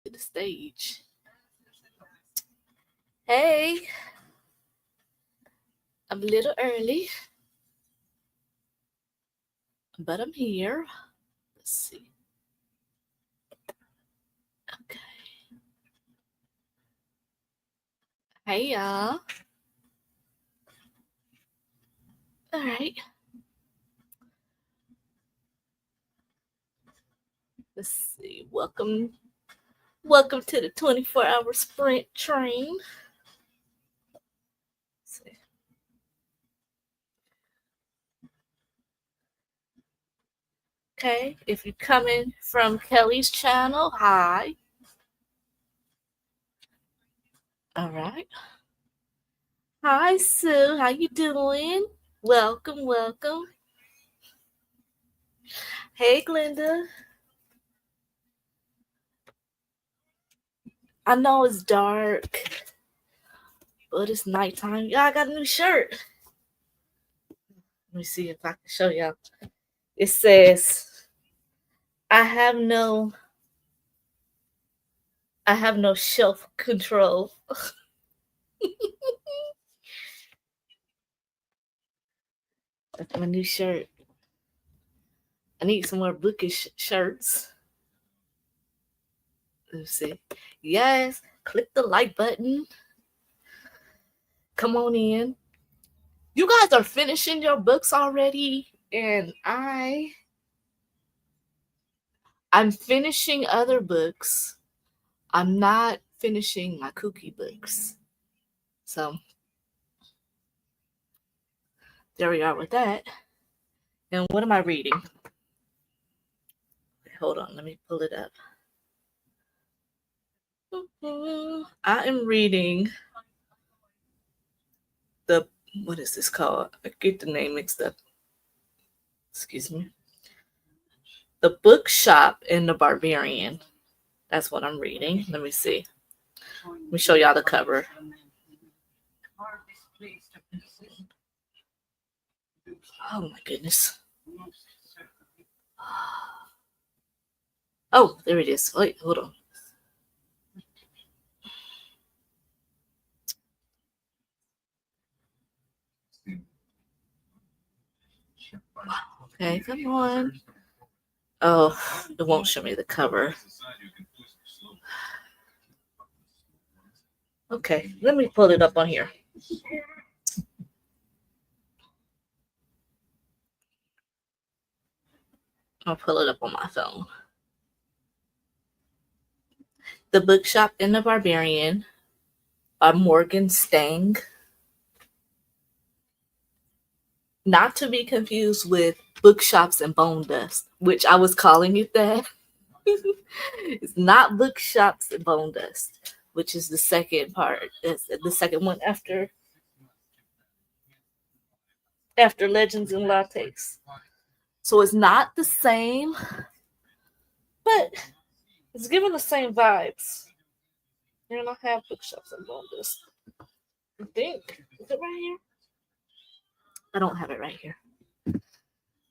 to the stage. Hey, I'm a little early, but I'm here. Let's see. Okay. Hey, y'all. All right. Let's see. Welcome to the 24-hour sprint train. Let's see. Okay. If you're coming from Kelly's channel, hi. All right. Hi, Sue. How you doing? Welcome, welcome. Hey, Glenda. I know it's dark, but it's nighttime. Y'all got a new shirt. Let me see if I can show y'all. It says, I have no shelf control. That's my new shirt. I need some more bookish shirts. Let's see. Yes, click the like button. Come on in. You guys are finishing your books already, and I'm finishing other books. I'm not finishing my Kuki books. So there we are with that. And what am I reading? Hold on, let me pull it up. I am reading the, what is this called? I get the name mixed up. Excuse me. The Bookshop and the Barbarian. That's what I'm reading. Let me see. Let me show y'all the cover. Oh my goodness. Oh, there it is. Wait, hold on. Okay, come on. Oh, it won't show me the cover. Okay, let me pull it up on here. I'll pull it up on my phone. The Bookshop and the Barbarian by Morgan Stang. Not to be confused with Bookshops and Bone Dust, which I was calling it that. It's not Bookshops and Bone Dust, which is the second part. It's the second one after Legends and Lattes. So it's not the same, but it's giving the same vibes. And I have Bookshops and Bone Dust. I think. Is it right here? I don't have it right here.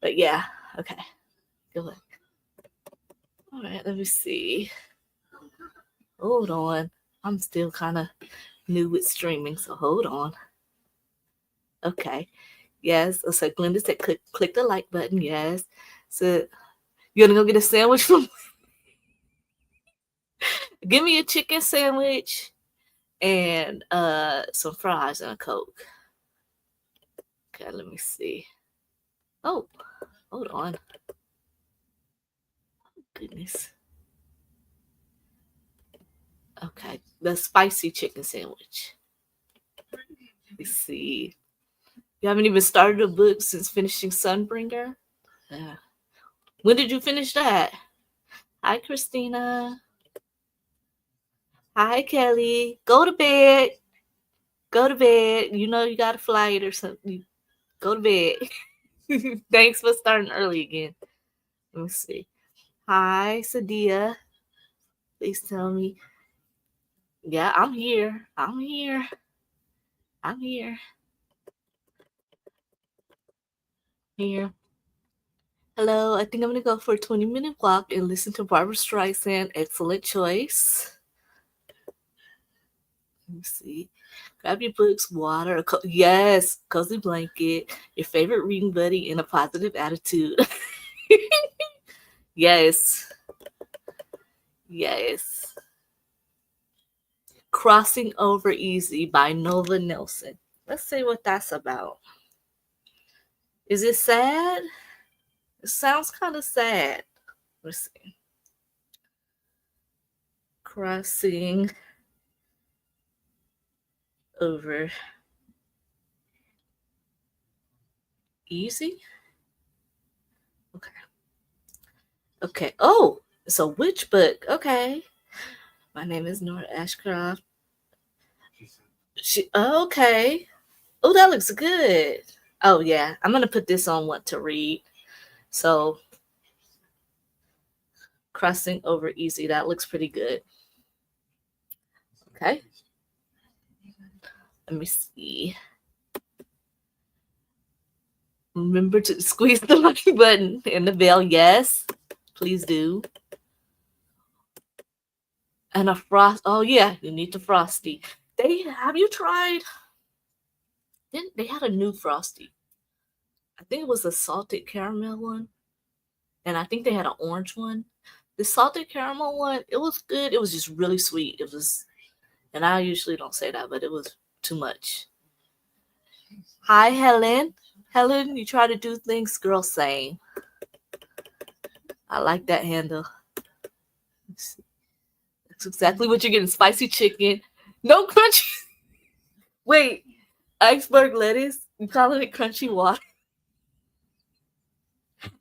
But yeah, okay. Good luck. All right, let me see. Hold on. I'm still kind of new with streaming, so hold on. Okay. Yes. So Glenda said click the like button. Yes. So you gonna go get a sandwich from give me a chicken sandwich and some fries and a Coke. Okay, let me see. Oh, hold on. Goodness. Okay. The spicy chicken sandwich. Let's see. You haven't even started a book since finishing Sunbringer? Yeah. When did you finish that? Hi, Christina. Hi, Kelly. Go to bed. Go to bed. You know you got a flight or something. Go to bed. Thanks for starting early again. Let me see. Hi, Sadia. Please tell me. Yeah, I'm here. I'm here. I'm here. Here. Hello, I think I'm gonna go for a 20-minute walk and listen to Barbara Streisand. Excellent choice. Let me see. Grab your books, water, yes, cozy blanket, your favorite reading buddy, and a positive attitude. Yes, yes. Crossing Over Easy by Nova Nelson. Let's see what that's about. Is it sad? It sounds kind of sad. Let's see. Crossing Over Easy? Okay. Okay. Oh, it's a witch book. Okay. My name is Nora Ashcroft. Okay. Oh, that looks good. Oh yeah, I'm gonna put this on what to read. So Crossing Over Easy. That looks pretty good. Okay. Let me see. Remember to squeeze the like button and the bell. Yes, please do. And a frost. Oh yeah, you need the frosty. Have you tried? They had a new frosty. I think it was a salted caramel one, and I think they had an orange one. The salted caramel one, it was good. It was just really sweet. It was, and I usually don't say that, but it was too much. Hi, Helen. Helen, you try to do things girl saying. I like that handle. That's exactly what you're getting. Spicy chicken. No crunchy. Wait, iceberg lettuce? You calling it crunchy water?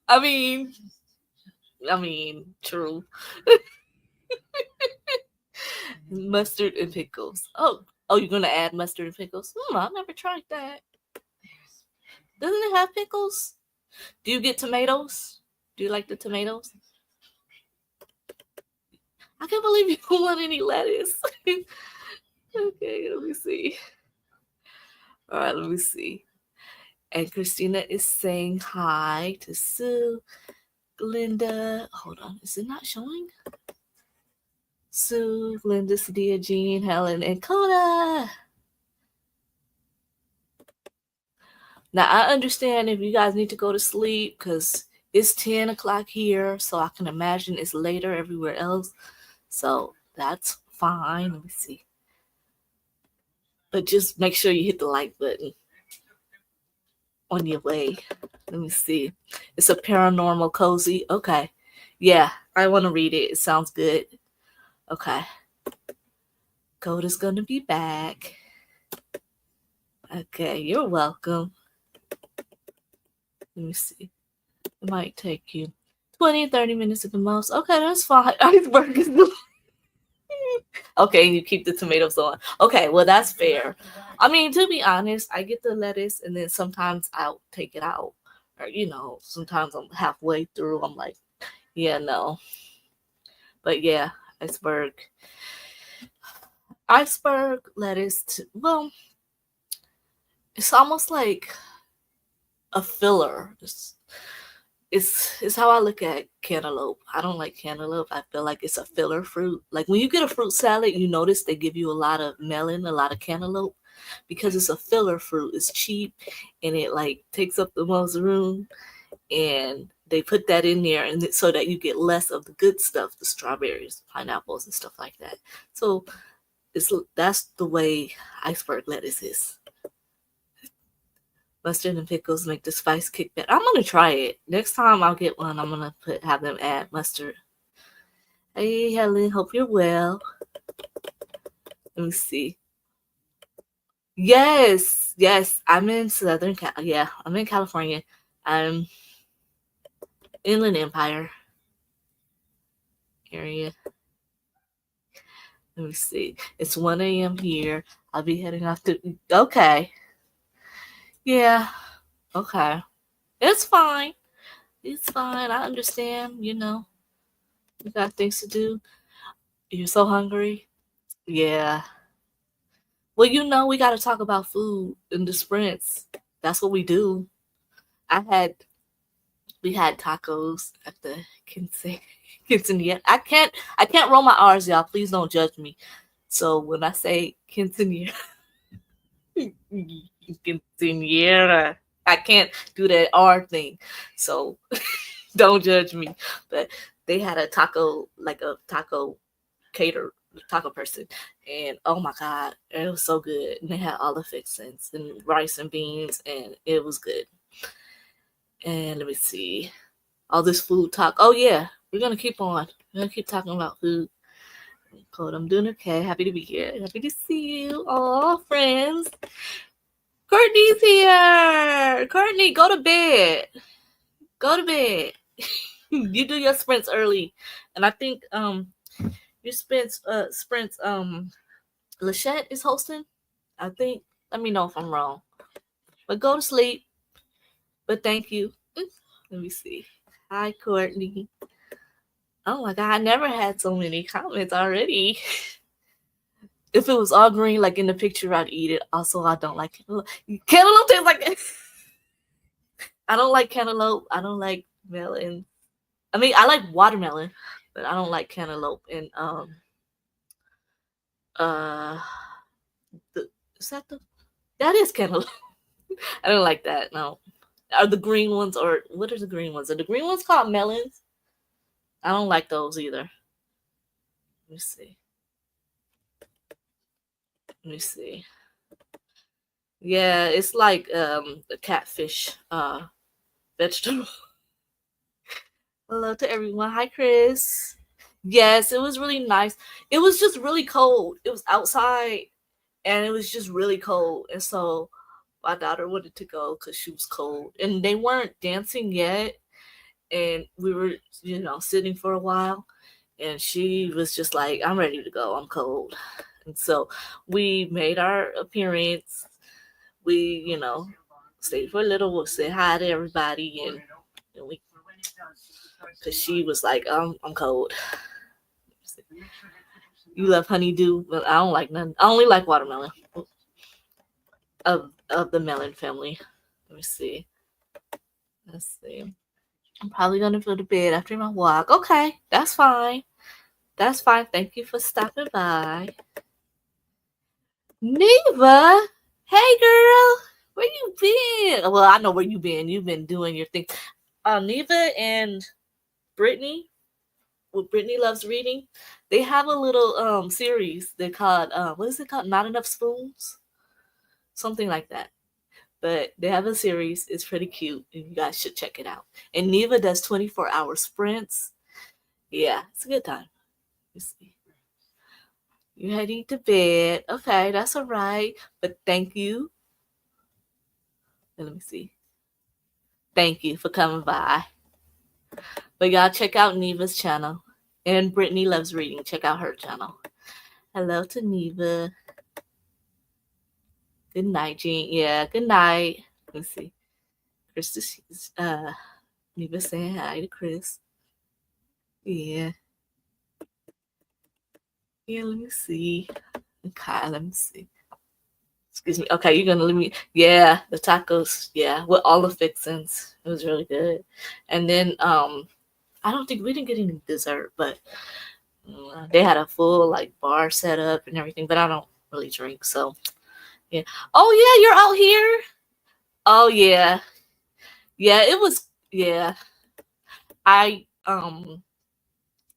I mean, true. Mustard and pickles. Oh, you're gonna add mustard and pickles? I've never tried that. Doesn't it have pickles? Do you get tomatoes? Do you like the tomatoes? I can't believe you don't want any lettuce. Okay, let me see. All right, let me see. And Christina is saying hi to Sue, Glinda. Hold on, is it not showing? Sue, Glinda, Sadia, Jean, Helen, and Coda. Now, I understand if you guys need to go to sleep because it's 10 o'clock here, so I can imagine it's later everywhere else. So that's fine. Let me see. But just make sure you hit the like button on your way. Let me see. It's a paranormal cozy. Okay. Yeah, I want to read it. It sounds good. Okay. Coda's going to be back. Okay, you're welcome. Let me see. It might take you 20, 30 minutes at the most. Okay, that's fine. Iceberg is okay, you keep the tomatoes on. Okay, well, that's fair. I mean, to be honest, I get the lettuce and then sometimes I'll take it out. Or, sometimes I'm halfway through. I'm like, yeah, no. But yeah, iceberg. Iceberg lettuce, well, it's almost like a filler. It's how I look at cantaloupe. I don't like cantaloupe. I feel like it's a filler fruit. Like when you get a fruit salad, you notice they give you a lot of melon, a lot of cantaloupe, because it's a filler fruit. It's cheap and it like takes up the most room, and they put that in there and so that you get less of the good stuff, the strawberries, pineapples, and stuff like that. So that's the way iceberg lettuce is. Mustard and pickles make the spice kick back. I'm gonna try it. Next time I'll get one, I'm gonna have them add mustard. Hey Helen, hope you're well. Let me see. Yes, I'm in I'm in California. I'm Inland Empire area. Let me see. It's 1 a.m. here. I'll be heading off to. Okay. Yeah. Okay. It's fine. It's fine. I understand. You got things to do. You're so hungry. Yeah. Well, we got to talk about food in the sprints. That's what we do. I had We had tacos at the quinceanera. I can't roll my R's, y'all. Please don't judge me. So when I say quinceanera, quinceanera, I can't do that R thing. So don't judge me. But they had a taco, like a taco taco person, and oh my god, it was so good. And they had all the fixings and rice and beans, and it was good. And let me see, all this food talk. Oh yeah, we're gonna keep on. We're gonna keep talking about food. Cold, I'm doing okay. Happy to be here. Happy to see you all, friends. Courtney's here. Courtney, go to bed. Go to bed. You do your sprints early, and I think your sprints Lachette is hosting. I think. Let me know if I'm wrong. But go to sleep. But thank you. Let me see. Hi, Courtney. Oh my god, I never had so many comments already. If it was all green, like in the picture, I'd eat it. Also, I don't like cantaloupe. Cantaloupe tastes like I don't like cantaloupe. I don't like melon. I mean, I like watermelon, but I don't like cantaloupe. And is that is cantaloupe? I don't like that. No, are the green ones, or what are the green ones? Are the green ones called melons? I don't like those either. Let me see. Let me see. Yeah, it's like the catfish vegetable. Hello to everyone. Hi, Chris. Yes, it was really nice. It was just really cold. It was outside, and it was just really cold. And so my daughter wanted to go because she was cold. And they weren't dancing yet. And we were, sitting for a while. And she was just like, I'm ready to go. I'm cold. And so we made our appearance. We, stayed for a little. We'll say hi to everybody. And we, because she was like, I'm cold. You love honeydew, but I don't like none. I only like watermelon of the melon family. Let me see. Let's see. I'm probably gonna go to bed after my walk. Okay, that's fine. That's fine. Thank you for stopping by. Neva, hey girl, where you been? Well, I know where you been. You've been doing your thing. Neva and Brittany, what Brittany Loves Reading, they have a little series they called what is it called? Not Enough Spoons, something like that. But they have a series. It's pretty cute, and you guys should check it out. And Neva does 24-hour sprints. Yeah, it's a good time. Let's see. You're heading to bed. Okay, that's all right. But thank you. Let me see. Thank you for coming by. But y'all check out Neva's channel. And Brittany Loves Reading. Check out her channel. Hello to Neva. Good night, Jean. Yeah, good night. Let's see. Chris is Neva saying hi to Chris. Yeah. Yeah, let me see. Okay, let me see. Excuse me. Okay, you're gonna let me. Yeah, the tacos. Yeah, with all the fixings. It was really good. And then I don't think we didn't get any dessert, but they had a full like bar set up and everything. But I don't really drink, so yeah. Oh yeah, you're out here. Oh yeah, yeah. It was yeah. I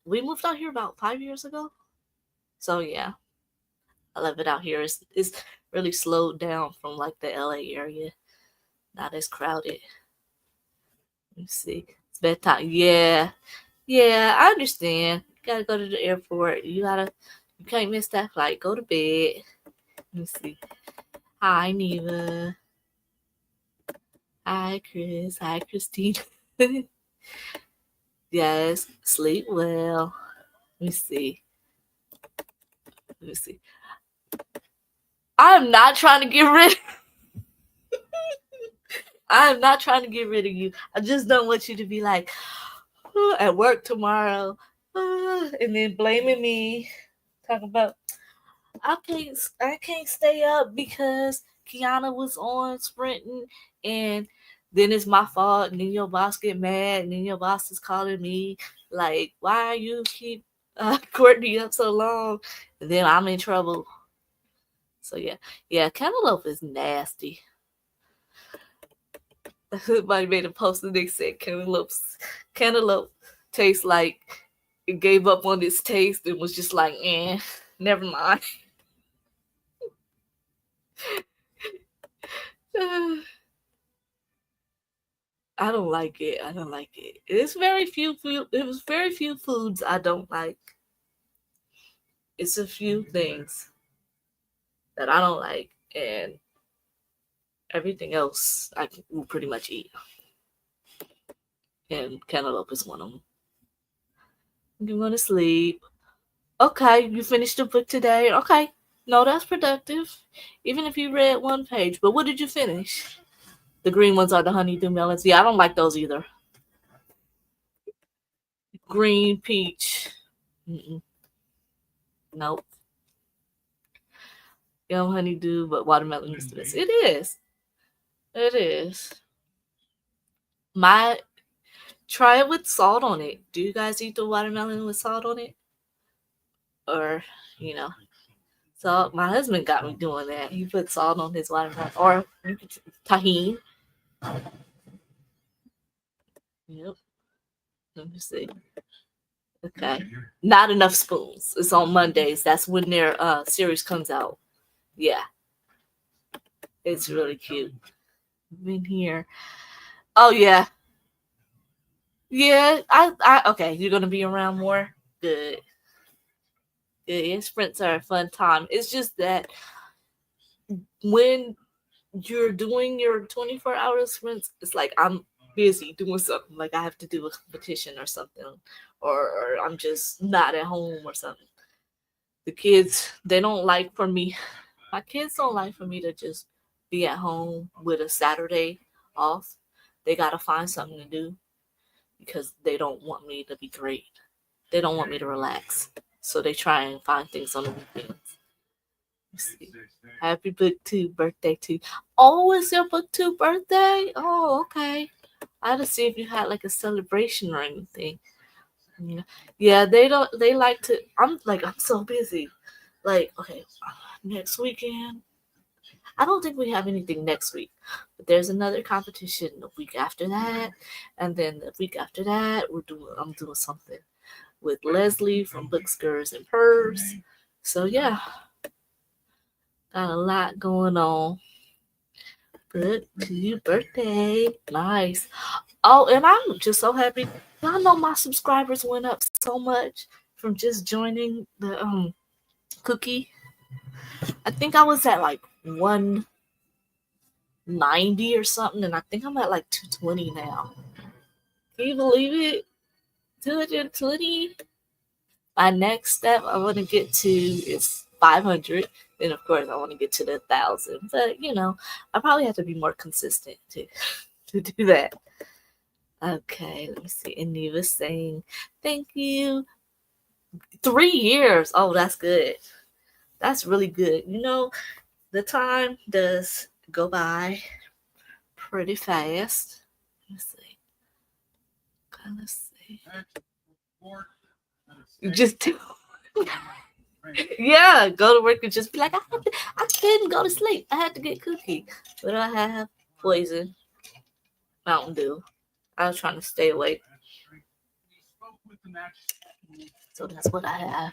we moved out here about 5 years ago, so yeah. I love it out here. It's really slowed down from like the LA area. Not as crowded. Let me see. It's bedtime. Yeah. Yeah, I understand. You gotta go to the airport. You can't miss that flight. Go to bed. Let me see. Hi, Neva. Hi, Chris. Hi, Christine. Yes, sleep well. Let me see. Let me see. I'm not trying to get rid. I'm not trying to get rid of you. I just don't want you to be like at work tomorrow, and then blaming me. Talking about I can't stay up because Kiana was on sprinting, and then it's my fault, and then your boss get mad, and then your boss is calling me like, why you keep Courtney up so long? And then I'm in trouble. So yeah, cantaloupe is nasty. Somebody made a post and they said cantaloupe tastes like it gave up on its taste and was just like, never mind. I don't like it. I don't like it. It was very few foods I don't like. It's a few things that I don't like, and everything else I can pretty much eat. And cantaloupe is one of them. You want to sleep? Okay, you finished the book today. Okay, no, that's productive. Even if you read one page. But what did you finish? The green ones are the honeydew melons. Yeah, I don't like those either. Green peach. Mm-mm. Nope. Yum honeydew, but watermelon is the best. It is. It is. Try it with salt on it. Do you guys eat the watermelon with salt on it? Or, you know. So my husband got me doing that. He put salt on his watermelon. Or you could tahini. Yep. Let me see. Okay. Not enough spoons. It's on Mondays. That's when their series comes out. Yeah. It's really cute. Been here. Oh yeah. Yeah. I okay. You're gonna be around more? Good. Good. Sprints are a fun time. It's just that when you're doing your 24-hour sprints, it's like I'm busy doing something. Like I have to do a competition or something. Or I'm just not at home or something. The kids, they don't like for me. My kids don't like for me to just be at home with a Saturday off. They got to find something to do because they don't want me to be great. They don't want me to relax. So they try and find things on the weekends. See. Happy book 2 birthday too. Oh, it's your book 2 birthday? Oh, okay. I had to see if you had like a celebration or anything. Yeah, they like to. I'm so busy. Like, okay, next weekend. I don't think we have anything next week, but there's another competition the week after that, and then the week after that, I'm doing something with Leslie from Bookskers and Purrs. So yeah, got a lot going on. Good to your birthday. Nice. Oh, and I'm just so happy. Y'all know my subscribers went up so much from just joining the Kuki. I think I was at like 190 or something, and I think I'm at like 220 now. Can you believe it? 220. My next step I want to get to is 500. Then of course I want to get to the 1,000. But I probably have to be more consistent to do that. Okay, let me see. And Neva's saying, thank you. 3 years. Oh, that's good. That's really good. The time does go by pretty fast. Let's see. Okay, let's see. Just do. Yeah, go to work and just be like, I couldn't go to sleep. I had to get Kuki. What do I have? Poison. Mountain Dew. I was trying to stay awake. So that's what I have.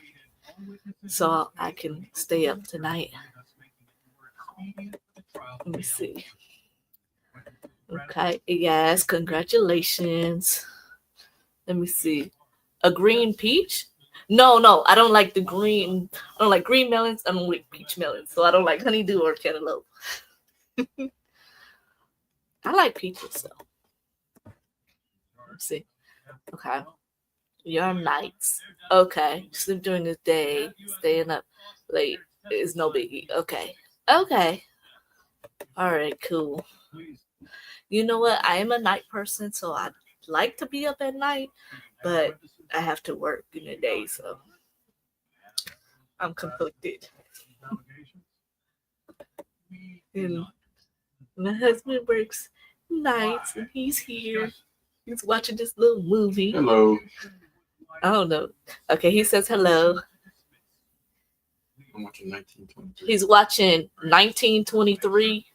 So I can stay up tonight. Let me see. Okay. Yes, congratulations. Let me see. A green peach? No, I don't like the green. I don't like green melons. I don't like peach melons. So I don't like honeydew or cantaloupe. I like peaches though. Let's see. Okay. Your nights. Okay. Sleep during the day. Staying up late is no biggie. Okay. Okay. All right, cool. You know what? I am a night person, so I like to be up at night, but I have to work in the day, so I'm conflicted. And my husband works nights, and he's here. He's watching this little movie. Hello. I don't know. Okay, he says hello. I'm watching 1923. He's watching 1923.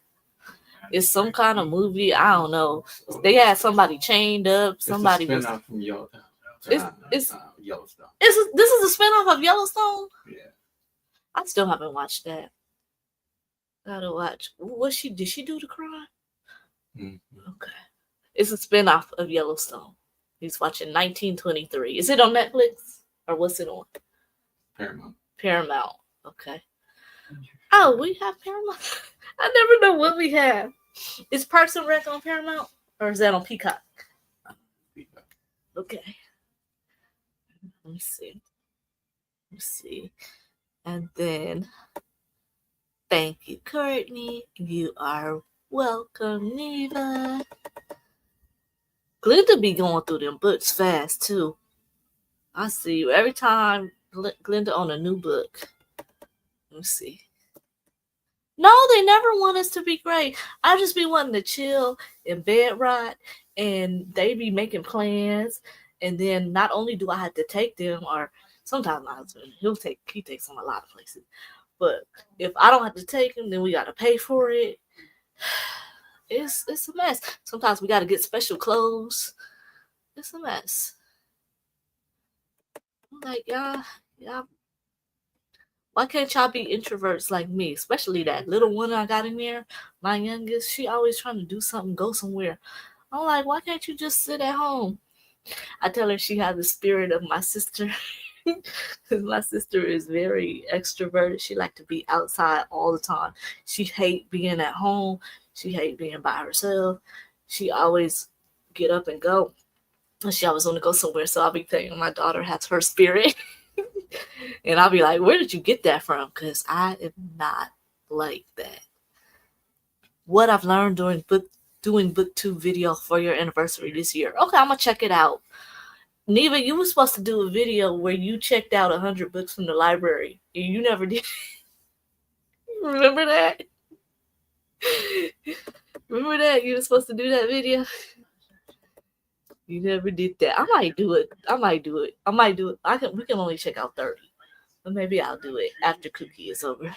It's some kind of movie. I don't know. They had somebody chained up. Somebody it's a was. spinoff from Yellowstone. Yellowstone. This is a spinoff of Yellowstone. Yeah. I still haven't watched that. Gotta watch. Did she do the crime? Mm-hmm. Okay. It's a spinoff of Yellowstone. He's watching 1923. Is it on Netflix or what's it on? Paramount. Okay. Oh, we have Paramount. I never know what we have. Is Parks and Rec on Paramount or is that on Peacock? Peacock. Okay. Let me see. And then, thank you, Courtney. You are welcome, Neva. Glenda be going through them books fast, too. I see you every time Glenda on a new book. Let me see. No, they never want us to be great. I just be wanting to chill and bed rot, and they be making plans. And then not only do I have to take them, or sometimes my husband, he takes them a lot of places. But if I don't have to take them, then we got to pay for it. It's a mess. Sometimes we got to get special clothes. It's a mess. I'm like, y'all. Why can't y'all be introverts like me? Especially that little one I got in there, my youngest. She always trying to do something, go somewhere. I'm like, why can't you just sit at home? I tell her she has the spirit of my sister. Because my sister is very extroverted. She like to be outside all the time. She hate being at home. She hate being by herself. She always get up and go. And she always want to go somewhere. So I'll be thinking my daughter has her spirit. And I'll be like, where did you get that from? Because I am not like that. What I've learned doing book 2 video for your anniversary this year. Okay, I'm going to check it out. Neva, you were supposed to do a video where you checked out 100 books from the library. And you never did. Remember that? Remember that? You were supposed to do that video? You never did that. I might do it. We can only check out 30. But maybe I'll do it after Kuki is over. Let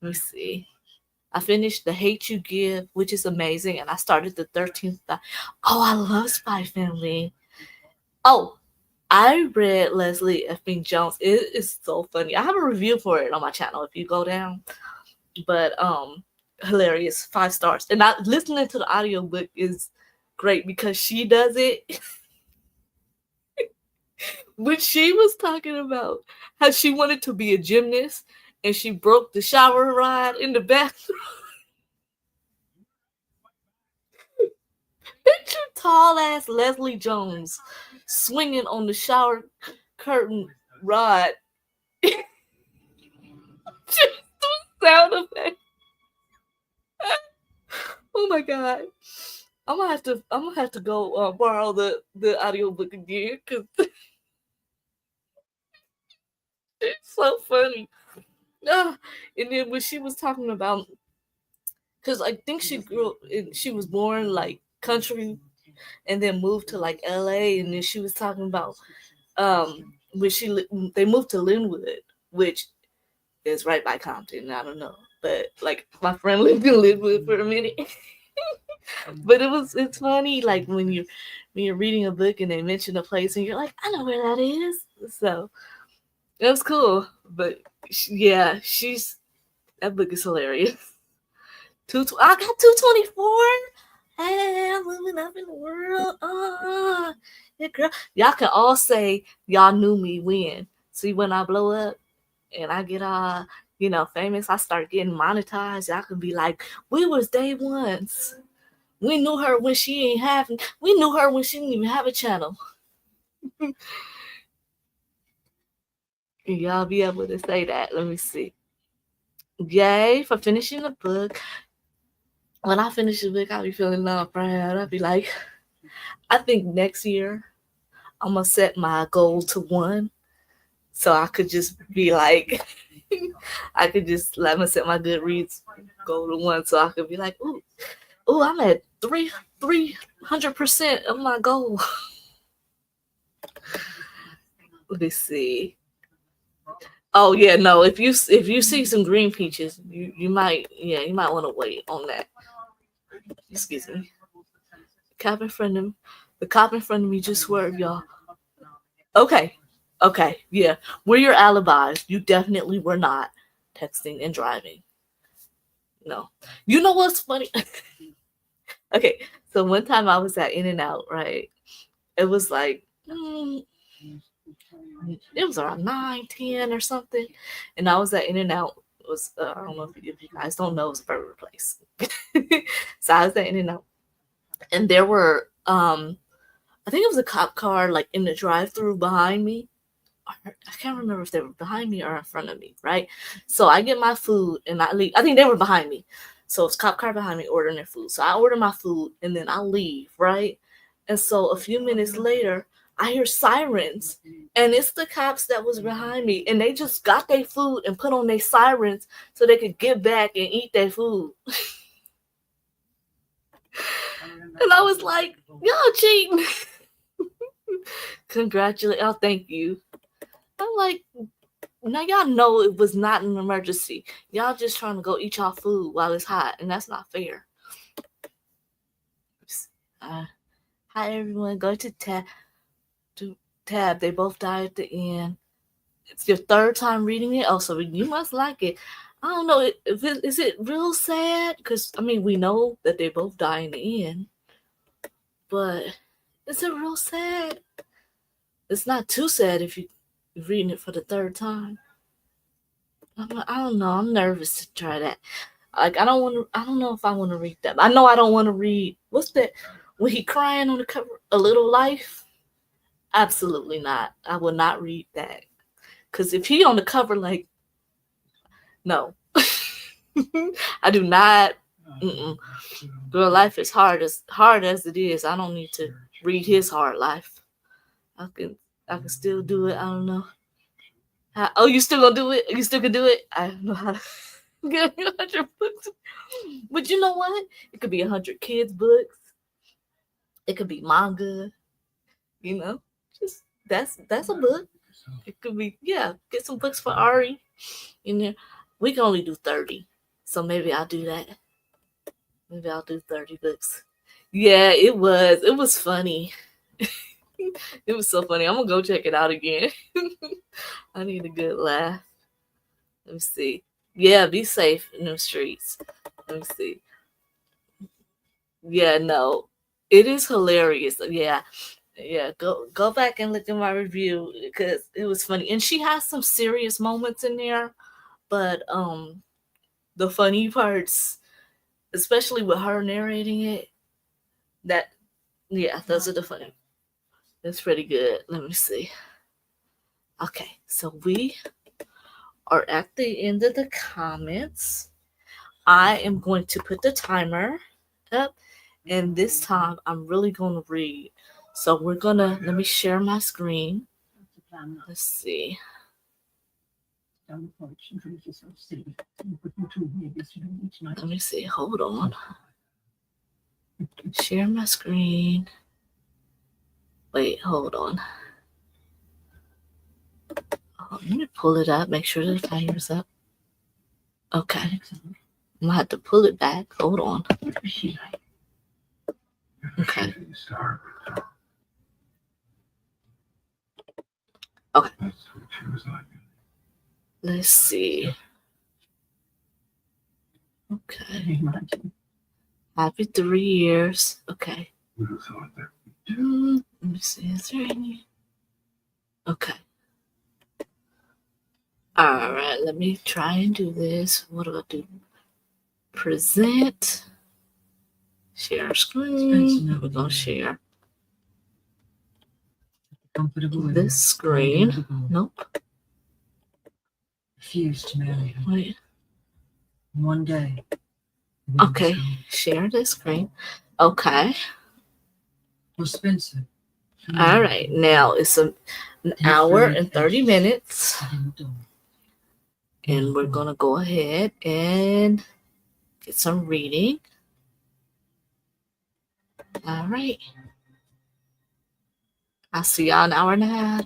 me see. I finished The Hate You Give, which is amazing. And I started the 13th. Oh, I love Spy Family. Oh, I read Leslie Effing Jones. It is so funny. I have a review for it on my channel if you go down. But hilarious. 5 stars. And listening to the audiobook is great because she does it. When she was talking about how she wanted to be a gymnast and she broke the shower rod in the bathroom. Picture tall ass Leslie Jones swinging on the shower curtain rod. Just the sound effect. Oh my god. I'm gonna have to go borrow the audiobook again because it's so funny. And then when she was talking about, because I think she was born like country and then moved to like LA, and then she was talking about when they moved to Linwood, which is right by Compton. I don't know, but like my friend lived in Linwood for a minute. But it's funny, like when you're reading a book and they mention a place and you're like, I know where that is. So it was cool. But yeah, that book is hilarious. I got 224. Hey, I'm moving up in the world. Yeah, girl. Y'all can all say y'all knew me when. See, when I blow up and I get famous, I start getting monetized. Y'all can be like, we was day ones. We knew her when she we knew her when she didn't even have a channel. Y'all be able to say that. Let me see. Yay for finishing the book. When I finish the book, I'll be feeling all proud. I'll be like, I think next year I'm going to set my goal to 1. So I could just be like, I'm going to set my Goodreads goal to 1. So I could be like, ooh, Oh, I'm at 300% of my goal. Let me see. Oh yeah, no. If you see some green peaches, you might want to wait on that. Excuse me. Cop in front of me. The cop in front of me just swerved, y'all. Okay. Yeah. We're your alibis. You definitely were not texting and driving. No. You know what's funny? Okay. So one time I was at In-N-Out, right? It was like it was around 9:10 or something, and I was at In-N-Out. It was I don't know if you guys don't know, it's a burger place. So I was at In-N-Out, and there were I think it was a cop car like in the drive-through behind me. I can't remember if they were behind me or in front of me, right? So I get my food and I leave. I think they were behind me. So it's cop car behind me ordering their food. So I order my food and then I leave, right? And so a few minutes later, I hear sirens, and it's the cops that was behind me, and they just got their food and put on their sirens so they could get back and eat their food. And I was like, y'all cheating. Congratulations. Oh, thank you. I'm like, now y'all know it was not an emergency. Y'all just trying to go eat y'all food while it's hot, and that's not fair. Hi everyone. Go to tab. They both die at the end. It's your third time reading it. Oh, so you must like it. I don't know. Is it real sad? Because I mean, we know that they both die in the end, but is it real sad? It's not too sad if you're reading it for the third time. I don't know. I'm nervous to try that. Like I don't know if I want to read that. I know I don't want to read. What's that? When he crying on the cover, A Little Life. Absolutely not. I will not read that. Because if he on the cover, like, no. I do not. Girl, life is hard as it is. I don't need to read his hard life. I can still do it. I don't know. Oh, you still gonna do it? You still can do it? I don't know how to get 100 books. But you know what? It could be 100 kids' books. It could be manga. You know, just that's a book. It could be, yeah, get some books for Ari in there. We can only do 30. So maybe I'll do that. Maybe I'll do 30 books. Yeah, it was funny. It was so funny. I'm gonna go check it out again. I need a good laugh. Let me see. Yeah, be safe in the streets. Let me see. Yeah, no. It is hilarious. Yeah. Go back and look at my review because it was funny. And she has some serious moments in there, but the funny parts, especially with her narrating it, those are the funny. That's pretty good. Let me see. Okay, so we are at the end of the comments. I am going to put the timer up, and this time I'm really going to read. So let me share my screen. Let's see. Let me see. Hold on. Share my screen. Wait, hold on. Let me pull it up. Make sure the timer's up. Okay. I'm going to have to pull it back. Hold on. Okay. Okay. Let's see. Okay. Happy 3 years. Okay. Let me see. Is there any? Okay. All right. Let me try and do this. What do I do? Present. Share screen. We're going to share this screen. Nope. Refused to marry her. Wait. One day. Okay. Share this screen. Okay. Expensive. All right. Now it's an hour and 30 minutes. And we're going to go ahead and get some reading. All right. I'll see y'all in an hour and a half.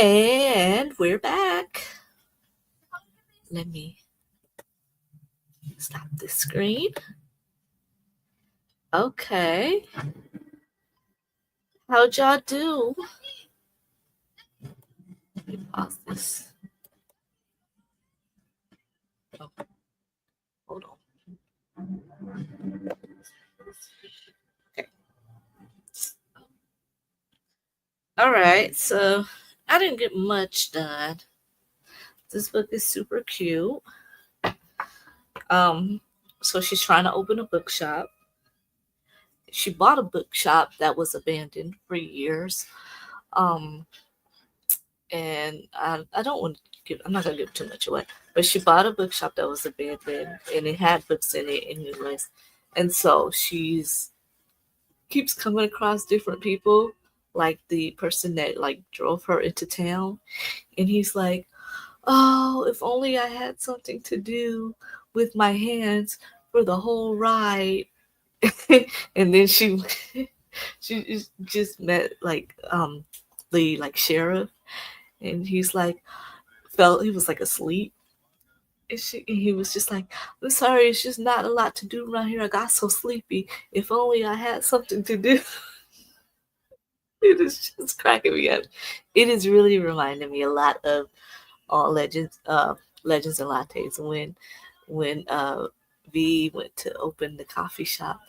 And we're back. Let me stop the screen. Okay. How'd y'all do? Let me pause this. Oh, hold on. Okay. All right. So I didn't get much done. This book is super cute. So she's trying to open a bookshop. She bought a bookshop that was abandoned for years. And I don't want to give, I'm not going to give too much away, but she bought a bookshop that was abandoned and it had books in it anyways. And so she's keeps coming across different people, like the person that like drove her into town. And he's like, oh, if only I had something to do with my hands for the whole ride. And then she just met like the like sheriff, and he's like he was like asleep, and he was just like, I'm sorry, it's just not a lot to do around here. I got so sleepy. If only I had something to do. It is just cracking me up. It is really reminding me a lot of Legends and Lattes when V went to open the coffee shop,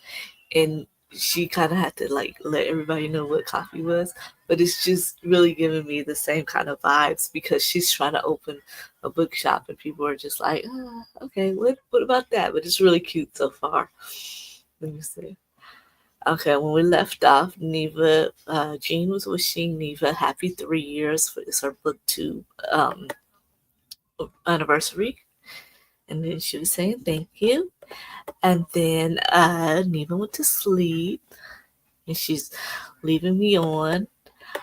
and she kind of had to like let everybody know what coffee was, but it's just really giving me the same kind of vibes because she's trying to open a bookshop and people are just like, okay, what about that? But it's really cute so far. Let me see. Okay, when we left off, Neva, Jean was wishing Neva happy 3 years for this her book 2 anniversary, and then she was saying thank you, and then Neva went to sleep, and she's leaving me on.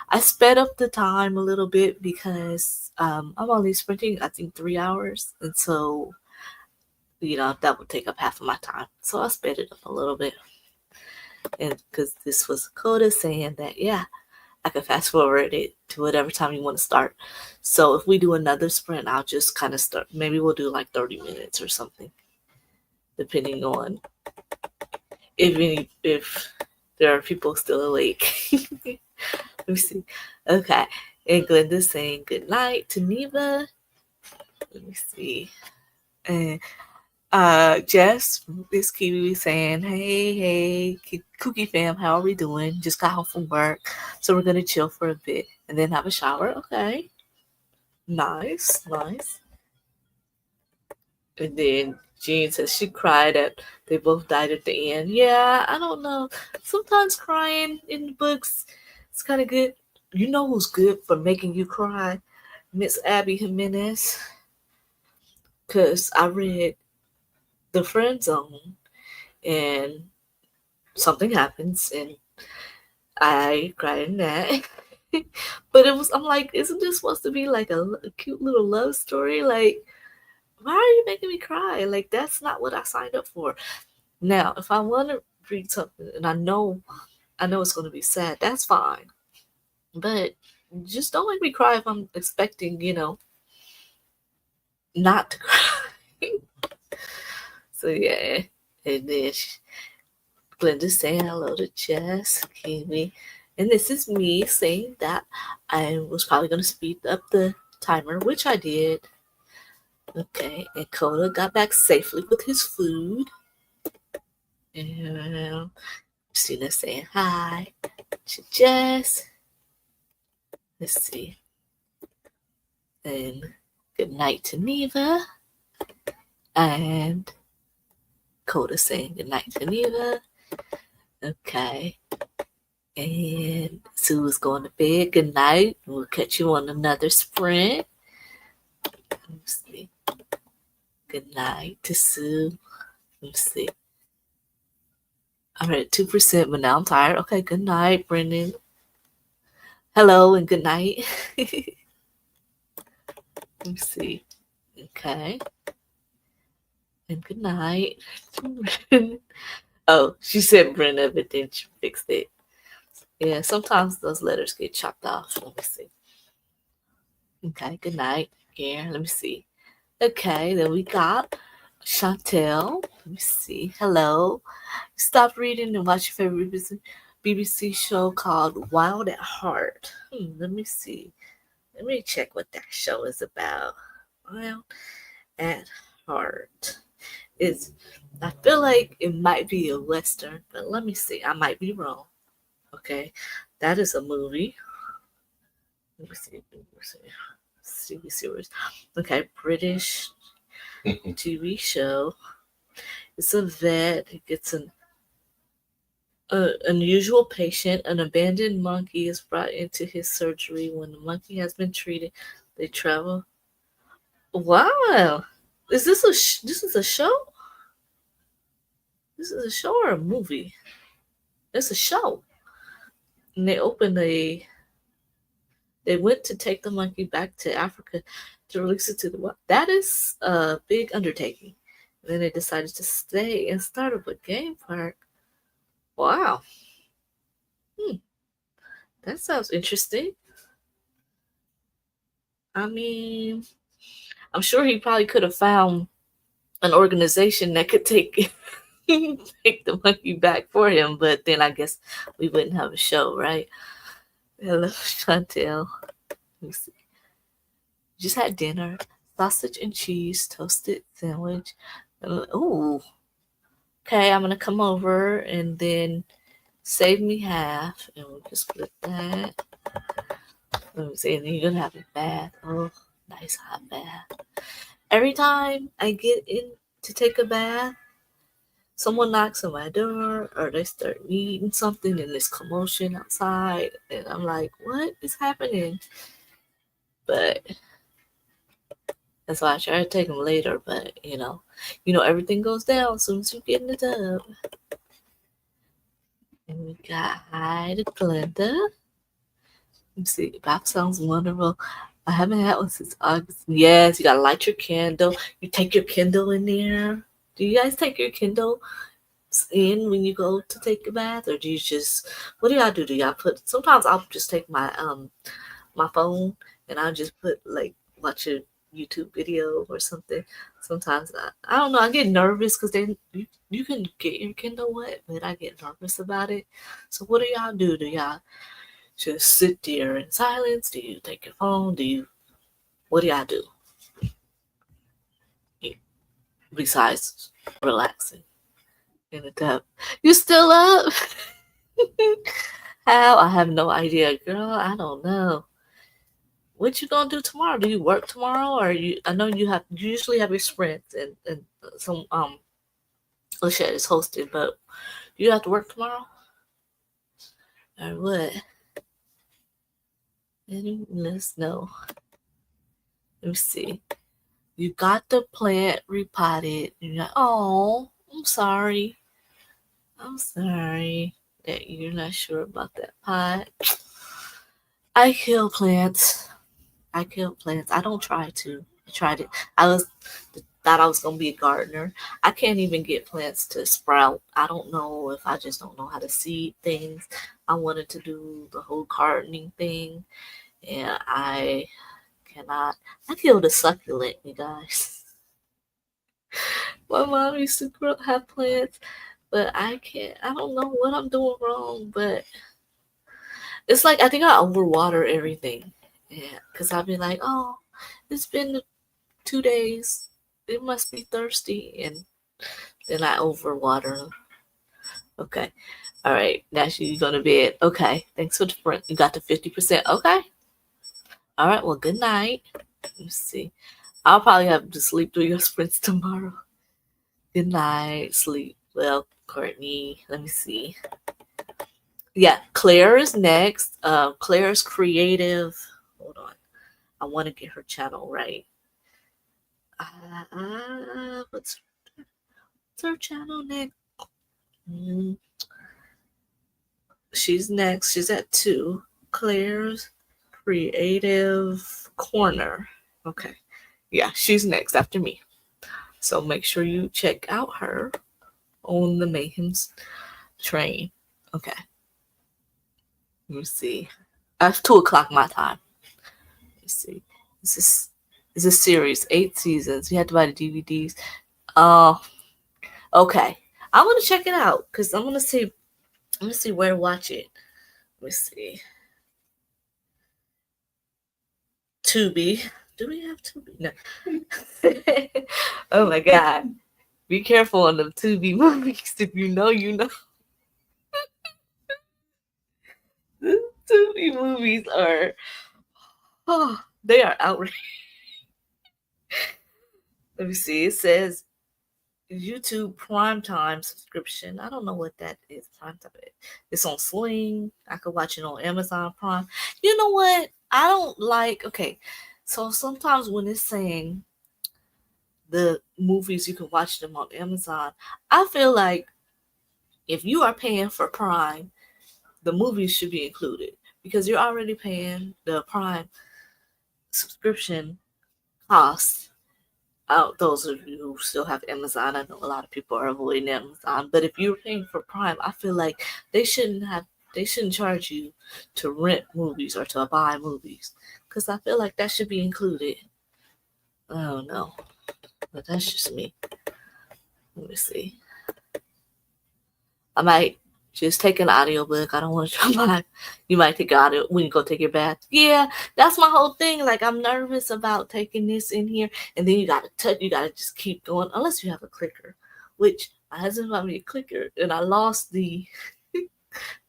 I sped up the time a little bit because I'm only sprinting, I think, 3 hours, and so that would take up half of my time, so I sped it up a little bit. And because this was Coda saying that, yeah, I can fast forward it to whatever time you want to start. So if we do another sprint, I'll just kind of start. Maybe we'll do like 30 minutes or something, depending on if there are people still awake. Let me see. Okay. And Glenda's saying good night to Neva. Let me see. And Jess, this Kiwi saying, hey, Kuki fam, how are we doing? Just got home from work, so we're gonna chill for a bit and then have a shower. Okay, nice. And then Jean says she cried at they both died at the end. Yeah, I don't know. Sometimes crying in the books, it's kind of good. You know who's good for making you cry? Miss Abby Jimenez, because I read The Friend Zone and something happens and I cried in that. But I'm like, isn't this supposed to be like a cute little love story? Like, why are you making me cry? Like, that's not what I signed up for. Now, if I want to read something and I know it's going to be sad, that's fine. But just don't make me cry if I'm expecting, not to cry. So, yeah. And then Glenda's saying hello to Jess, Kiwi. And this is me saying that I was probably going to speed up the timer, which I did. Okay, and Coda got back safely with his food. And Christina saying hi to Jess. Let's see. And good night to Neva. And Coda saying good night to Neva. Okay. And Sue is going to bed. Good night. We'll catch you on another sprint. Let's see. Good night to Sue. Let's see. I'm at 2%, but now I'm tired. Okay, good night, Brendan. Hello and good night. Let's see. Okay. And good night. Oh, she said Brenda, but then she fixed it. Yeah, sometimes those letters get chopped off. Let me see. Okay, good night. Here, let me see. Okay, then we got Chantel. Let me see. Hello. Stop reading and watch your favorite BBC show called Wild at Heart. Let me see. Let me check what that show is about. Wild at Heart. It's I feel like it might be a western, but let me see. I might be wrong. Okay, that is a movie. Let me see. TV series. Okay, British TV show. It's a vet. He gets an unusual patient. An abandoned monkey is brought into his surgery. When the monkey has been treated, they travel. Wow, is this this is a show? This is a show or a movie? It's a show. And they went to take the monkey back to Africa to release it to the wild. That is a big undertaking. And then they decided to stay and start up a game park. Wow. That sounds interesting. I mean, I'm sure he probably could have found an organization that could take take the monkey back for him, but then I guess we wouldn't have a show, right? Hello, Chantel. Let me see. Just had dinner, sausage and cheese, toasted sandwich. Oh, okay. I'm gonna come over and then save me half, and we'll just split that. Let me see. And then you're gonna have a bath. Oh, nice hot bath. Every time I get in to take a bath, someone knocks on my door or they start eating something and there's commotion outside, and I'm like, what is happening? But that's why I try to take them later. But everything goes down as soon as you get in the tub. And we got hi to Glenda. Let me see. Bath sounds wonderful. I haven't had one since August. Yes, you gotta light your candle. You take your Kindle in there. Do you guys take your Kindle in when you go to take a bath, or do you just? What do y'all do? Do y'all put? Sometimes I'll just take my phone and I'll just put like watch a YouTube video or something. Sometimes I don't know. I get nervous because then you can get your Kindle wet, but I get nervous about it. So what do y'all do? Do y'all just sit there in silence? Do you take your phone? What do y'all do? Besides relaxing in the tub. You still up? How? I have no idea, girl. I don't know. What you gonna do tomorrow? Do you work tomorrow, or you? I know you usually have your sprints and some Lachette is hosted, but you have to work tomorrow, or what? Let us know. Let me see. You got the plant repotted. You're like, oh, I'm sorry. I'm sorry that you're not sure about that pot. I kill plants. I don't try to. I tried it. Thought I was gonna be a gardener. I can't even get plants to sprout. I don't know if I just don't know how to seed things. I wanted to do the whole gardening thing, and I cannot. I killed a succulent, you guys. My mom used to have plants, but I can't. I don't know what I'm doing wrong, but it's like I think I overwater everything. Yeah, because I'll be like, oh, it's been 2 days. It must be thirsty, and then I overwater. Okay, all right. Now you go to bed. Okay, thanks for the front. You got the 50%. Okay, all right. Well, good night. Let's see. I'll probably have to sleep through your sprints tomorrow. Good night. Sleep well, Courtney. Let me see. Yeah, Claire is next. Claire's creative. Hold on. I want to get her channel right. What's her channel next? She's next. She's at 2. Claire's Creative Corner. Okay. Yeah, she's next after me. So make sure you check out her on the Mayhem's train. Okay. Let me see. That's 2 o'clock my time. Let's see. It's a series, 8 seasons. You have to buy the DVDs. Oh, okay. I'm gonna check it out because I'm gonna see. I'm gonna see where to watch it. Let me see. Tubi. Do we have Tubi? No. Oh my god. Be careful on them Tubi movies. If you know, you know. The Tubi movies are, oh, they are outrageous. Let me see. It says YouTube Primetime subscription. I don't know what that is. Primetime. It's on Sling. I could watch it on Amazon Prime. You know what? I don't like. Okay, so sometimes when it's saying the movies you can watch them on Amazon, I feel like if you are paying for Prime, the movies should be included because you're already paying the Prime subscription cost. Those of you who still have Amazon, I know a lot of people are avoiding Amazon, but if you're paying for Prime, I feel like they shouldn't charge you to rent movies or to buy movies because I feel like that should be included. I don't know, but that's just me. Let me see. I might just take an audiobook. I don't want to try my. You might take an audio when you go take your bath. Yeah, that's my whole thing. Like I'm nervous about taking this in here, and then you gotta touch. You gotta just keep going unless you have a clicker, which my husband bought me a clicker, and I lost the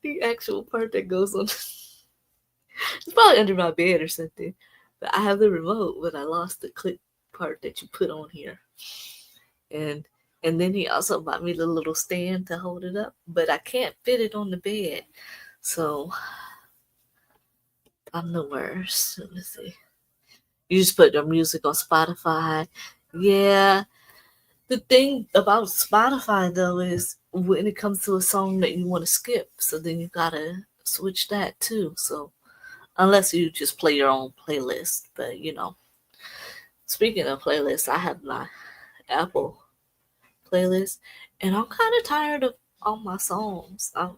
the actual part that goes on. It's probably under my bed or something. But I have the remote, but I lost the click part that you put on here, and then he also bought me the little stand to hold it up, but I can't fit it on the bed. So I'm the worst. Let me see. You just put the music on Spotify. Yeah. The thing about Spotify though is when it comes to a song that you want to skip, so then you gotta switch that too. So unless you just play your own playlist. But speaking of playlists, I have my Apple playlist, and I'm kind of tired of all my songs. I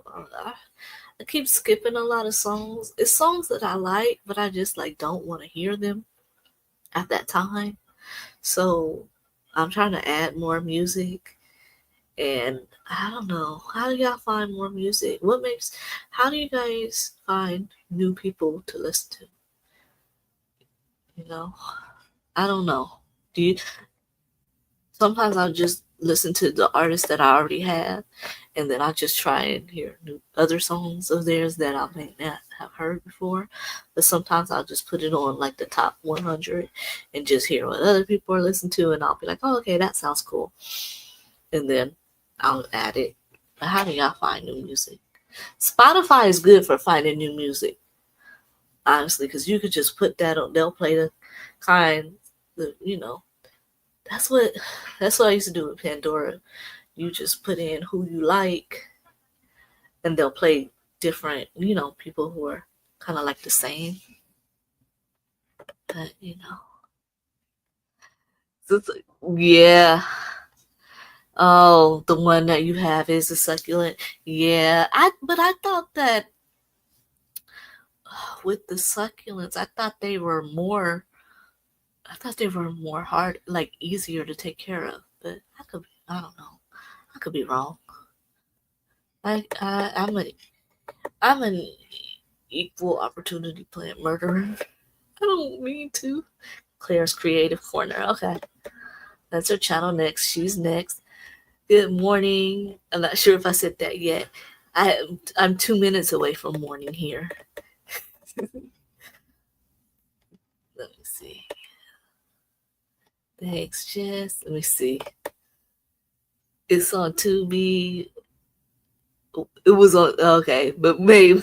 keep skipping a lot of songs. It's songs that I like, but I just like don't want to hear them at that time. So I'm trying to add more music, and I don't know. How do y'all find more music? How do you guys find new people to listen to? You know, I don't know. Do you? Sometimes I'll just listen to the artists that I already have, and then I'll just try and hear new other songs of theirs that I may not have heard before. But sometimes I'll just put it on like the top 100 and just hear what other people are listening to, and I'll be like, oh, okay, that sounds cool. And then I'll add it. But how do y'all find new music? Spotify is good for finding new music, honestly, because you could just put that on. They'll play the kind, that's what I used to do with Pandora. You just put in who you like, and they'll play different, people who are kind of like the same. But so yeah. Oh, the one that you have is a succulent. Yeah, but I thought that with the succulents, I thought they were more. I thought they were more hard, like easier to take care of. But I don't know. I could be wrong. I'm an equal opportunity plant murderer. I don't mean to. Claire's Creative Corner. Okay. That's her channel next. She's next. Good morning. I'm not sure if I said that yet. I'm 2 minutes away from morning here. Let me see. Thanks, Jess. Let me see. It's on Tubi. It was on, okay, but maybe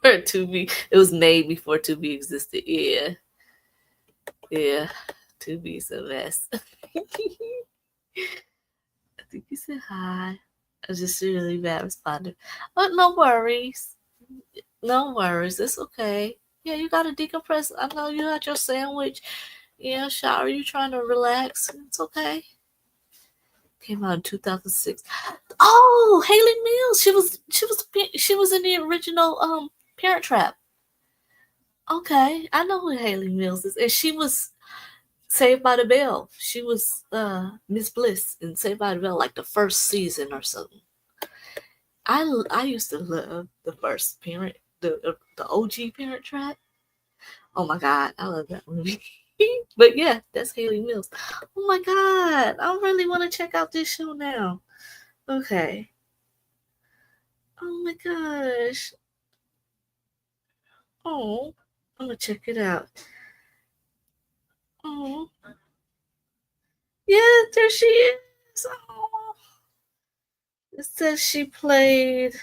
for Tubi. It was made before Tubi existed. Yeah. Yeah. Tubi's a mess. I think you said hi. I was just really bad responding. But no worries. No worries. It's okay. Yeah, you gotta decompress. I know you had your sandwich. Yeah, shower. You trying to relax. It's okay. Came out in 2006. Oh, Haley Mills. She was in the original Parent Trap. Okay, I know who Haley Mills is, and she was Saved by the Bell. She was Miss Bliss in Saved by the Bell, like the first season or something. I used to love the first Parent, the OG Parent Trap. Oh my god, I love that movie. But yeah, that's Haley Mills. Oh my god, I really want to check out this show now. Okay. Oh my gosh. Oh, I'm gonna check it out. Oh, yeah, there she is. Oh, it says she played.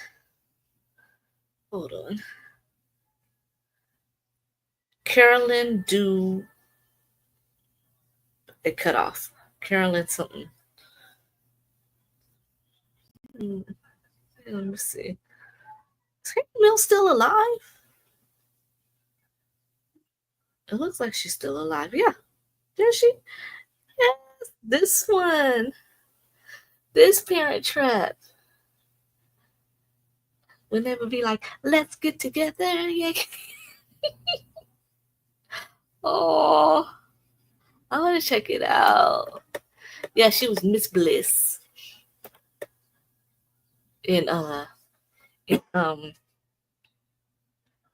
Hold on, Carolyn Do. It cut off. Carolyn something. Let me see. Is Haley Mills still alive? It looks like she's still alive. Yeah, there she. Yes, this one. This Parent Trap. Would never be like, let's get together. Yeah. Oh, I want to check it out. Yeah, she was Miss Bliss in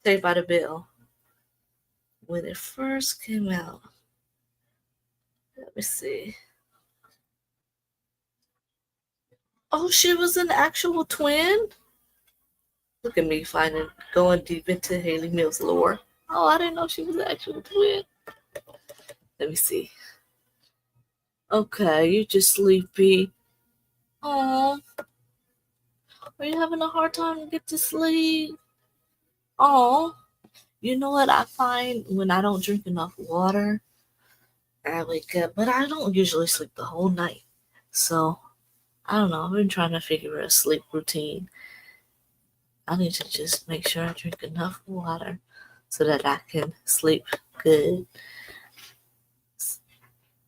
Saved by the Bell when it first came out. Let me see. Oh, she was an actual twin. Look at me going deep into Haley Mills lore. Oh, I didn't know she was an actual twin. Let me see. Okay, you're just sleepy. Oh, are you having a hard time to get to sleep? Oh, you know what I find when I don't drink enough water? I wake up, but I don't usually sleep the whole night. So, I don't know. I've been trying to figure out a sleep routine. I need to just make sure I drink enough water so that I can sleep good.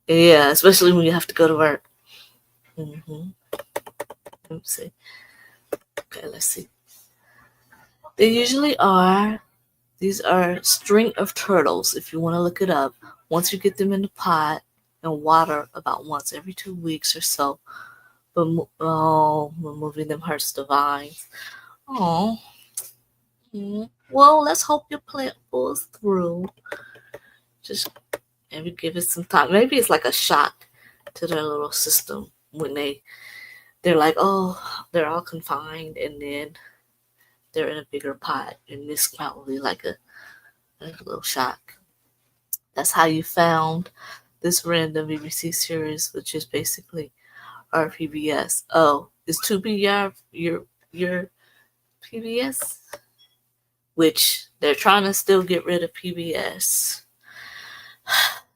Yeah, especially when you have to go to work. Let's see. Okay, let's see. They usually are. These are string of turtles, if you want to look it up. Once you get them in the pot and water about once every 2 weeks or so. But removing them hurts the vines. Oh. Well, let's hope your plant pulls through. Just maybe give it some time. Maybe it's like a shock to their little system when they're like, oh, they're all confined, and then they're in a bigger pot, and this probably like a little shock. That's how you found this random BBC series, which is basically RPBS. Oh, is 2B your PBS? Which they're trying to still get rid of PBS.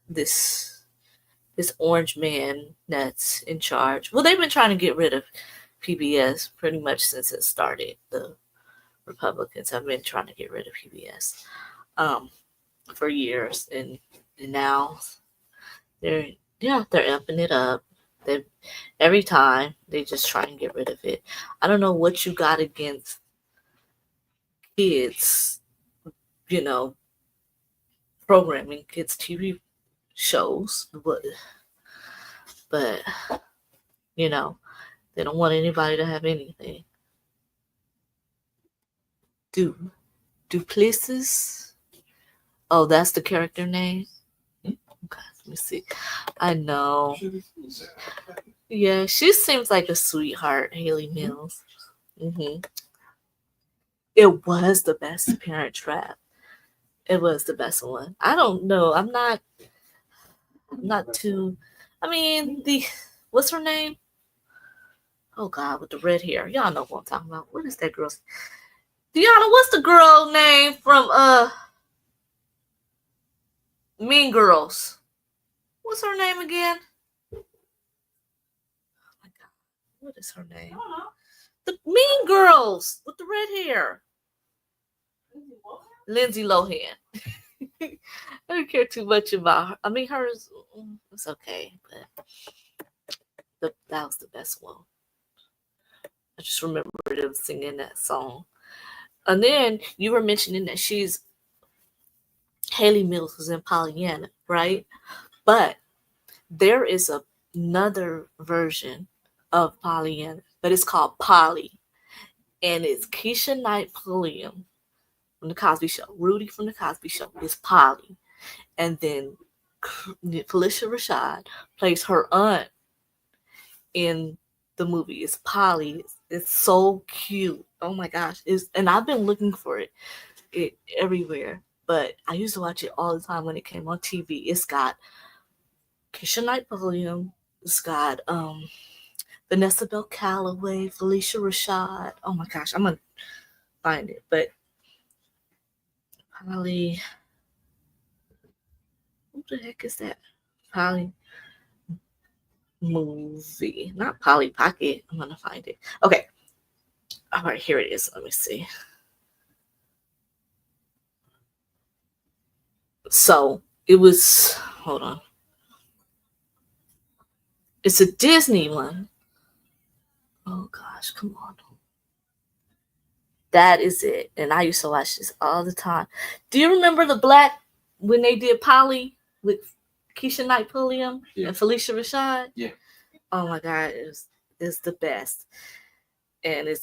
This orange man that's in charge. Well, they've been trying to get rid of PBS pretty much since it started. The Republicans have been trying to get rid of PBS for years, and now they're amping it up. Every time they just try and get rid of it. I don't know what you got against kids, programming kids TV shows, but they don't want anybody to have anything. Duplessis? Oh, that's the character name? Okay, let me see. I know. Yeah, she seems like a sweetheart, Haley Mills. It was the best Parent Trap. It was the best one. I don't know. I'm not too. I mean, what's her name? Oh God, with the red hair. Y'all know what I'm talking about. What is that girl's? Deanna, what's the girl name from Mean Girls? What's her name again? Oh my God, what is her name? The Mean Girls with the red hair. Lindsay Lohan. I don't care too much about her. I mean, hers, it's okay, but that was the best one. I just remember them singing that song. And then you were mentioning that she's Haley Mills was in Pollyanna, right? But there is another version of Pollyanna, but it's called Polly, and it's Keisha Knight Pulliam from the Cosby Show. Rudy from the Cosby Show is Polly, and then Felicia Rashad plays her aunt in the movie. It's Polly. It's so cute. Oh my gosh! And I've been looking for it everywhere. But I used to watch it all the time when it came on TV. It's got Keisha Knight Pulliam. It's got Vanessa Bell Calloway, Felicia Rashad. Oh my gosh, I'm gonna find it. But Polly, who the heck is that? Polly movie, not Polly Pocket. I'm gonna find it. Okay, all right, here it is. Let me see. So it was. Hold on. It's a Disney one. Oh gosh, come on. That is it. And I used to watch this all the time. Do you remember the black when they did Polly with Keisha Knight Pulliam and Felicia Rashad? Yeah. Oh my God, it's the best. And it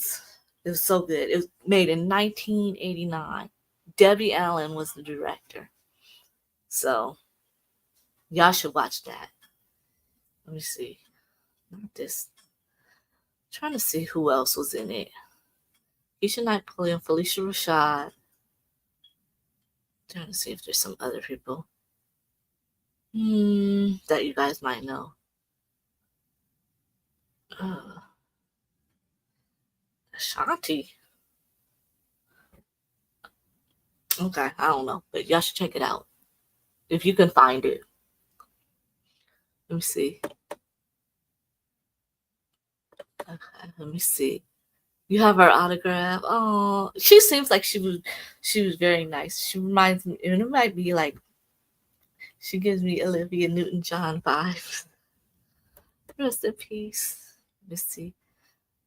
was so good. It was made in 1989. Debbie Allen was the director. So y'all should watch that. Let me see. Not this. I'm trying to see who else was in it. Keisha Knight Pulliam, Felicia Rashad. Trying to see if there's some other people that you guys might know. Ashanti. Okay, I don't know, but y'all should check it out if you can find it. Let me see. Okay, let me see. You have her autograph. Oh, she seems like she was very nice. She reminds me, and it might be like she gives me Olivia Newton-John vibes. Rest in peace. Let me see.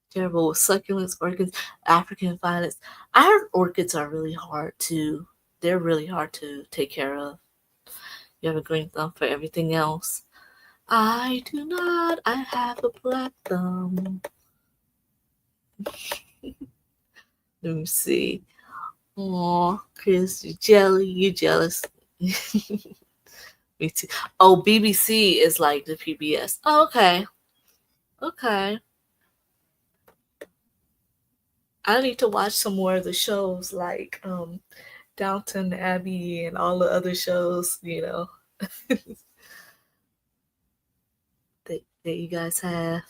Terrible succulents, orchids, African violets. I heard orchids are really hard to. They're really hard to take care of. You have a green thumb for everything else. I do not. I have a black thumb. Let me see. Oh, Chris, you jelly. You jealous. Me too. Oh, BBC is like the PBS. Oh, okay. Okay. I need to watch some more of the shows like Downton Abbey and all the other shows, that you guys have.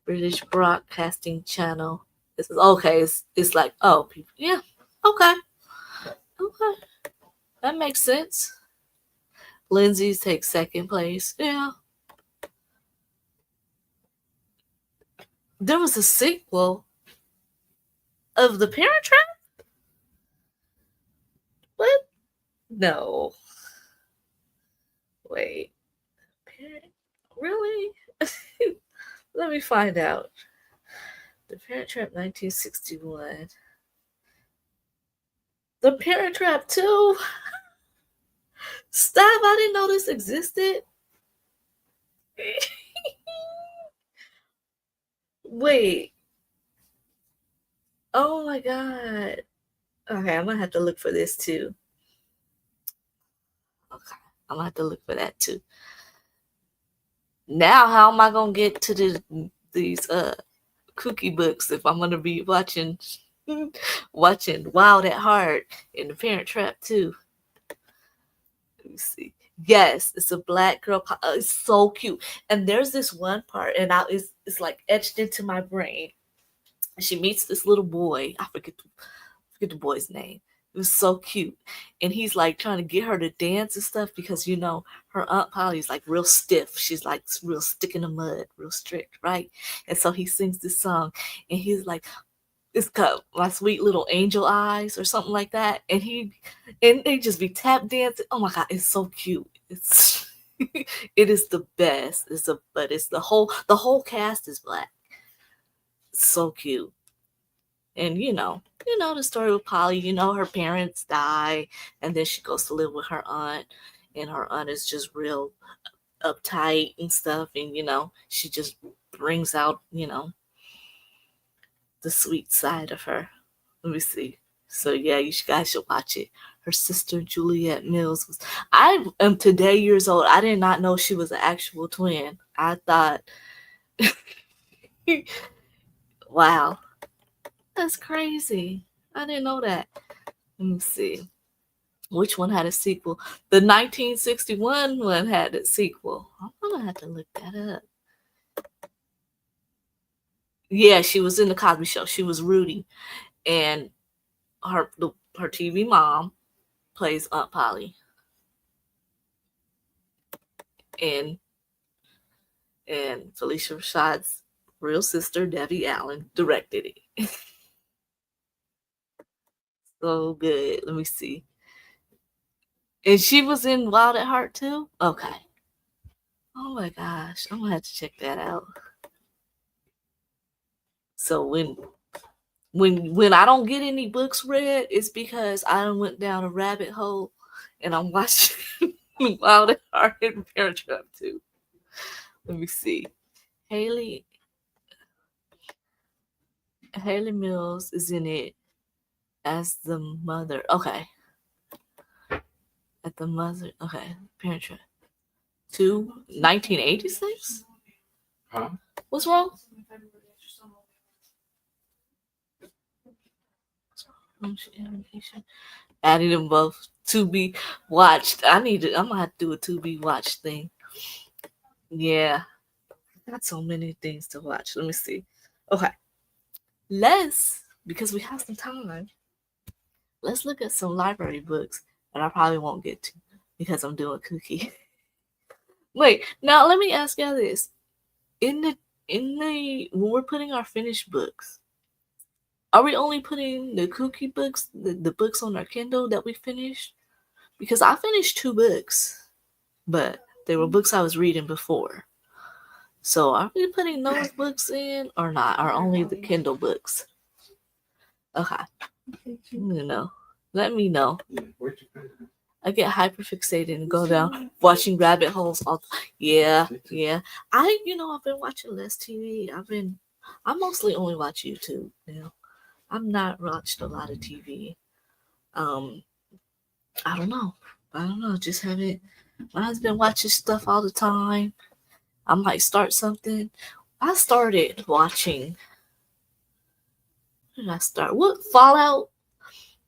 British Broadcasting Channel. This is okay. It's like, oh, people, yeah, okay, that makes sense. Lindsay's takes second place. Yeah. There was a sequel of The Parent Trap. What? No. Wait. Parent? Really? Let me find out. The Parent Trap 1961. The Parent Trap 2? Stop, I didn't know this existed. Wait. Oh my God. Okay, I'm gonna have to look for this too. Okay, I'm gonna have to look for that too. Now, how am I gonna get to these Kuki books if I'm gonna be watching Wild at Heart and The Parent Trap too? Let me see. Yes, it's a black girl. It's so cute. And there's this one part, and it's like etched into my brain. She meets this little boy. I forget the boy's name. It was so cute. And he's like trying to get her to dance and stuff because, her Aunt Polly's like real stiff. She's like real stick in the mud, real strict, right? And so he sings this song and he's like, it's called My Sweet Little Angel Eyes or something like that. And they just be tap dancing. Oh my God, it's so cute. It's it is the best. But it's the whole cast is black. It's so cute. And you know the story with Polly. Her parents die, and then she goes to live with her aunt, and her aunt is just real uptight and stuff, and she just brings out the sweet side of her. Let me see. So yeah, you guys should watch it. Her sister Juliet Mills was. I am today years old. I did not know she was an actual twin. I thought, wow, that's crazy. I didn't know that. Let me see. Which one had a sequel? The 1961 one had a sequel. I'm gonna have to look that up. Yeah, she was in the Cosby Show. She was Rudy, and her TV mom plays Aunt Polly, and Felicia Rashad's real sister Debbie Allen directed it. So good. Let me see. And she was in Wild at Heart too. Okay. Oh my gosh, I'm gonna have to check that out. So when I don't get any books read, it's because I went down a rabbit hole and I'm watching Wild at Heart and Parent Trap too. Let me see. Haley Mills is in it as the mother. Okay. At the mother. Okay. Parent Trap 2, 1986? Huh? What's wrong? Adding them both to be watched. I'm gonna have to do a to be watched thing. Yeah. Got so many things to watch. Let me see. Okay. Because we have some time, let's look at some library books that I probably won't get to because I'm doing Kuki. Wait, now let me ask y'all this. In the when we're putting our finished books, are we only putting the Kuki books, the books on our Kindle that we finished? Because I finished 2 books, but they were books I was reading before. So are we putting those books in or not? Or only the Kindle books? Okay. Let me know. I get hyperfixated and go down watching rabbit holes all. Yeah. I've been watching less TV. I mostly only watch YouTube now. I've not watched a lot of TV. I don't know. Just haven't. My husband watches stuff all the time. I might start something. I started watching. What did I start? What Fallout?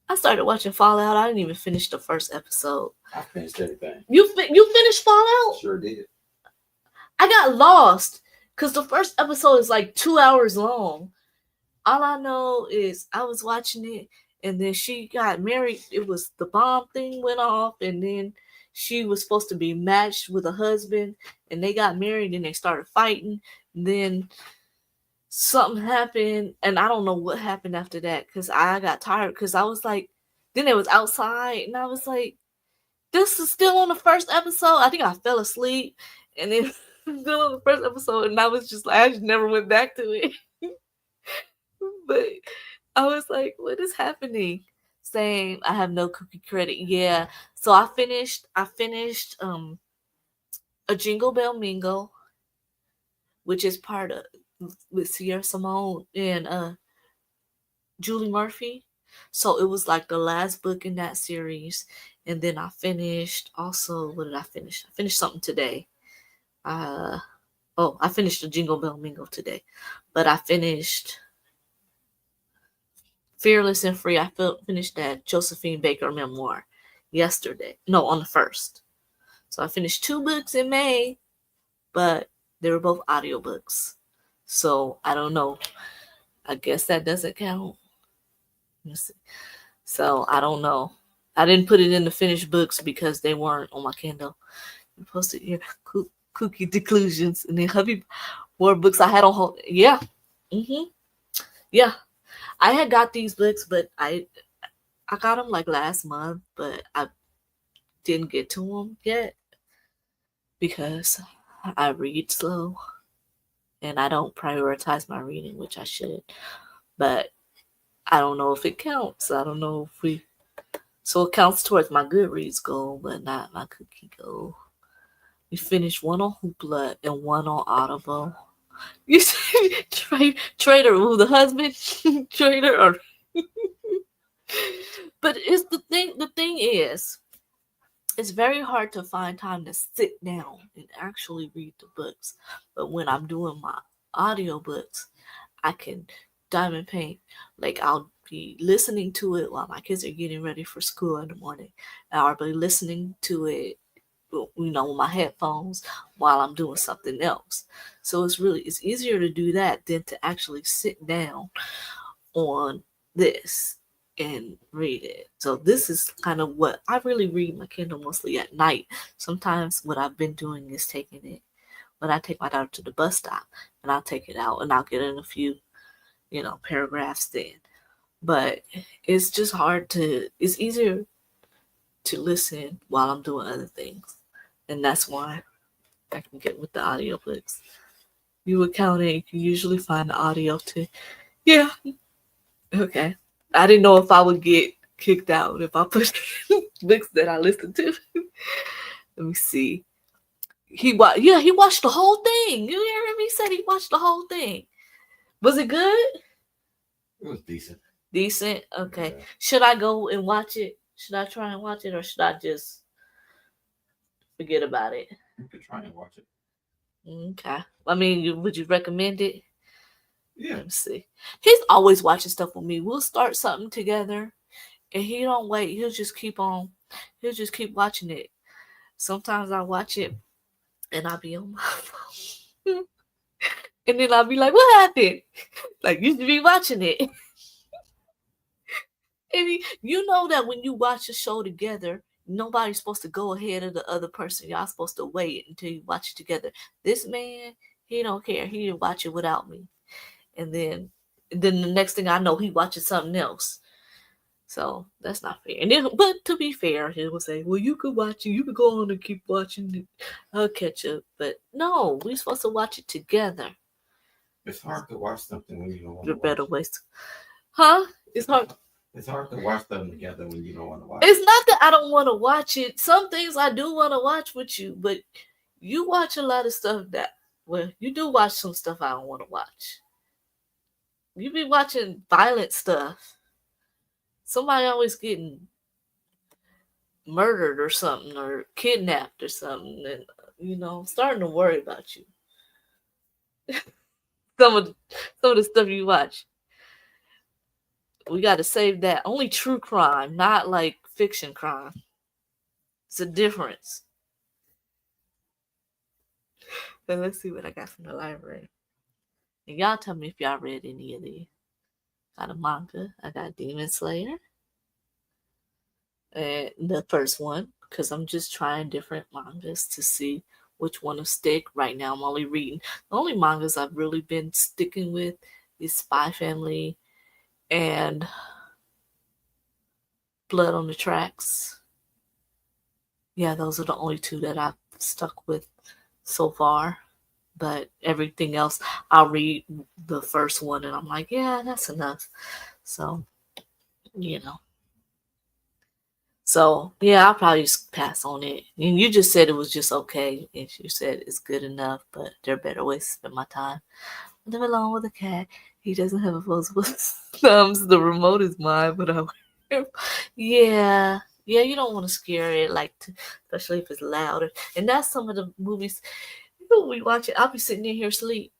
I started watching Fallout. I didn't even finish the first episode. I finished everything. You finished Fallout? Sure did. I got lost because the first episode is like 2 hours long. All I know is I was watching it, and then she got married. It was the bomb thing went off, and then she was supposed to be matched with a husband, and they got married, and they started fighting. And then something happened, and I don't know what happened after that because I got tired because I was like, then it was outside, and I was like, this is still on the first episode. I think I fell asleep, and then still on the first episode, and I was just like, I just never went back to it. But I was like, what is happening? Saying I have no Kuki credit. Yeah. So I finished a Jingle Bell Mingle, which is part of with Sierra Simone and Julie Murphy. So it was like the last book in that series. And then I finished also, what did I finish? I finished something today. I finished the Jingle Bell Mingle today. But I finished Fearless and Free. I finished that Josephine Baker memoir yesterday. No, on the 1st. So I finished 2 books in May, but they were both audiobooks. So I don't know. I guess that doesn't count. Let's see. So I don't know. I didn't put it in the finished books because they weren't on my Kindle. You posted your Kuki Declusions, and then hubby more books I had on hold. Yeah. Yeah. I had got these books, but I got them like last month, but I didn't get to them yet because I read slow and I don't prioritize my reading, which I should. But I don't know if it counts. I don't know if we. So it counts towards my Goodreads goal, but not my Kuki goal. We finished one on Hoopla and one on Audible. You see, Trader, who the husband, Trader, or but it's the thing. The thing is, it's very hard to find time to sit down and actually read the books. But when I'm doing my audiobooks, I can diamond paint. Like I'll be listening to it while my kids are getting ready for school in the morning. And I'll be listening to it, with my headphones while I'm doing something else. So it's easier to do that than to actually sit down on this and read it. So this is kind of what I really read my Kindle mostly at night. Sometimes what I've been doing is taking it when I take my daughter to the bus stop, and I'll take it out and I'll get in a few, paragraphs then. But it's just it's easier to listen while I'm doing other things. And that's why I can get with the audiobooks. You would count it, you can usually find the audio too. Yeah. Okay. I didn't know if I would get kicked out if I put books that I listened to. Let me see. He watched the whole thing. You hear him? He said he watched the whole thing. Was it good? It was decent. Decent? Okay. Yeah. Should I go and watch it? Should I try and watch it, or should I just forget about it? You could try and watch it. Okay. I mean, would you recommend it? Yeah. Let me see. He's always watching stuff with me. We'll start something together, and he don't wait. He'll just keep watching it. Sometimes I watch it, and I'll be on my phone. And then I'll be like, what happened? Like, you should be watching it. And you know that when you watch a show together, nobody's supposed to go ahead of the other person. Y'all supposed to wait until you watch it together. This man, he don't care. He didn't watch it without me. And then the next thing I know, he watches something else. So that's not fair. And then, but to be fair, he will say, "Well, you could watch it. You could go on and keep watching it. I'll catch up." But no, we're supposed to watch it together. It's hard to watch something when you don't want There to are better watch. ways. Huh? It's hard. It's hard to watch them together when you don't want to watch. It's not that I don't want to watch it. Some things I do want to watch with you, but you watch a lot of stuff you do watch some stuff I don't want to watch. You be watching violent stuff. Somebody always getting murdered or something, or kidnapped or something, and I'm starting to worry about you. some of the stuff you watch. We got to save that. Only true crime, not like fiction crime. It's a difference. So let's see what I got from the library. And y'all tell me if y'all read any of these. Got a manga. I got Demon Slayer. And the first one, because I'm just trying different mangas to see which one to stick. Right now, I'm only reading. The only mangas I've really been sticking with is Spy Family and Blood on the Tracks. Yeah, those are the only two that I've stuck with so far. But everything else, I'll read the first one and I'm like, yeah, that's enough. So, So, yeah, I'll probably just pass on it. And you just said it was just okay. And you said it's good enough, but there are better ways to spend my time. I live alone with a cat. He doesn't have opposable thumbs. The remote is mine, but yeah. Yeah, you don't want to scare it, especially if it's louder. And that's some of the movies we watch it. I'll be sitting in here asleep.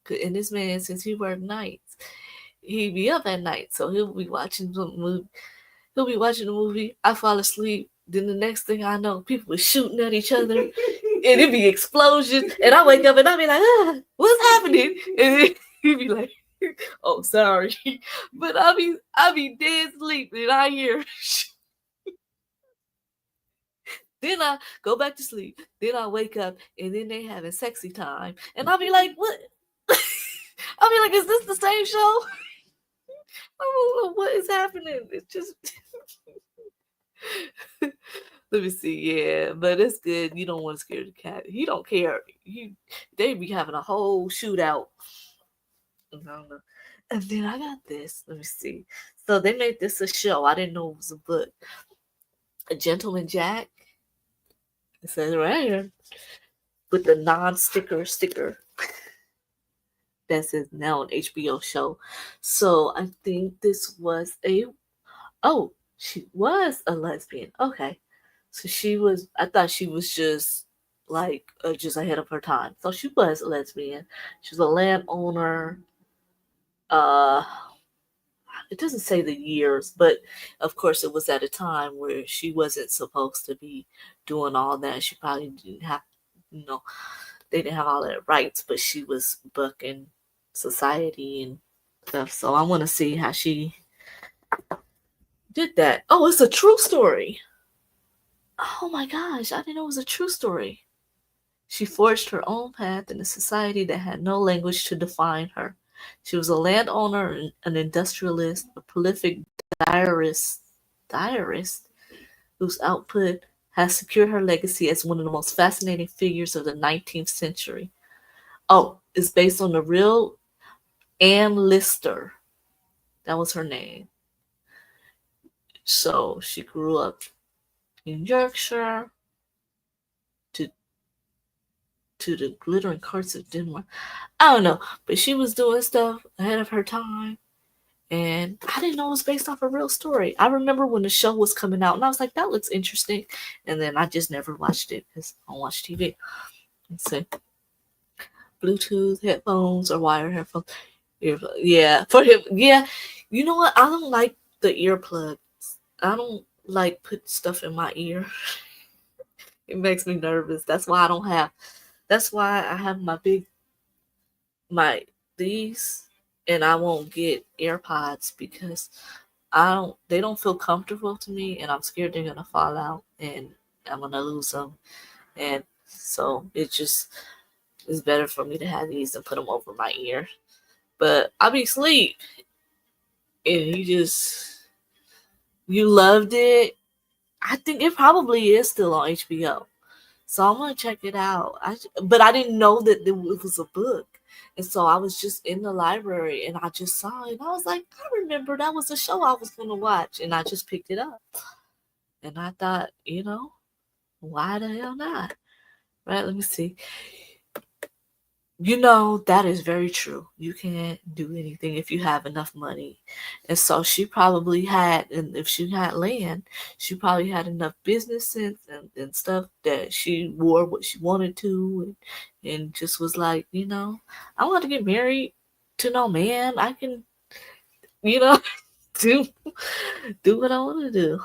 And this man, since he worked nights, he be up at night. So he'll be watching the movie. He'll be watching the movie. I fall asleep. Then the next thing I know, people are shooting at each other. And it'd be explosions. And I wake up and I'll be like, what's happening? And then he'd be like, oh, sorry. But I'll be dead asleep and I hear Then I go back to sleep. Then I wake up and then they having sexy time. And I'll be like, what? I'll be like, is this the same show? I don't know what is happening. It's just let me see. Yeah, but it's good. You don't want to scare the cat. He don't care. They be having a whole shootout. I don't know. And then I got this. Let me see. So they made this a show. I didn't know it was a book. A Gentleman Jack. It says right here with the non-sticker sticker that says now an HBO show. So I think this was a she was a lesbian. Okay. So she was I thought she was just like just ahead of her time. So she was a lesbian. She was a landowner. Uh it doesn't say the years, but of course it was at a time where she wasn't supposed to be doing all that. She probably didn't have, you know, they didn't have all that rights, but she was bucking society and stuff. So I want to see how she did that. Oh, it's a true story. Oh my gosh, I didn't know it was a true story. She forged her own path in a society that had no language to define her. She was a landowner, an industrialist, a prolific diarist, diarist whose output has secured her legacy as one of the most fascinating figures of the 19th century. Oh, it's based on the real Anne Lister. That was her name. So she grew up in Yorkshire to the glittering courts of Denmark. I don't know, but she was doing stuff ahead of her time. And I didn't know it was based off a real story. I remember when the show was coming out, and I was like, that looks interesting. And then I just never watched it because I don't watch TV. Let's see. Bluetooth headphones or wired headphones. Yeah, for him. Yeah, you know what? I don't like the earplugs. I don't like put stuff in my ear. It makes me nervous. That's why I don't have. That's why I have my these, and I won't get AirPods because I don't. They don't feel comfortable to me, and I'm scared they're gonna fall out and I'm gonna lose them. And so it just is better for me to have these and put them over my ear. But I'll be asleep, and you loved it. I think it probably is still on HBO. So I'm gonna check it out. But I didn't know that it was a book, and so I was just in the library and I just saw it. And I was like, I remember that was a show I was gonna watch, and I just picked it up. And I thought, why the hell not? Right? Let me see. That is very true. You can't do anything if you have enough money. And so she probably had, and if she had land, she probably had enough business sense and stuff that she wore what she wanted to and just was like, I want to get married to no man. I can, you know, do do what I want to do.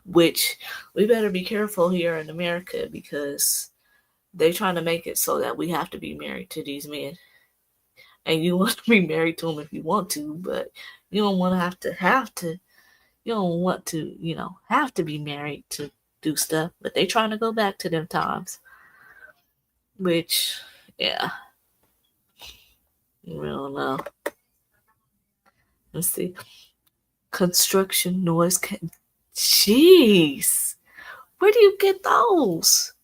Which we better be careful here in America because they trying to make it so that we have to be married to these men. And you want to be married to them if you want to, but you don't want to have to. You don't want to, have to be married to do stuff. But they trying to go back to them times. Which, yeah. I don't know. Let's see. Construction noise. Jeez. Where do you get those?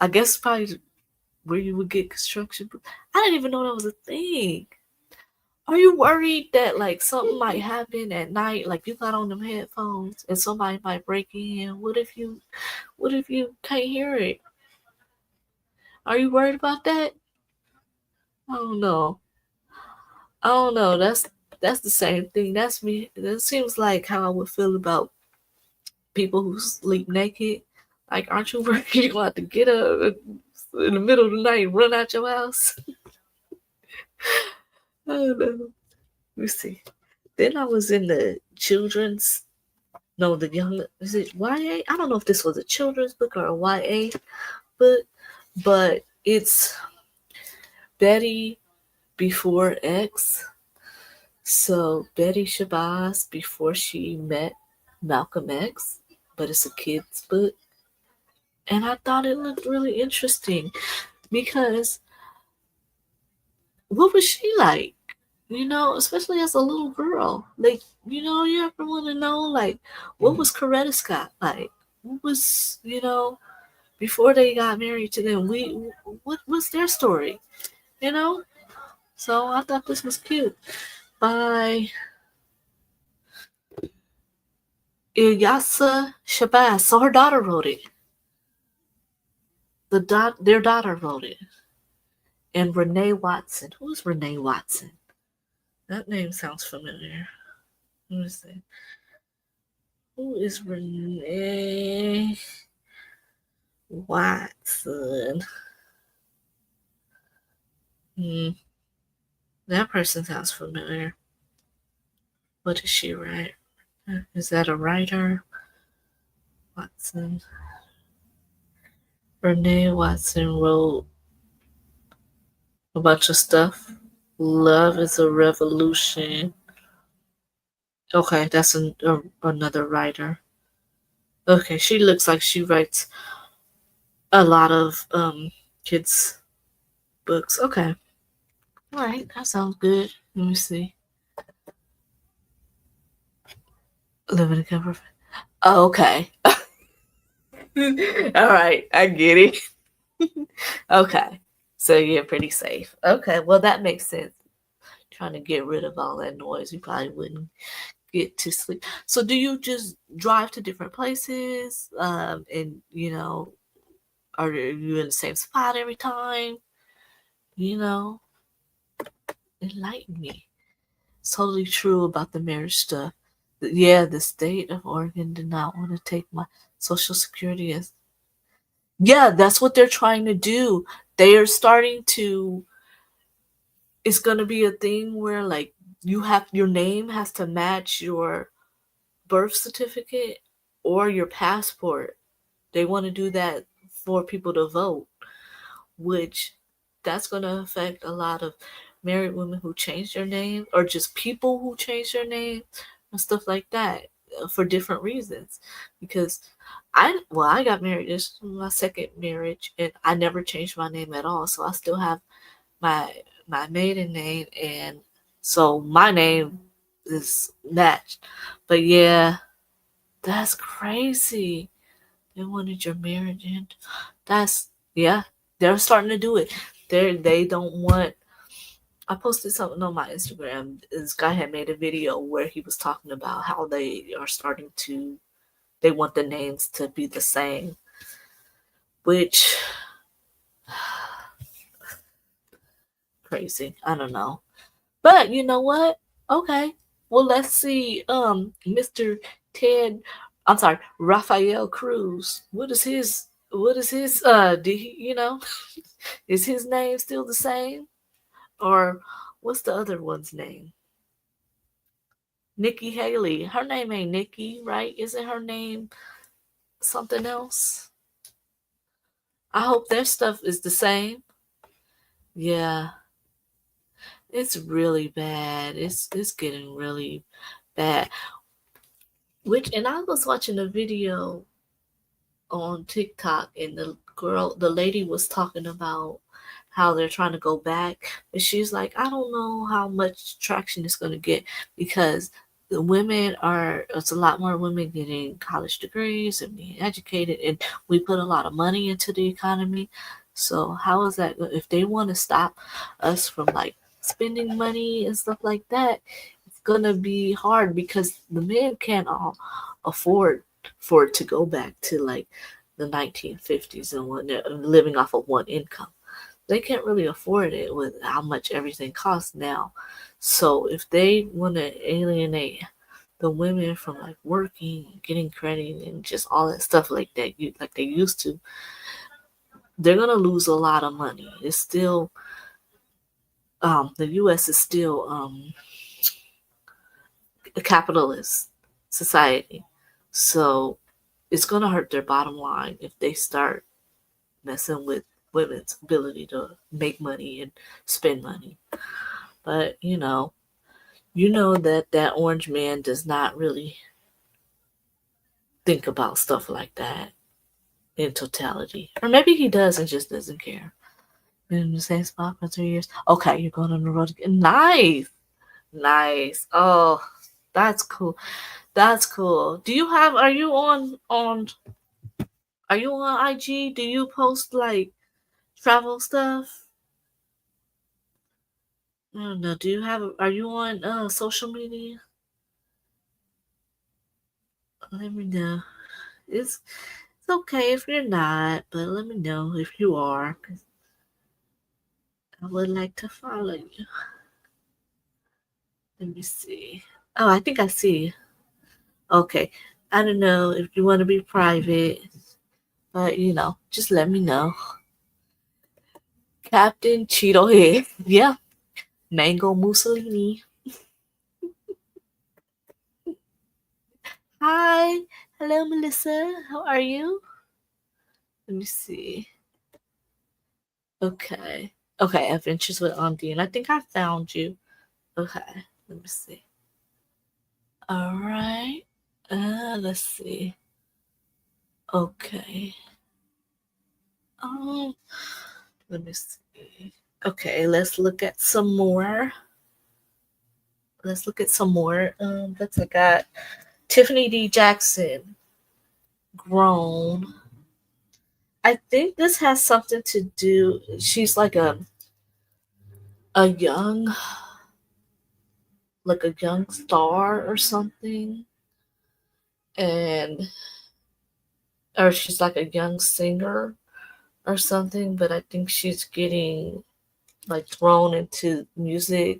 I guess probably where you would get construction. I didn't even know that was a thing. Are you worried that like something might happen at night, like you got on them headphones and somebody might break in? What if you can't hear it? Are you worried about that? I don't know. I don't know. That's the same thing. That's me. That seems like how I would feel about people who sleep naked. Like, aren't you worried you're gonna have to get up in the middle of the night and run out your house? I don't know. Let me see. Then I was in the children's, no, the young, is it YA? I don't know if this was a children's book or a YA book, but it's Betty before X. So Betty Shabazz before she met Malcolm X, but it's a kid's book. And I thought it looked really interesting because what was she like? Especially as a little girl. Like, you ever want to know, like, what was Coretta Scott like? What was, before they got married to them? What was their story? You know? So I thought this was cute. By Ilyasa Shabazz. So her daughter wrote it. Their daughter wrote it. And Renee Watson. Who's Renee Watson? That name sounds familiar. Let me see. Who is Renee Watson? Hmm. That person sounds familiar. What does she write? Is that a writer? Watson. Renee Watson wrote a bunch of stuff. Love is a revolution. Okay, that's another writer. Okay, she looks like she writes a lot of kids books. Okay, all right, that sounds good. Let me see. Living in comfort. Oh, okay. All right, I get it. Okay, so you're pretty safe. Okay, well that makes sense. Trying to get rid of all that noise, you probably wouldn't get to sleep. So do you just drive to different places? And are you in the same spot every time? You know, enlighten me. It's totally true about the marriage stuff. Yeah, the state of Oregon did not want to take my social security as. Yeah, that's what they're trying to do. They are starting to. It's gonna be a thing where like your name has to match your birth certificate or your passport. They want to do that for people to vote, which that's going to affect a lot of married women who change their name or just people who change their name and stuff like that for different reasons. Because I got married. This is my second marriage, and I never changed my name at all. So I still have my my maiden name, and so my name is matched. But yeah, that's crazy. They wanted your marriage in. That's yeah. They're starting to do it. They don't want. I posted something on my Instagram. This guy had made a video where he was talking about how they are starting to. They want the names to be the same, which crazy. I don't know, but you know what? Okay. Well, let's see. Mr. Ted. I'm sorry, Rafael Cruz. What is his? What is his? Did he? Is his name still the same? Or what's the other one's name? Nikki Haley. Her name ain't Nikki, right? Isn't her name something else? I hope their stuff is the same. Yeah. It's really bad. It's getting really bad. And I was watching a video on TikTok, and the lady was talking about how they're trying to go back, and she's like, I don't know how much traction it's going to get because it's a lot more women getting college degrees and being educated, and we put a lot of money into the economy. So how is that if they want to stop us from like spending money and stuff like that? It's gonna be hard because the men can't all afford for it to go back to like the 1950s and when they're living off of one income. They can't really afford it with how much everything costs now. So if they want to alienate the women from like working, getting credit, and just all that stuff like that, like they used to, they're gonna lose a lot of money. It's still, the U.S. is still a capitalist society, so it's gonna hurt their bottom line if they start messing with women's ability to make money and spend money. But that orange man does not really think about stuff like that in totality. Or maybe he does and just doesn't care. Been in the same spot for 3 years. Okay, you're going on the road again. Nice. Nice. Oh, that's cool. That's cool. Are you on IG? Do you post like travel stuff? I don't know. Are you on social media? Let me know. It's okay if you're not, but let me know if you are, 'cause I would like to follow you. Let me see. Oh, I think I see. Okay. I don't know if you want to be private, but just let me know. Captain Cheeto Head. Yeah. Mango Mussolini. Hi. Hello, Melissa. How are you? Let me see. Okay. Okay. Adventures with Undine. I think I found you. Okay. Let me see. All right. Let's see. Okay. Um, let me see. Okay, let's look at some more. Let's look at some more. Let's look at Tiffany D. Jackson, grown. I think this has something to do. She's like a young, like a young star or something, and or she's like a young singer or something. But I think she's getting like thrown into music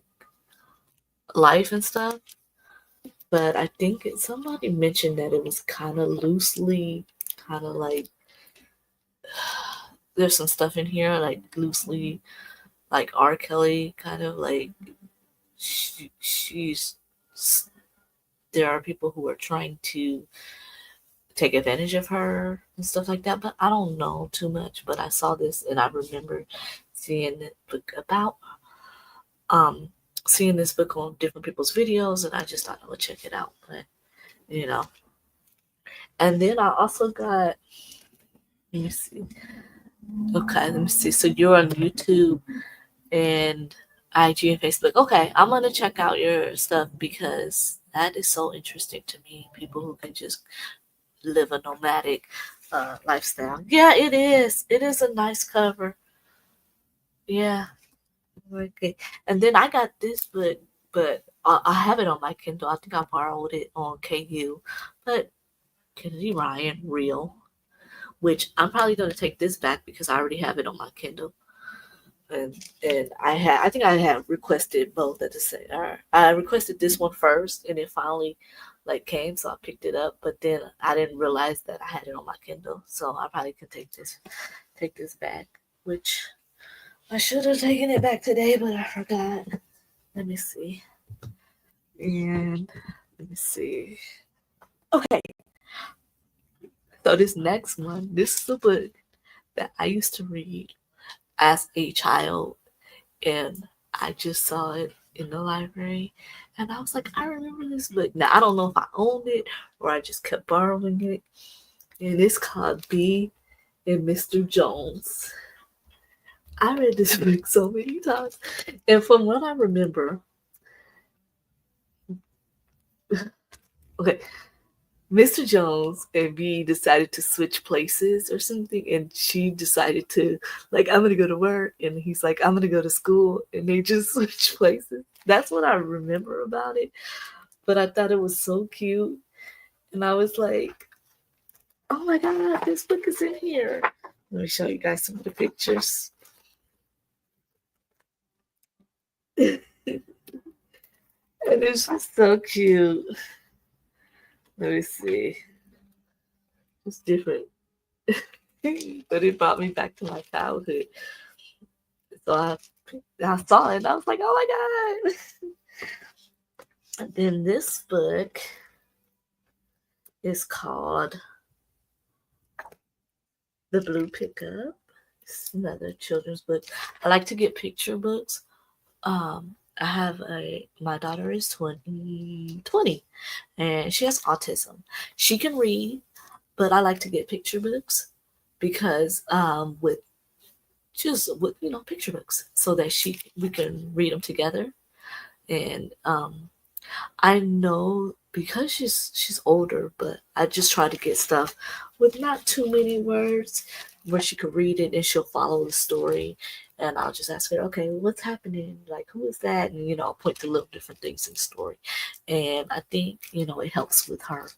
life and stuff. But I think somebody mentioned that it was kind of loosely, kind of like there's some stuff in here like loosely, like R. Kelly, kind of like she's. There are people who are trying to take advantage of her and stuff like that. But I don't know too much. But I saw this and I remember seeing the book about um seeing this book on different people's videos, and I just thought I would check it out. But you know, and then I also got. Let me see. Okay, let me see. So you're on YouTube and IG and Facebook. Okay, I'm gonna check out your stuff because that is so interesting to me. People who can just live a nomadic lifestyle. Yeah, it is. It is a nice cover. Yeah. Okay. And then I got this book, but I have it on my Kindle. I think I borrowed it on KU. But Kennedy Ryan, real. Which I'm probably gonna take this back because I already have it on my Kindle. And I think I had requested both at the same. Or I requested this one first, and it finally like came, so I picked it up. But then I didn't realize that I had it on my Kindle, so I probably could take this back, which I should have taken it back today, but I forgot. Let me see. And let me see. Okay, so this next one, this is a book that I used to read as a child, and I just saw it in the library, and I was like, I remember this book. Now I don't know if I owned it or I just kept borrowing it, and it's called B and Mr. Jones. I read this book so many times, and from what I remember, okay, Mr. Jones and B decided to switch places or something, and she decided to, like, I'm gonna go to work, and he's like, I'm gonna go to school, and they just switched places. That's what I remember about it. But I thought it was so cute, and I was like, oh my god, this book is in here. Let me show you guys some of the pictures. And it's just so cute. Let me see. It's different. But it brought me back to my childhood. So I saw it and I was like, oh my god. And then this book is called The Blue Pickup. It's another children's book. I like to get picture books. I have my daughter is 20, and she has autism. She can read, but I like to get picture books because with picture books so that we can read them together. And I know because she's older, but I just try to get stuff with not too many words where she could read it and she'll follow the story. And I'll just ask her, okay, what's happening? Like, who is that? And, I'll point to little different things in the story. And I think, it helps with her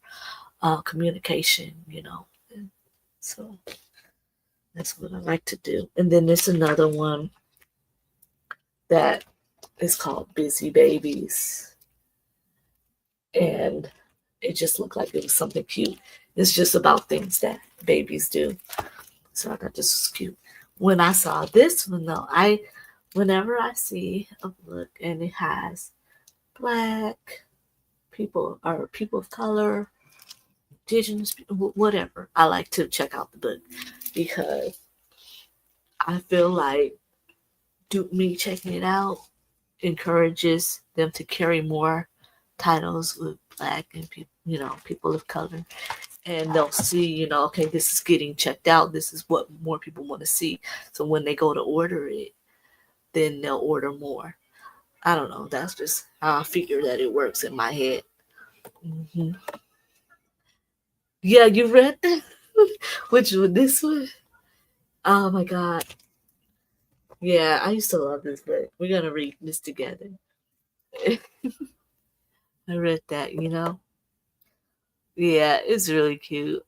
communication. And so that's what I like to do. And then there's another one that is called Busy Babies. And it just looked like it was something cute. It's just about things that babies do. So I thought this was cute. When I saw this one though, whenever I see a book and it has black people or people of color, indigenous people, whatever, I like to check out the book because I feel like me checking it out encourages them to carry more titles with black and people of color, and they'll see, okay, this is getting checked out, this is what more people want to see, so when they go to order it, then they'll order more. I don't know, that's just how I figure that it works in my head. hmm yeah, you read that? Which one? This one? Oh my god. Yeah, I used to love this book. We're gonna read this together. I read that. Yeah, it's really cute.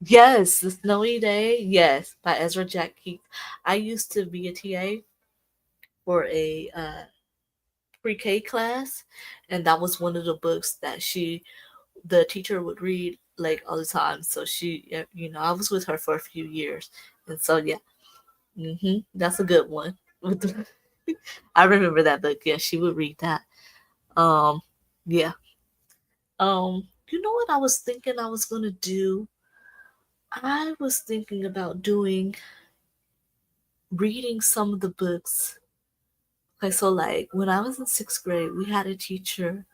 Yes, The Snowy Day. Yes, by Ezra Jack Keith. I used to be a TA for a pre-K class, and that was one of the books that the teacher would read like all the time. So I was with her for a few years, and so yeah, that's a good one. I remember that book. Yeah, she would read that. Yeah. You know what I was thinking I was gonna do? I was thinking about reading some of the books. Okay, so like when I was in sixth grade, we had a teacher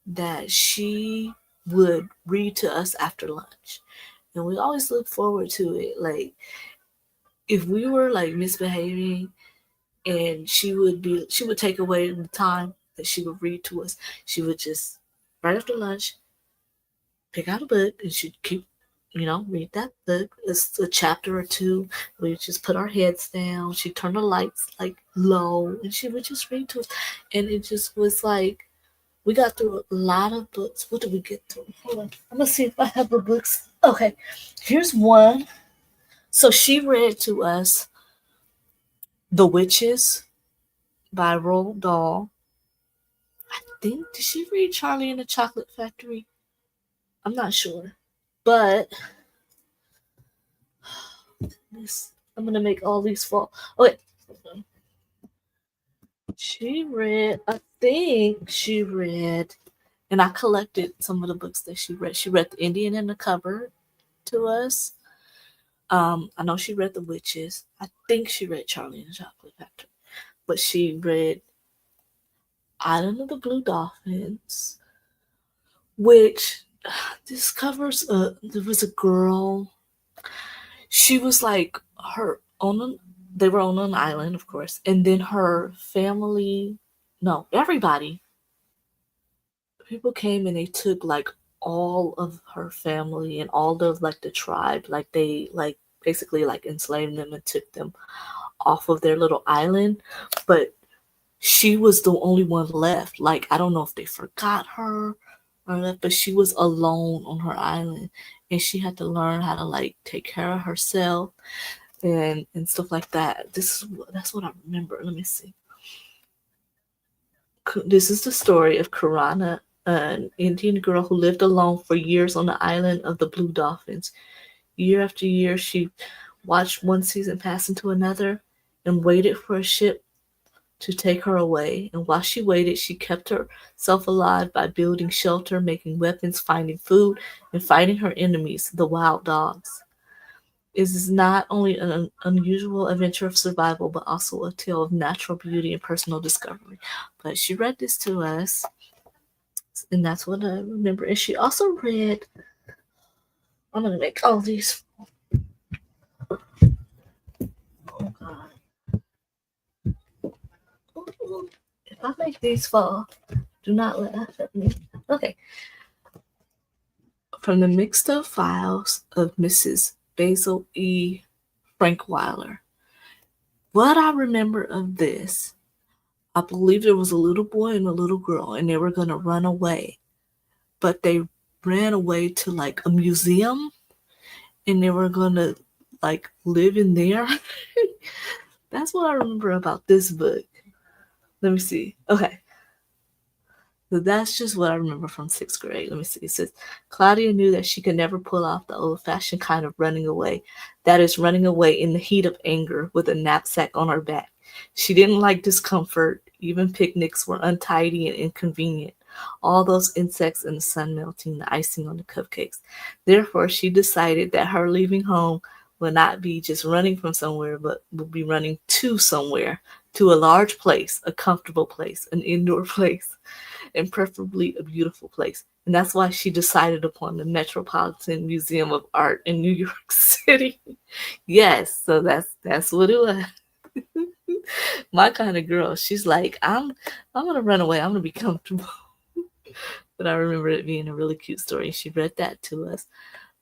that she would read to us after lunch. And we always look forward to it. Like if we were like misbehaving and she would take away the time that she would read to us. She would just right after lunch pick out a book and she'd keep read that book. It's a chapter or two. We just put our heads down. She'd turn the lights like low and she would just read to us. And it just was like we got through a lot of books. What did we get through? Hold on. I'm gonna see if I have the books. Okay. Here's one. So she read to us The Witches by Roald Dahl. I think did she read Charlie and the Chocolate Factory? I'm not sure. But I'm gonna make all these fall. Okay. I think she read, and I collected some of the books that she read. She read The Indian in the Cupboard to us. I know she read The Witches. I think she read Charlie and the Chocolate Factory. But she read Island of the Blue Dolphins, which this covers there was a girl. She was like her on an they were on an island, of course, and then her family, no, everybody, people came and they took like all of her family and all of like the tribe, like they like basically like enslaved them and took them off of their little island, but she was the only one left. Like I don't know if they forgot her or that, but she was alone on her island and she had to learn how to like take care of herself and stuff like that. That's what I remember. Let me see. This is the story of Karana, an Indian girl who lived alone for years on the island of the Blue Dolphins. Year after year, she watched one season pass into another and waited for a ship to take her away. And while she waited, she kept herself alive by building shelter, making weapons, finding food, and fighting her enemies, the wild dogs. It is not only an unusual adventure of survival, but also a tale of natural beauty and personal discovery. But she read this to us, and that's what I remember. And she also read, I'm going to make all these. Oh, God. If I make these fall, do not laugh at me. Okay. From the mixed up files of Mrs. Basil E. Frankweiler. what I remember of this, I believe there was a little boy and a little girl, and they were going to run away. But they ran away to like a museum, and they were going to like live in there. That's what I remember about this book. Let me see. Okay. So that's just what I remember from sixth grade. Let me see. It says Claudia knew that she could never pull off the old fashioned kind of running away. That is, running away in the heat of anger with a knapsack on her back. She didn't like discomfort. Even picnics were untidy and inconvenient. All those insects in the sun melting the icing on the cupcakes. Therefore, she decided that her leaving home would not be just running from somewhere, but would be running to somewhere, to a large place, a comfortable place, an indoor place, and preferably a beautiful place. And that's why she decided upon the Metropolitan Museum of Art in New York City. Yes, so that's what it was. My kind of girl. She's like, I'm gonna run away. I'm gonna be comfortable. But I remember it being a really cute story. She read that to us.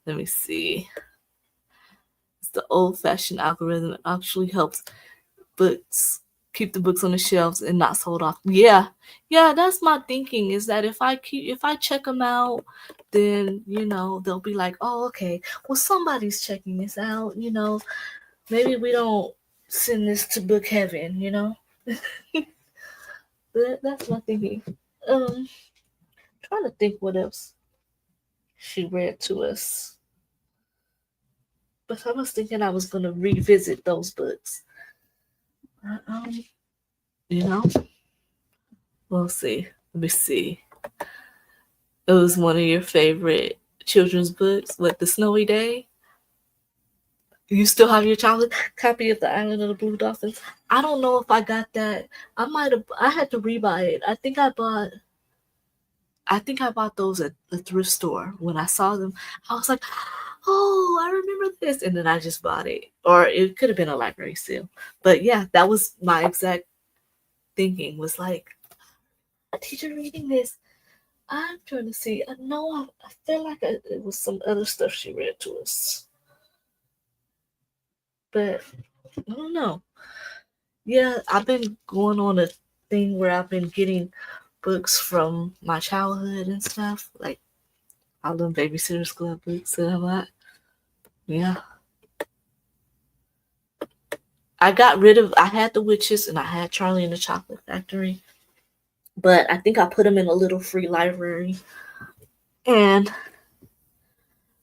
Let me see. It's the old-fashioned algorithm that actually helps books keep the books on the shelves and not sold off. Yeah, that's my thinking, is that if I check them out, then they'll be like, oh, okay, well, somebody's checking this out. Maybe we don't send this to book heaven. That's my thinking. Trying to think what else she read to us, but I was thinking I was gonna revisit those books. Um, you know, we'll see. Let me see. It was one of your favorite children's books, what, The Snowy Day? You still have your childhood copy of The Island of the Blue Dolphins? I don't know if I got that. I had to rebuy it. I think I bought those at the thrift store. When I saw them, I was like, oh, I remember this. And then I just bought it. Or it could have been a library sale. But yeah, that was my exact thinking, was like, a teacher reading this. I'm trying to see. I know I feel like it was some other stuff she read to us. But I don't know. Yeah, I've been going on a thing where I've been getting books from my childhood and stuff. Like all them Babysitter's Club books and all that. Yeah. I had the witches and I had Charlie and the Chocolate Factory. But I think I put them in a little free library. And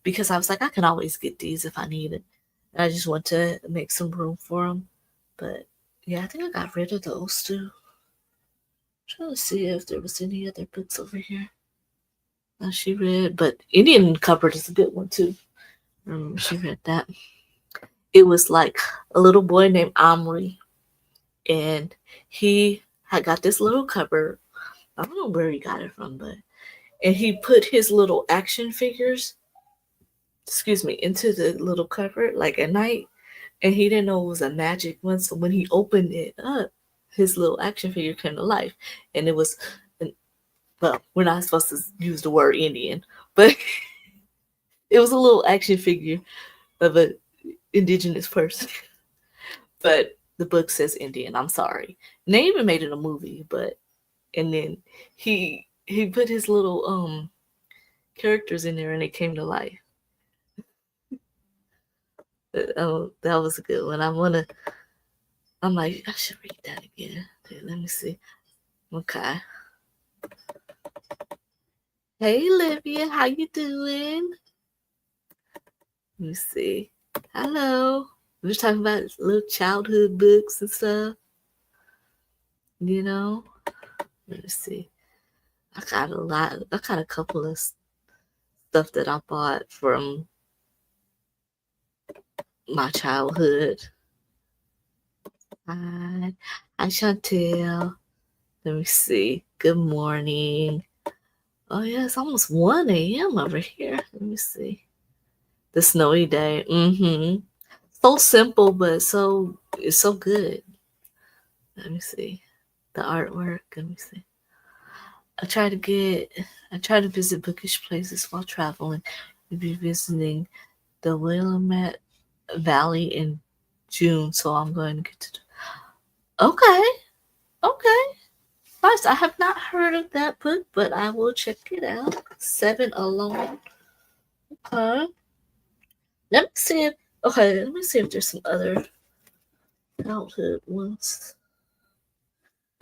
because I was like, I can always get these if I need it. And I just want to make some room for them. But yeah, I think I got rid of those too. Trying to see if there was any other books over here that she read. But Indian Cupboard is a good one too. I remember she read that. It was like a little boy named Omri, and he had got this little cupboard. I don't know where he got it from, and he put his little action figures, into the little cupboard like at night, and he didn't know it was a magic one. So when he opened it up, his little action figure came to life, and it was, well, we're not supposed to use the word Indian, but it was a little action figure of a indigenous person. But the book says Indian. I'm sorry. And they even made it a movie, and then he put his little characters in there and it came to life. Oh, that was a good one. I'm like, I should read that again. Let me see. Okay. Hey Olivia, how you doing? Let me see. Hello. We're talking about little childhood books and stuff. Let me see. I got a couple of stuff that I bought from my childhood. Hi, Chantel. Let me see. Good morning. Oh yeah, it's almost 1 a.m. over here. Let me see. The Snowy Day. So simple, but it's so good. Let me see. The artwork. Let me see. I try to visit bookish places while traveling. We'll be visiting the Willamette Valley in June, so I'm going to get to. Okay. Okay. Nice. I have not heard of that book, but I will check it out. Seven Alone. Okay. Let me see if let me see if there's some other childhood ones.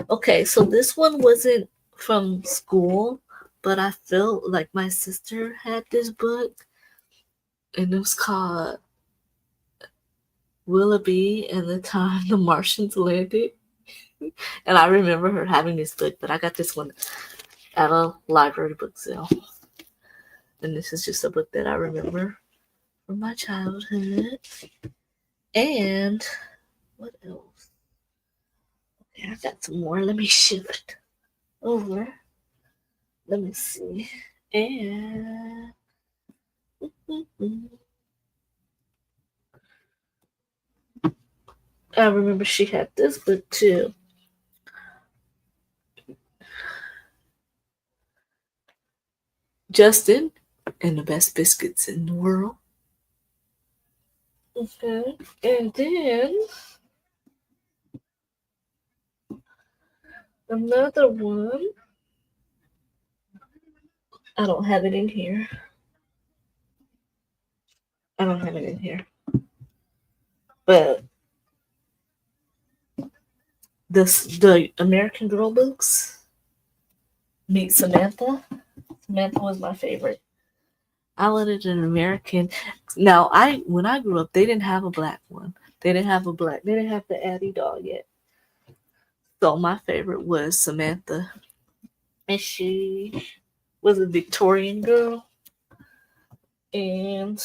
Okay, so this one wasn't from school, but I felt like my sister had this book, and it was called Willoughby and the Time the Martians Landed. And I remember her having this book, but I got this one at a library book sale. And this is just a book that I remember from my childhood. And what else? Okay, I got some more. Let me shift over. Let me see. And I remember she had this book too. Justin and the Best Biscuits in the World. Okay. And then another one. I don't have it in here. I don't have it in here. But the American Girl books. Meet Samantha. Samantha was my favorite. I wanted an American. Now, when I grew up, they didn't have a black one. They didn't have the Addie doll yet. So my favorite was Samantha. And she was a Victorian girl. And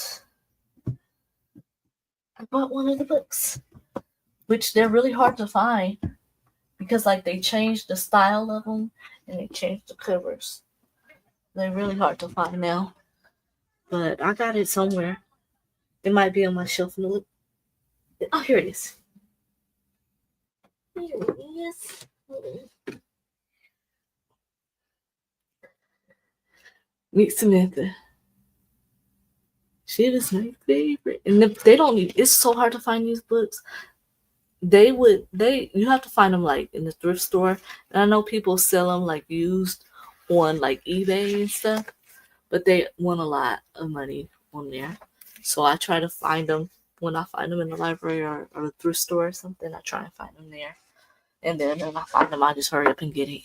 I bought one of the books, which they're really hard to find because like they changed the style of them and they changed the covers. They're really hard to find now. But I got it somewhere. It might be on my shelf in the look. Oh, here it is. Here it is. Meet Samantha. She was my favorite. And if they don't need, it's so hard to find these books. You have to find them like in the thrift store. And I know people sell them like used on like eBay and stuff, but they want a lot of money on there. So I try to find them when I find them in the library or the thrift store or something. I try and find them there. And then when I find them, I just hurry up and get it.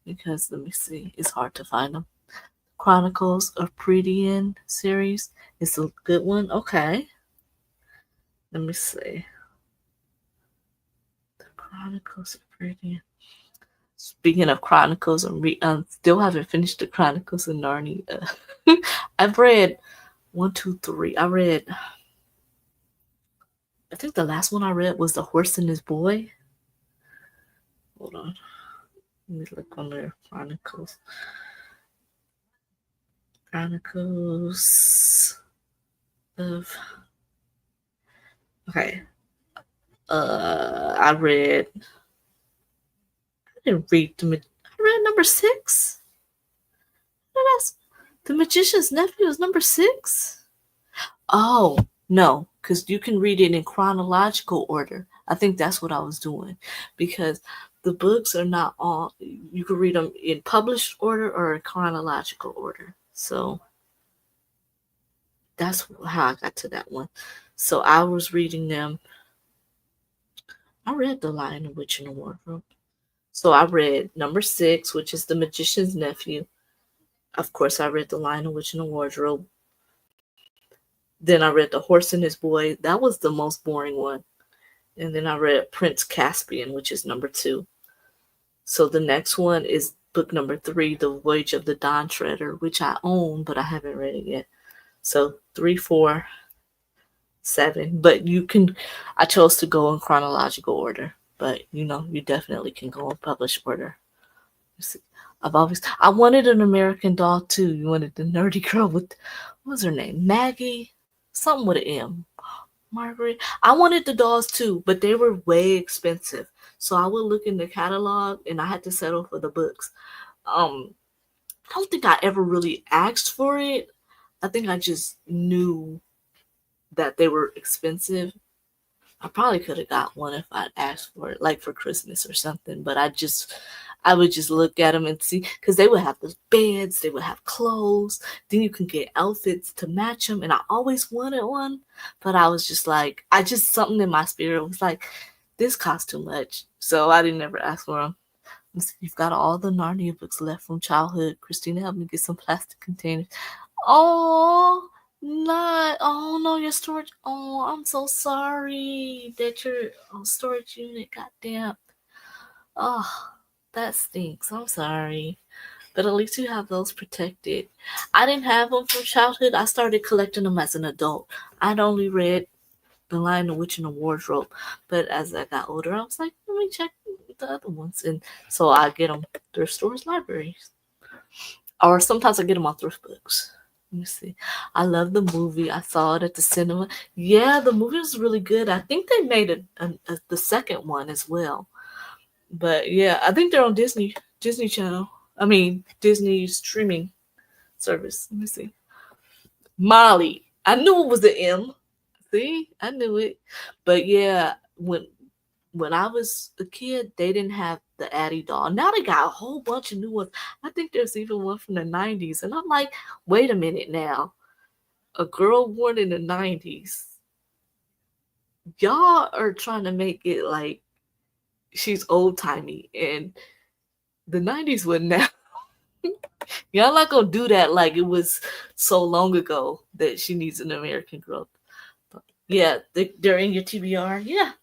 Because let me see, it's hard to find them. Chronicles of Prydian series. It's a good one. Okay. Let me see. The Chronicles of Prydian. Speaking of Chronicles, still haven't finished the Chronicles of Narnia. I've read 1, 2, 3. I think the last one I read was The Horse and His Boy. Hold on. Let me look on their Chronicles. Chronicles of. Okay. I didn't read I read number 6. That's The Magician's Nephew is number 6. Oh no, because you can read it in chronological order. I think that's what I was doing because the books are not all. You can read them in published order or in chronological order. So that's how I got to that one. So I was reading them. I read The Lion, the Witch, and the Wardrobe. So I read number 6, which is The Magician's Nephew. Of course, I read The Lion, the Witch, and the Wardrobe. Then I read The Horse and His Boy. That was the most boring one. And then I read Prince Caspian, which is number 2. So the next one is book number 3, The Voyage of the Dawn Treader, which I own, but I haven't read it yet. So 3, 4, 7. But I chose to go in chronological order. But, you definitely can go in published order. I wanted an American Doll too. You wanted the nerdy girl with, what was her name? Maggie? Something with an M. Margaret. I wanted the dolls too, but they were way expensive. So I would look in the catalog and I had to settle for the books. I don't think I ever really asked for it. I think I just knew that they were expensive. I probably could have got one if I'd asked for it, like for Christmas or something. But I would just look at them and see, because they would have the beds, they would have clothes. Then you can get outfits to match them, and I always wanted one, but I was just like, something in my spirit was like, this costs too much, so I didn't ever ask for them. You've got all the Narnia books left from childhood. Christina helped me get some plastic containers. Oh, not. Oh no, your storage. Oh, I'm so sorry that your storage unit got damp. Oh, that stinks. I'm sorry. But at least you have those protected. I didn't have them from childhood. I started collecting them as an adult. I'd only read The Lion, the Witch, and the Wardrobe. But as I got older, I was like, let me check the other ones. And so I get them thrift stores, libraries. Or sometimes I get them on thrift books. Let me see. I love the movie. I saw it at the cinema. Yeah, the movie was really good. I think they made the second one as well. But yeah, I think they're on Disney Channel. I mean, Disney streaming service. Let me see. Molly. I knew it was the M. See, I knew it. But yeah, when I was a kid, they didn't have the Addie doll. Now they got a whole bunch of new ones. I think there's even one from the 90s. And I'm like, wait a minute now. A girl born in the 90s. Y'all are trying to make it like she's old timey. And the 90s was now. Y'all not gonna do that like it was so long ago that she needs an American Girl. But yeah, they're in your TBR. Yeah.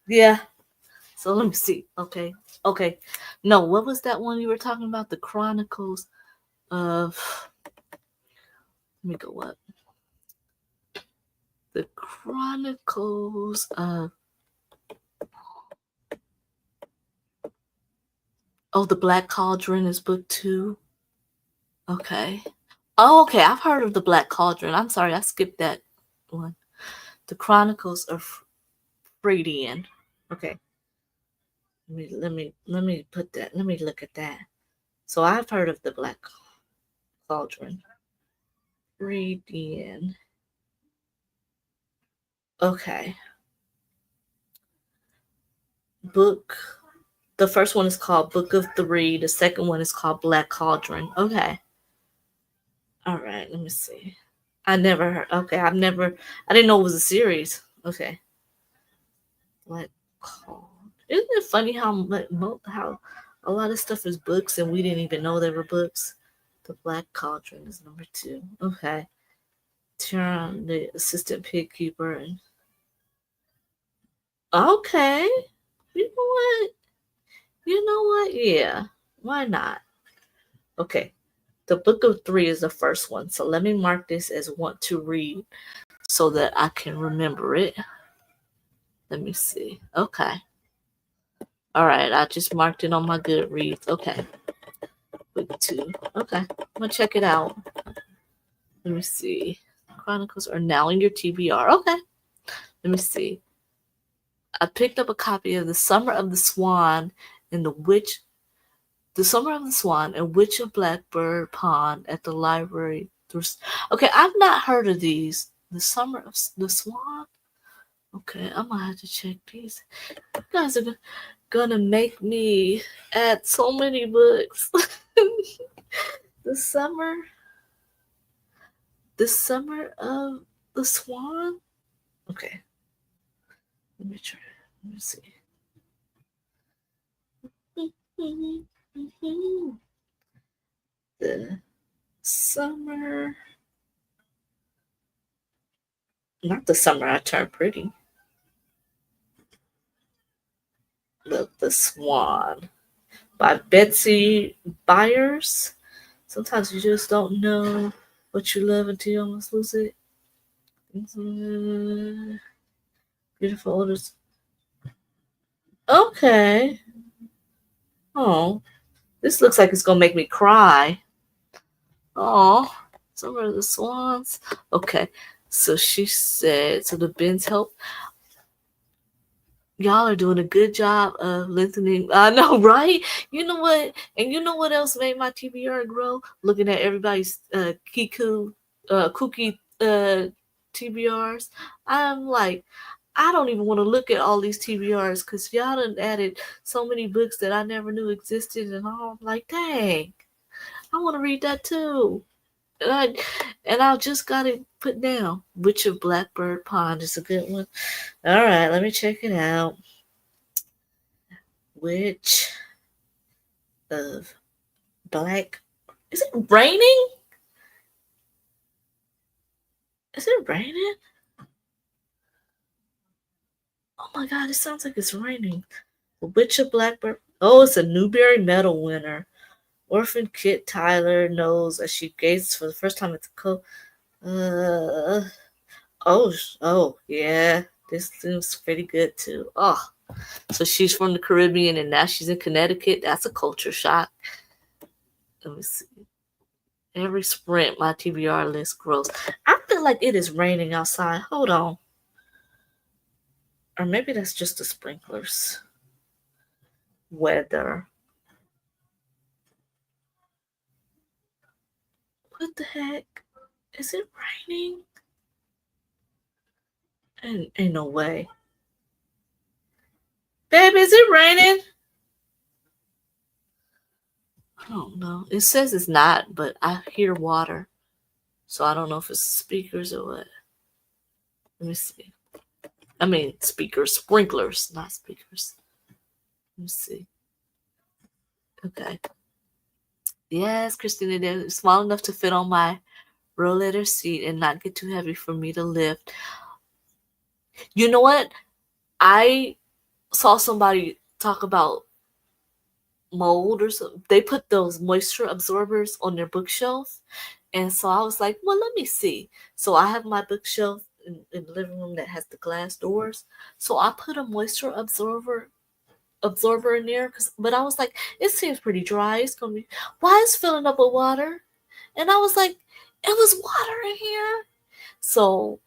Yeah. So let me see. Okay. Okay. No, what was that one you were talking about? The Chronicles of. Let me go up. The Chronicles of. Oh, the Black Cauldron is book 2. Okay. Oh, okay. I've heard of the Black Cauldron. I'm sorry, I skipped that one. The Chronicles of Freudian. Okay. Let me put that. Let me look at that. So I've heard of the Black Cauldron. Freudian. Okay. Book. The first one is called Book of 3. The second one is called Black Cauldron. Okay. All right. Let me see. I never heard. Okay. I didn't know it was a series. Okay. Black Cauldron. Isn't it funny how a lot of stuff is books and we didn't even know they were books? The Black Cauldron is number 2. Okay. Tyrion, the assistant pig keeper. And okay. You know what? Yeah. Why not? Okay. The Book of 3 is the first one. So let me mark this as want to read so that I can remember it. Let me see. Okay. All right. I just marked it on my Goodreads. Okay. Book 2. Okay. I'm going to check it out. Let me see. Chronicles are now in your TBR. Okay. Let me see. I picked up a copy of The Summer of the Swan and The Summer of the Swan and Witch of Blackbird Pond at the library. Okay, I've not heard of these. The Summer of the Swan? Okay, I'm gonna have to check these. You guys are gonna make me add so many books. The Summer of the Swan? Okay. Let me try. Let me see. The summer. Not the summer I turned pretty. The Swan by Betsy Byers. Sometimes you just don't know what you love until you almost lose it. Beautiful odors. Okay. Oh, this looks like it's gonna make me cry. Oh, Summer of the Swans. Okay, so she said, so the bins help. Y'all are doing a good job of listening. I know, right? You know what? And you know what else made my TBR grow? Looking at everybody's Kuki TBRs. I'm like, I don't even want to look at all these TBRs because y'all done added so many books that I never knew existed, and I'm like, dang, I want to read that too. And I just got it put down. Witch of Blackbird Pond is a good one. All right, let me check it out. Witch of Black. Is it raining? Is it raining? Oh my god, it sounds like it's raining. The Witch of Blackbird. Oh, it's a Newbery Medal winner. Orphan Kit Tyler knows as she gazes for the first time at the coat. Oh, yeah. This seems pretty good too. Oh, so she's from the Caribbean and now she's in Connecticut. That's a culture shock. Let me see. Every sprint, my TBR list grows. I feel like it is raining outside. Hold on. Or maybe that's just the sprinklers. Weather. What the heck? Is it raining? Ain't no way. Babe, is it raining? I don't know. It says it's not, but I hear water. So I don't know if it's speakers or what. Let me see. I mean, speakers, sprinklers, not speakers. Let me see. Okay. Yes, Christina, they're small enough to fit on my rollator seat and not get too heavy for me to lift. You know what? I saw somebody talk about mold or something. They put those moisture absorbers on their bookshelf. And so I was like, well, let me see. So I have my bookshelf in the living room that has the glass doors. So I put a moisture absorber in there, but I was like, it seems pretty dry. It's gonna be, why is it filling up with water? And I was like, it was water in here. So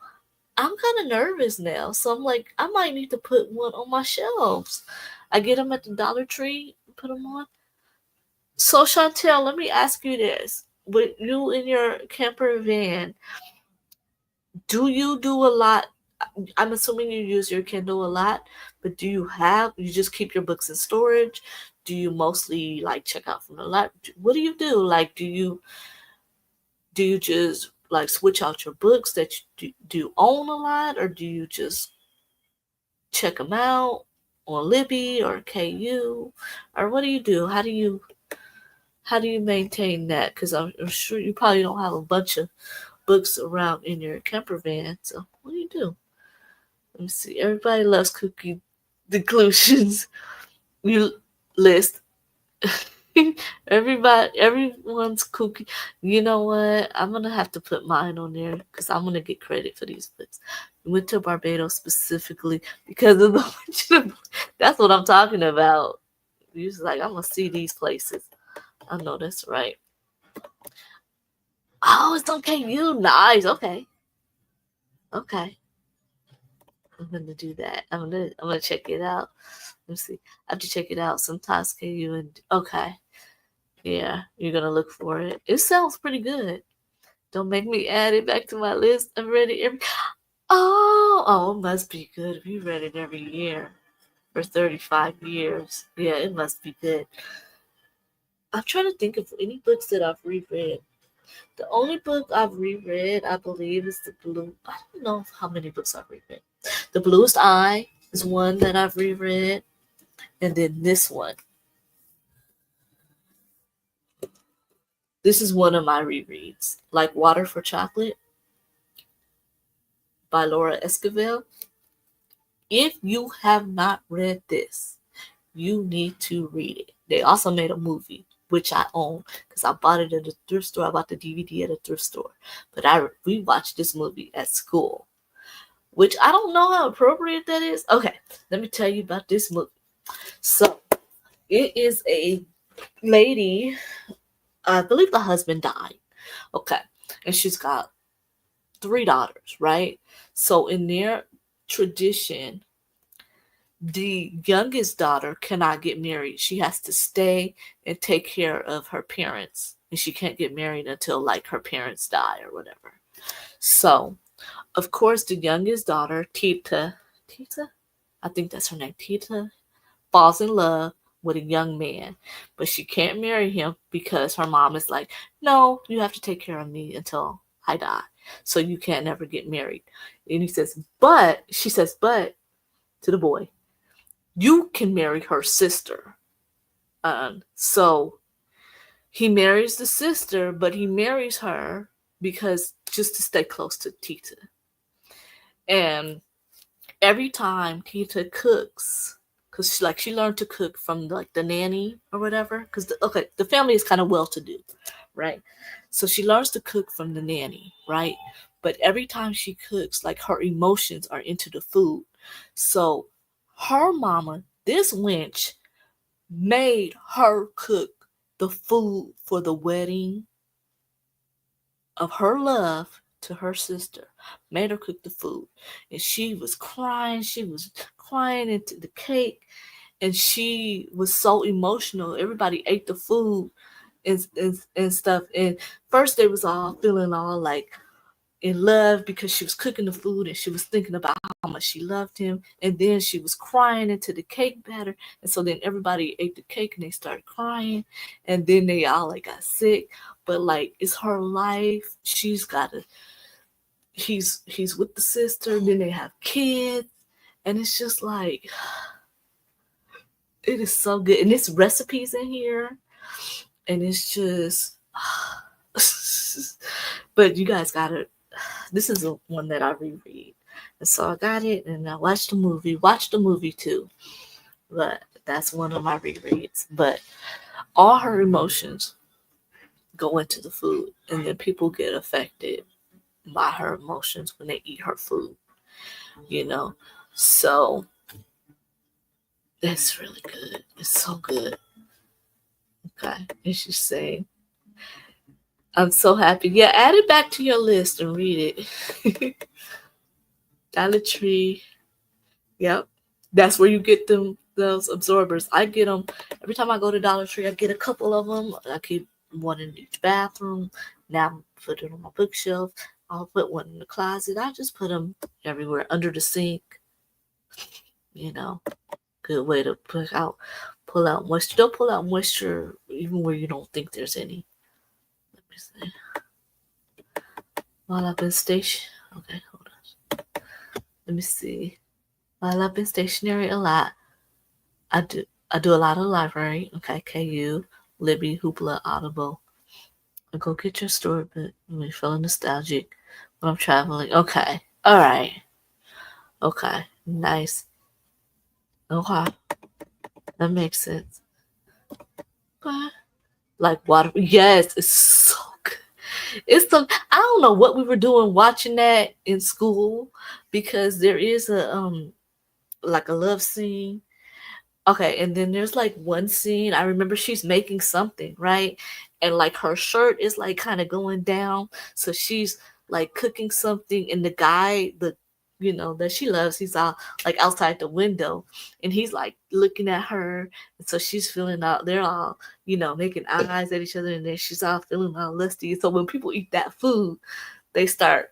I'm kind of nervous now. So I'm like, I might need to put one on my shelves. I get them at the Dollar Tree, put them on. So Chantel, let me ask you this. With you in your camper van, do you do a lot? I'm assuming you use your Kindle a lot, but you just keep your books in storage? Do you mostly like check out from the library? What do you do? Like, do you just like switch out your books that you do own a lot, or do you just check them out on Libby or KU, or what do you do? How do you maintain that? Because I'm sure you probably don't have a bunch of books around in your camper van. So what do you do? Let me see. Everybody loves Kuki declusions. You list. Everyone's Kuki. You know what? I'm gonna have to put mine on there because I'm gonna get credit for these books. We went to Barbados specifically because of the. That's what I'm talking about. You're just like, I'm gonna see these places. I know that's right. Oh, it's okay. You nice. Okay. I'm gonna do that. I'm gonna check it out. Let me see. I have to check it out. Sometimes KU and okay. Yeah, you're gonna look for it. It sounds pretty good. Don't make me add it back to my list. I've read it every. Oh, it must be good if you read it every year for 35 years. Yeah, it must be good. I'm trying to think of any books that I've reread. The only book I've reread, I believe, is The Blue. I don't know how many books I've reread. The Bluest Eye is one that I've reread. And then this one. This is one of my rereads. Like Water for Chocolate by Laura Esquivel. If you have not read this, you need to read it. They also made a movie, which I own because I bought it at a thrift store. I bought the DVD at a thrift store. But we watched this movie at school, which I don't know how appropriate that is. Okay, let me tell you about this movie. So, it is a lady, I believe the husband died. Okay, and she's got 3 daughters, right? So, in their tradition, the youngest daughter cannot get married. She has to stay and take care of her parents. And she can't get married until like her parents die or whatever. So, of course, the youngest daughter, Tita, Tita, I think that's her name. Tita falls in love with a young man, but she can't marry him because her mom is like, no, you have to take care of me until I die. So you can't never get married. And she says, but to the boy, you can marry her sister. So he marries the sister, but he marries her because just to stay close to Tita. And every time Tita cooks, because she learned to cook from like the nanny or whatever. Because the family is kind of well to do, right? So she learns to cook from the nanny, right? But every time she cooks, like her emotions are into the food. So her mama, this wench, made her cook the food for the wedding of her love to her sister, made her cook the food. And she was crying. She was crying into the cake. And she was so emotional. Everybody ate the food and stuff. And first they was all feeling all like in love because she was cooking the food and she was thinking about how much she loved him. And then she was crying into the cake batter. And so then everybody ate the cake and they started crying. And then they all like got sick. But like it's her life. He's with the sister, then they have kids. And it's just like it is so good. And it's recipes in here. And it's just but you guys gotta this is the one that I reread. And so I got it and I watched the movie too. But that's one of my rereads. But all her emotions go into the food and then people get affected by her emotions when they eat her food. You know? So that's really good. It's so good. Okay. And she's saying, I'm so happy. Yeah, add it back to your list and read it. Dollar Tree. Yep. That's where you get those absorbers. I get them every time I go to Dollar Tree. I get a couple of them. I keep one in each bathroom. Now I'm putting it on my bookshelf. I'll put one in the closet. I just put them everywhere under the sink. You know, good way to pull out moisture. Don't pull out moisture even where you don't think there's any. Let me see. While I've been stationed. Okay, hold on. Let me see. While I've been stationary a lot, I do a lot of library. Okay, KU, Libby, Hoopla, Audible. I go get your storybook when you feeling nostalgic when I'm traveling. Okay, all right. Okay, nice. Okay, that makes sense. Okay, like water. Yes, it's so good. It's so. I don't know what we were doing watching that in school because there is a like a love scene. Okay, and then there's like one scene. I remember she's making something, right? And like her shirt is like kind of going down. So she's like cooking something, and the guy, that she loves, he's all like outside the window and he's like looking at her. And so she's feeling out, they're all, making eyes at each other, and then she's all feeling all lusty. So when people eat that food, they start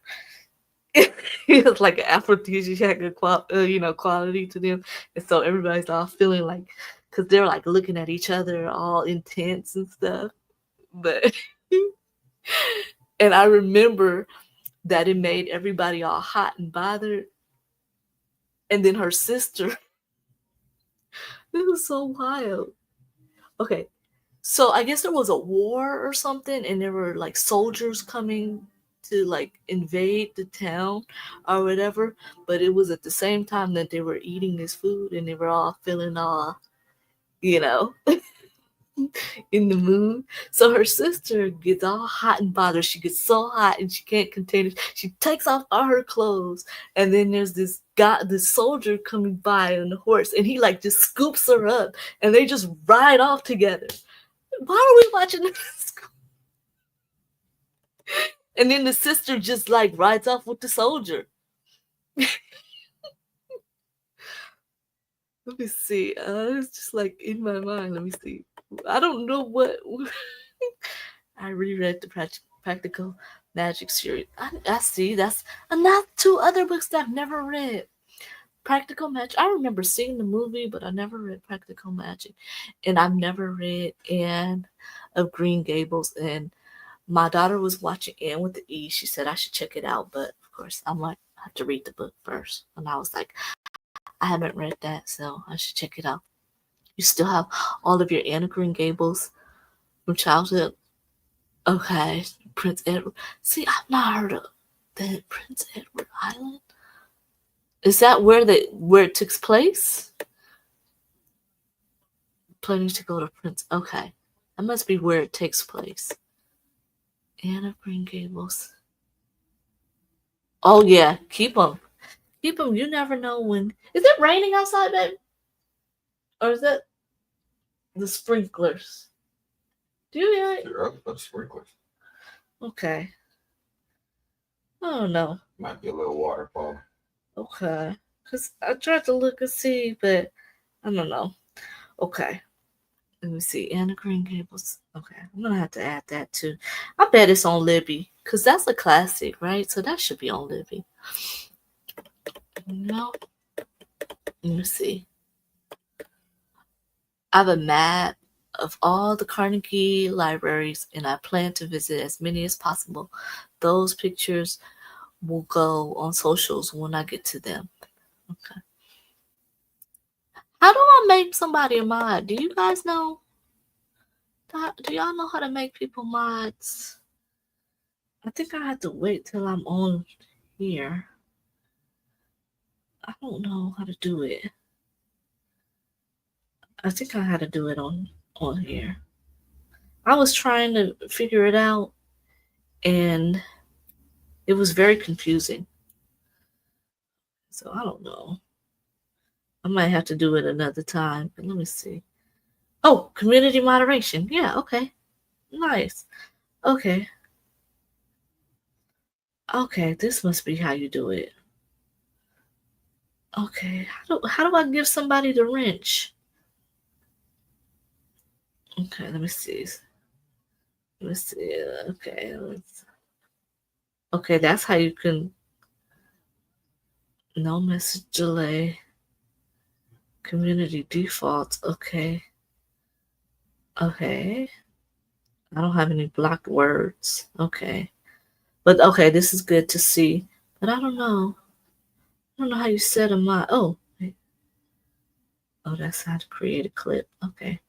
it's like an aphrodisiac quality to them, and so everybody's all feeling like, because they're like looking at each other all intense and stuff. But and I remember that it made everybody all hot and bothered. And then her sister, it was so wild. Okay, so I guess there was a war or something, and there were like soldiers coming to like invade the town or whatever. But it was at the same time that they were eating this food, and they were all feeling all, you know, in the mood. So her sister gets all hot and bothered. She gets so hot and she can't contain it. She takes off all her clothes, and then there's this guy, this soldier coming by on the horse, and he like just scoops her up, and they just ride off together. Why are we watching this? And then the sister just like rides off with the soldier. Let me see. It's just like in my mind. Let me see. I don't know what. I reread the Practical Magic series. I see. That's not two other books that I've never read. Practical Magic. I remember seeing the movie, but I never read Practical Magic, and I've never read Anne of Green Gables. And my daughter was watching Anne with the E. She said I should check it out, but of course I'm like, I have to read the book first. And I was like, I haven't read that, so I should check it out. You still have all of your Anne of Green Gables from childhood. Okay, Prince Edward. See, I've not heard of the Prince Edward Island. Is that where it takes place? Planning to go to Prince. Okay, that must be where it takes place. Anne of Green Gables. Oh yeah, keep them. Keep them. You never know when. Is it raining outside, babe? Or is that the sprinklers? Do you hear it? You're up, but sprinklers. Okay. Oh no. Might be a little waterfall. Okay. Because I tried to look and see, but I don't know. Okay. Let me see. Anna Green Gables. Okay. I'm going to have to add that too. I bet it's on Libby. Because that's a classic, right? So that should be on Libby. No. Let me see. I have a map of all the Carnegie libraries, and I plan to visit as many as possible. Those pictures will go on socials when I get to them. Okay. How do I make somebody a mod? Do you guys know? Do y'all know how to make people mods? I think I have to wait till I'm on here. I don't know how to do it. I think I had to do it on here. I was trying to figure it out, and it was very confusing. So I don't know. I might have to do it another time. But let me see. Oh, community moderation. Yeah, okay. Nice. Okay. Okay, this must be how you do it. Okay. How do I give somebody the wrench? Okay, let me see. Let's see. Okay. Okay, that's how you can. No message delay. Community defaults. Okay. Okay. I don't have any blocked words. Okay. But okay, this is good to see. But I don't know. I don't know how you set them up. Oh. Oh, that's how to create a clip. Okay.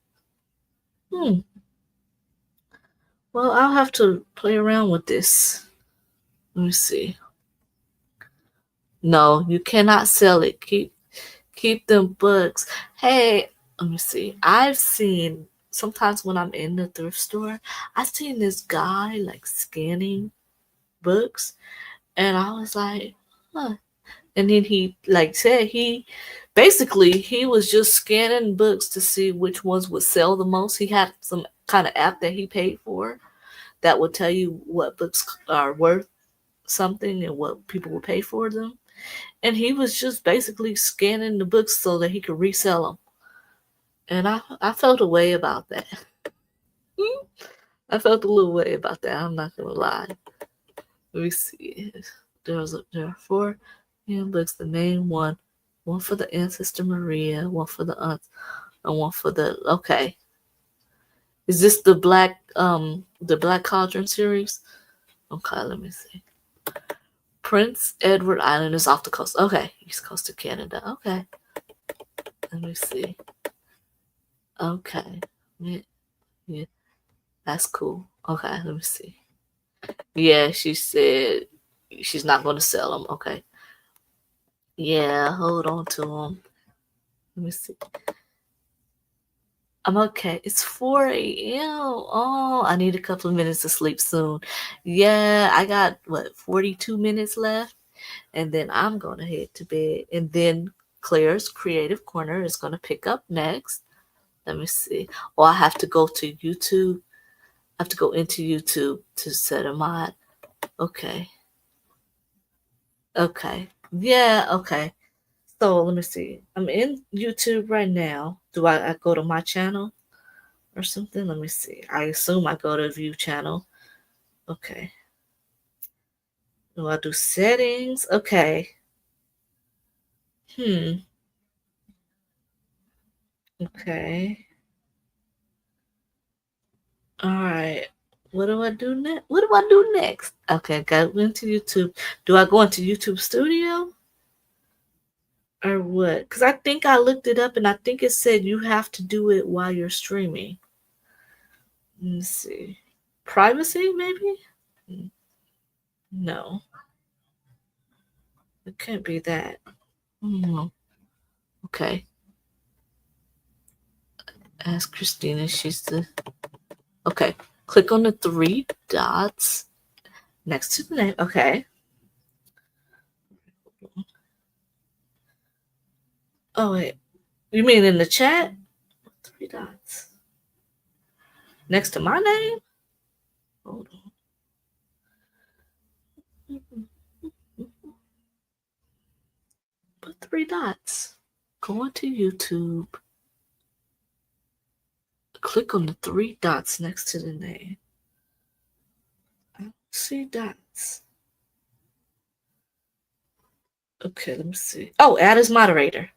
Well, I'll have to play around with this. Let me see. No, you cannot sell it. Keep them books. Hey, let me see. I've seen sometimes when I'm in the thrift store, I've seen this guy like scanning books, and I was like, huh. And then he like said he was just scanning books to see which ones would sell the most. He had some kind of app that he paid for that would tell you what books are worth something and what people will pay for them. And he was just basically scanning the books so that he could resell them. And I felt a way about that. I felt a little way about that. I'm not gonna lie. Let me see. There are 4 handbooks. The main one for the ancestor Maria, one for the aunts, and one for the. Okay. Is this the Black Cauldron series? Okay, let me see. Prince Edward Island is off the coast. Okay, east coast of Canada. Okay. Let me see. Okay. Yeah. That's cool. Okay, let me see. Yeah, she said she's not going to sell them. Okay. Yeah, hold on to them. Let me see. I'm okay. It's 4 a.m. Oh, I need a couple of minutes to sleep soon. Yeah, I got 42 minutes left, and then I'm going to head to bed. And then Claire's Creative Corner is going to pick up next. Let me see. Oh, I have to go to YouTube. I have to go into YouTube to set a mod. Okay. Okay. Yeah, okay. So let me see. I'm in YouTube right now. Do I go to my channel or something? Let me see. I assume I go to view channel. Okay. Do I do settings? Okay. Okay. All right. What do I do next? What do I do next? Okay, go into YouTube. Do I go into YouTube Studio or what? Because I think I looked it up and I think it said you have to do it while you're streaming. Let's see. Privacy, maybe? No, it can't be that. Okay. Ask Christina. She's the. Okay. Click on the three dots next to the name. Okay. Oh, wait. You mean in the chat? Three dots. Next to my name? Hold on. Put three dots. Go into YouTube. Click on the three dots next to the name. I don't see dots. Okay, let me see. Oh, add as moderator.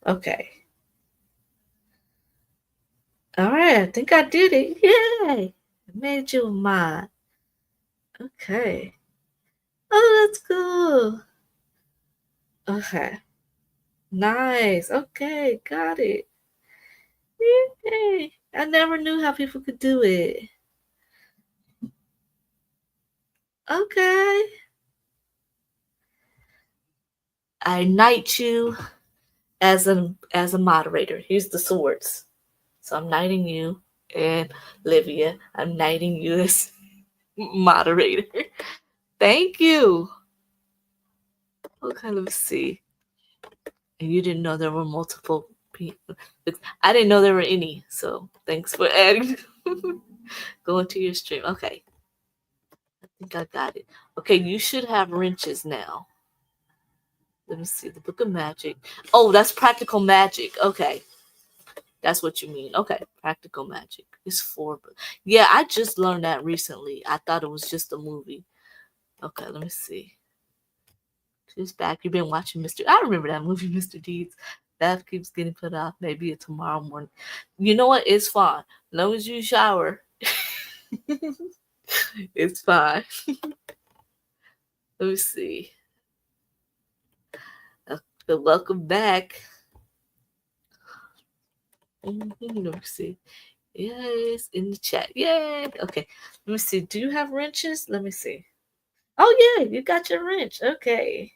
Okay. All right, I think I did it. Yay! I made you a mod. Okay. Oh, that's cool. Okay. Nice. Okay, got it. Yay! I never knew how people could do it. Okay. I knight you as a moderator. Here's the swords. So I'm knighting you and Livia. I'm knighting you as moderator. Thank you. Okay, let me see. And you didn't know there were multiple people. I didn't know there were any. So thanks for adding. Go into your stream. Okay. I think I got it. Okay, you should have wrenches now. Let me see. The Book of Magic. Oh, that's Practical Magic. Okay. That's what you mean. Okay. Practical Magic. It's for. Yeah, I just learned that recently. I thought it was just a movie. Okay, let me see. She's back. You've been watching Mr. I remember that movie, Mr. Deeds. That keeps getting put off. Maybe tomorrow morning. You know what? It's fine. As long as you shower, it's fine. Let me see. Welcome back. Let me see. Yes, in the chat. Yay. Okay. Let me see. Do you have wrenches? Let me see. Oh, yeah. You got your wrench. Okay.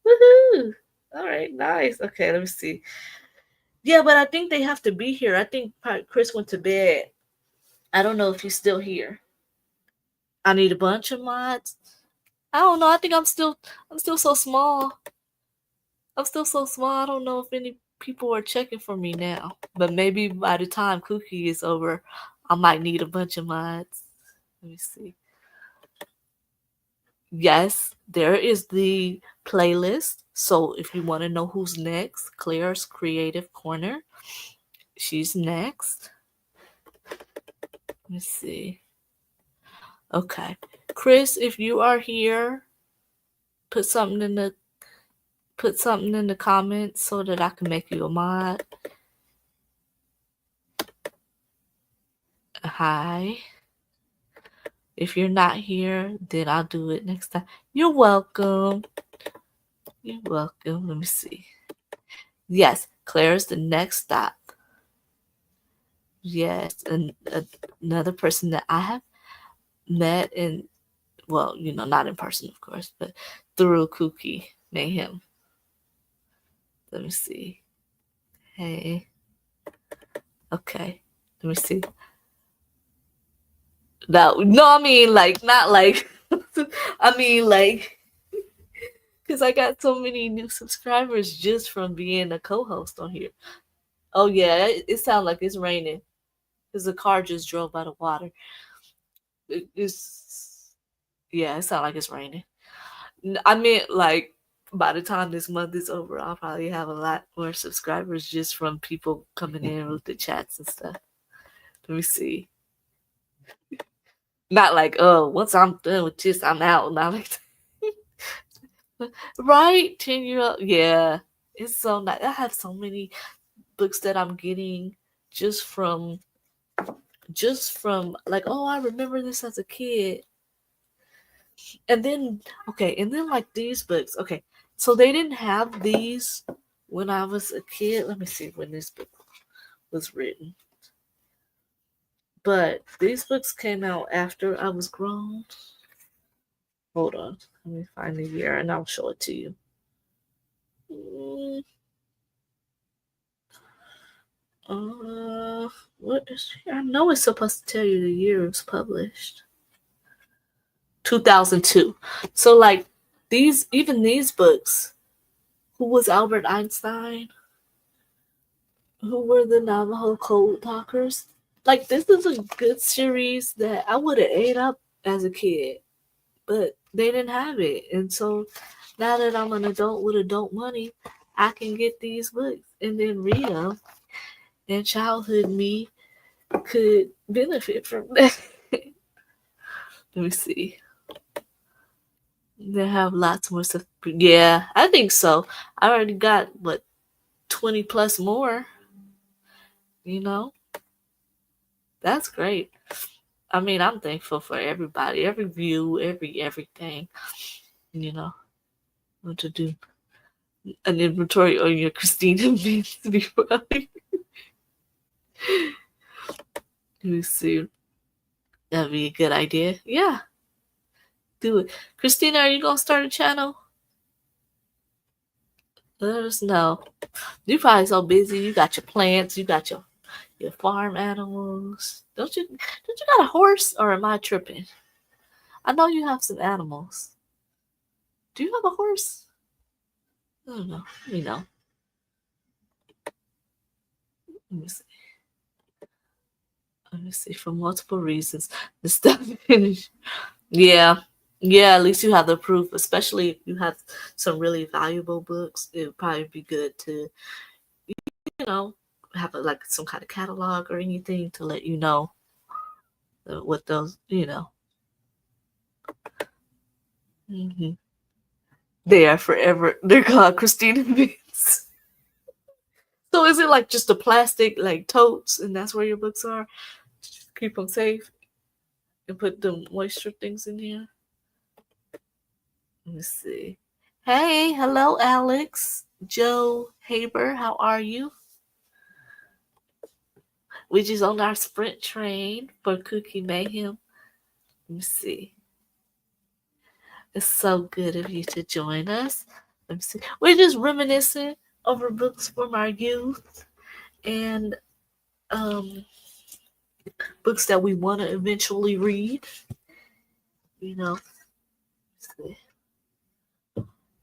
Woohoo. All right. Nice. Okay. Let me see. Yeah, but I think they have to be here. I think Chris went to bed. I don't know if he's still here. I need a bunch of mods. I don't know. I think I'm still so small. I'm still so small. I don't know if any people are checking for me now. But maybe by the time Kuki is over, I might need a bunch of mods. Let me see. Yes, there is the playlist. So if you want to know who's next, Claire's Creative Corner. She's next. Let me see. Okay. Chris, if you are here, put something in the comments so that I can make you a mod. Hi. If you're not here, then I'll do it next time. You're welcome. You're welcome. Let me see. Yes, Claire's the next stop. Yes, and another person that I have met in, well, not in person, of course, but through Kuki, Mayhem. Let me see. Hey. Okay. Let me see. No, I mean, like, not like, I mean, like, because I got so many new subscribers just from being a co-host on here. Oh, yeah, it sounds like it's raining because the car just drove by the water. Yeah, it sounds like it's raining. I meant, like, by the time this month is over, I'll probably have a lot more subscribers just from people coming in with the chats and stuff. Let me see. Not like, oh, once I'm done with this, I'm out. Not like that. Right? 10-year-old. Yeah. It's so nice. I have so many books that I'm getting just from like, oh, I remember this as a kid. And then like these books. Okay. So they didn't have these when I was a kid. Let me see when this book was written. But these books came out after I was grown. Hold on. Let me find the year and I'll show it to you. Mm, what is here? I know it's supposed to tell you the year it was published. 2002. So like even these books, who was Albert Einstein? Who were the Navajo code talkers? Like this is a good series that I would have ate up as a kid, but they didn't have it. And so now that I'm an adult with adult money, I can get these books and then read them. And childhood me could benefit from that. Let me see. They have lots more stuff. Yeah, I think so. I already got 20 plus more. You know, that's great. I mean, I'm thankful for everybody, every view, everything. You know, what to do an inventory on your Christina Vince before. Let me see. That'd be a good idea. Yeah, do it. Christina, are you gonna start a channel? Let us know. You're probably so busy. You got your plants. You got your farm animals. Don't you got a horse, or am I tripping? I know you have some animals. Do you have a horse? I don't know. Let me know. Let me see. Let me see. For multiple reasons, the stuff finish. Yeah. Yeah, at least you have the proof, especially if you have some really valuable books. It would probably be good to, you know, have like some kind of catalog or anything to let you know what those, hmm they are forever. They're called Christina Bits. So is it like just a plastic like totes, and that's where your books are? Just keep them safe and put the moisture things in here. Let me see. Hey, hello, Alex. Joe Haber, how are you? We just on our sprint train for Kuki Mayhem. Let me see. It's so good of you to join us. Let me see. We're just reminiscing over books from our youth and books that we want to eventually read. You know,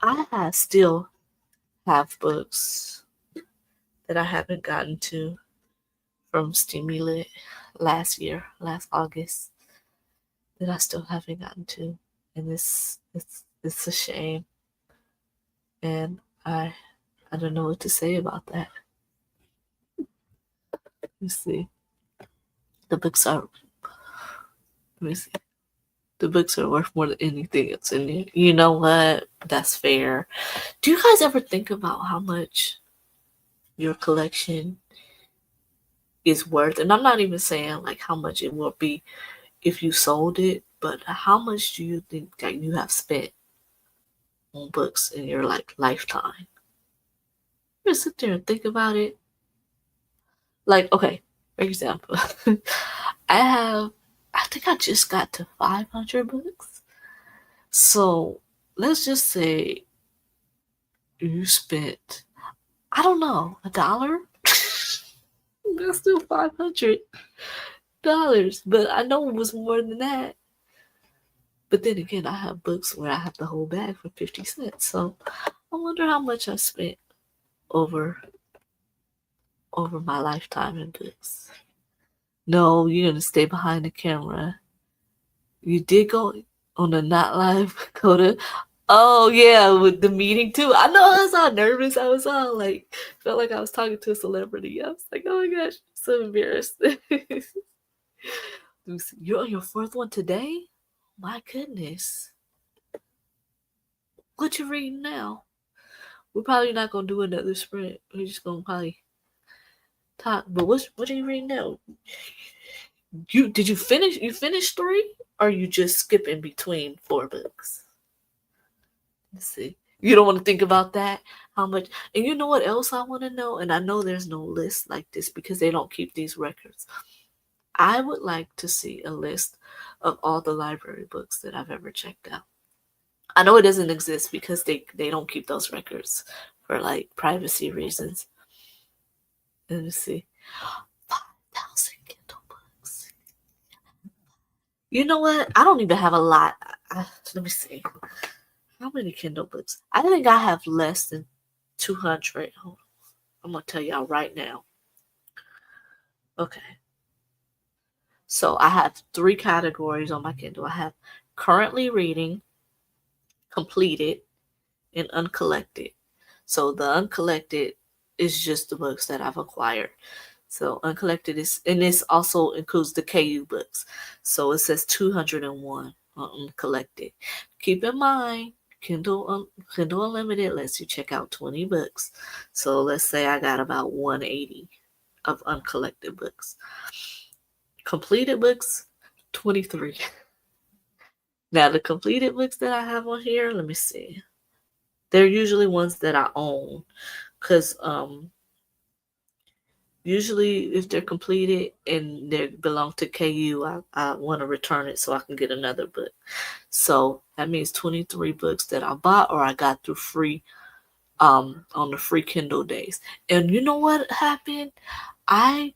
I still have books that I haven't gotten to from Stimulant last August, that I still haven't gotten to, and it's a shame, and I don't know what to say about that. Let me see. The books are. Let me see. The books are worth more than anything else in there. You know what? That's fair. Do you guys ever think about how much your collection is worth? And I'm not even saying like how much it will be if you sold it, but how much do you think that you have spent on books in your like lifetime? Just sit there and think about it. Like, okay, for example, I think I just got to 500 books. So let's just say you spent, I don't know, $1? That's still $500. But I know it was more than that. But then again, I have books where I have the whole bag for 50 cents. So I wonder how much I spent over my lifetime in books. No, you're gonna stay behind the camera. You did go on a not live Coda. Oh yeah, with the meeting too. I know I was all nervous. I was all like, felt like I was talking to a celebrity. I was like, oh my gosh, so embarrassed. You're on your fourth one today? My goodness. What you reading now? We're probably not gonna do another sprint. We're just gonna probably talk. But what are you reading now? Did you finish? You finished 3, or you just skipping between 4 books? Let's see. You don't want to think about that? How much? And you know what else I want to know? And I know there's no list like this because they don't keep these records. I would like to see a list of all the library books that I've ever checked out. I know it doesn't exist because they don't keep those records for like privacy reasons. Let me see. 5,000 Kindle books. You know what? I don't even have a lot. Let me see. How many Kindle books? I think I have less than 200. Hold on. I'm going to tell y'all right now. Okay. So I have 3 categories on my Kindle. I have currently reading, completed, and uncollected. So the uncollected is just the books that I've acquired. So uncollected is, and this also includes the KU books. So it says 201 on uncollected. Keep in mind, Kindle Unlimited lets you check out 20 books. So let's say I got about 180 of uncollected books. Completed books, 23. Now the completed books that I have on here, let me see. They're usually ones that I own, because usually if they're completed and they belong to KU, I want to return it so I can get another book. So that means 23 books that I bought or I got through free on the free Kindle days. And you know what happened? I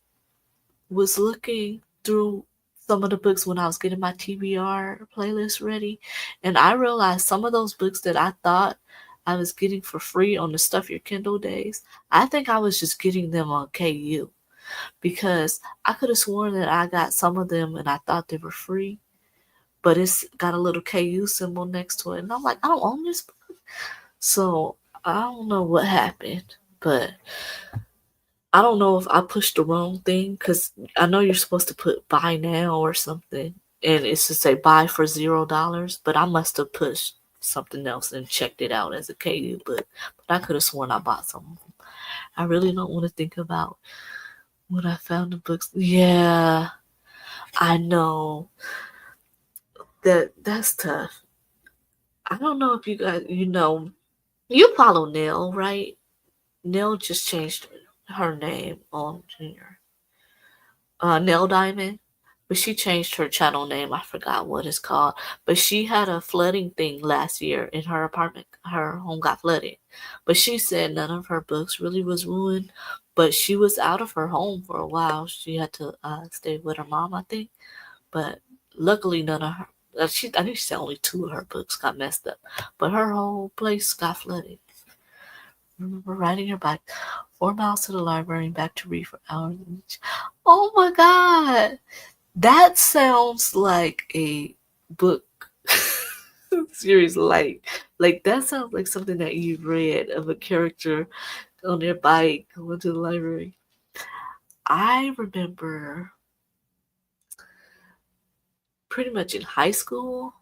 was looking through some of the books when I was getting my TBR playlist ready, and I realized some of those books that I thought I was getting for free on the Stuff Your Kindle days, I think I was just getting them on KU, because I could have sworn that I got some of them and I thought they were free, but it's got a little KU symbol next to it, and I'm like, I don't own this book. So I don't know what happened, but I don't know if I pushed the wrong thing, because I know you're supposed to put buy now or something, and it's to say buy for $0, but I must have pushed something else and checked it out as a KU book. But I could have sworn I bought some of them. I really don't want to think about when I found the books. Yeah, I know that's tough. I don't know if you guys, you follow Nell, right? Nell just changed her name on Junior. Nell Diamond, but she changed her channel name. I forgot what it's called. But she had a flooding thing last year in her apartment. Her home got flooded. But she said none of her books really was ruined. But she was out of her home for a while. She had to stay with her mom, I think. But luckily, none of her. I think she said only 2 of her books got messed up. But her whole place got flooded. Remember riding your bike 4 miles to the library and back to read for hours each. Oh my God. That sounds like a book series. Like that sounds like something that you read of a character on their bike going to the library. I remember pretty much in high school,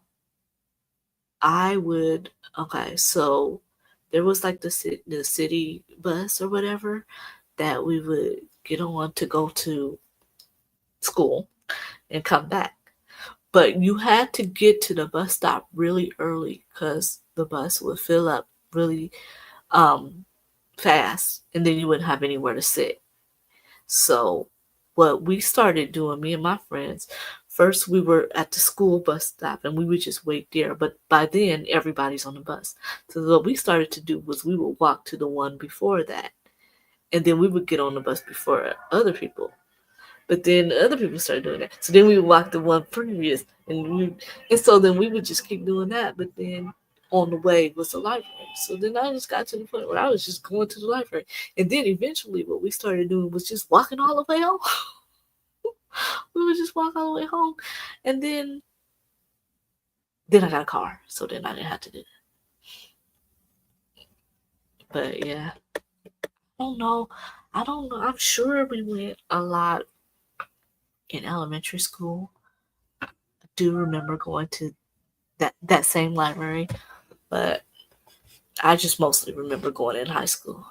so there was like the city bus or whatever that we would get on to go to school and come back. But you had to get to the bus stop really early because the bus would fill up really fast, and then you wouldn't have anywhere to sit. So what we started doing, me and my friends, first we were at the school bus stop and we would just wait there. But by then everybody's on the bus. So what we started to do was we would walk to the one before that, and then we would get on the bus before other people. But then other people started doing that. So then we would walk the one previous, and so then we would just keep doing that. But then on the way was the library. So then I just got to the point where I was just going to the library. And then eventually what we started doing was just walking all the way home. We would just walk all the way home. And then I got a car. So then I didn't have to do that. But yeah. I don't know. I'm sure we went a lot in elementary school. I do remember going to that same library, but I just mostly remember going in high school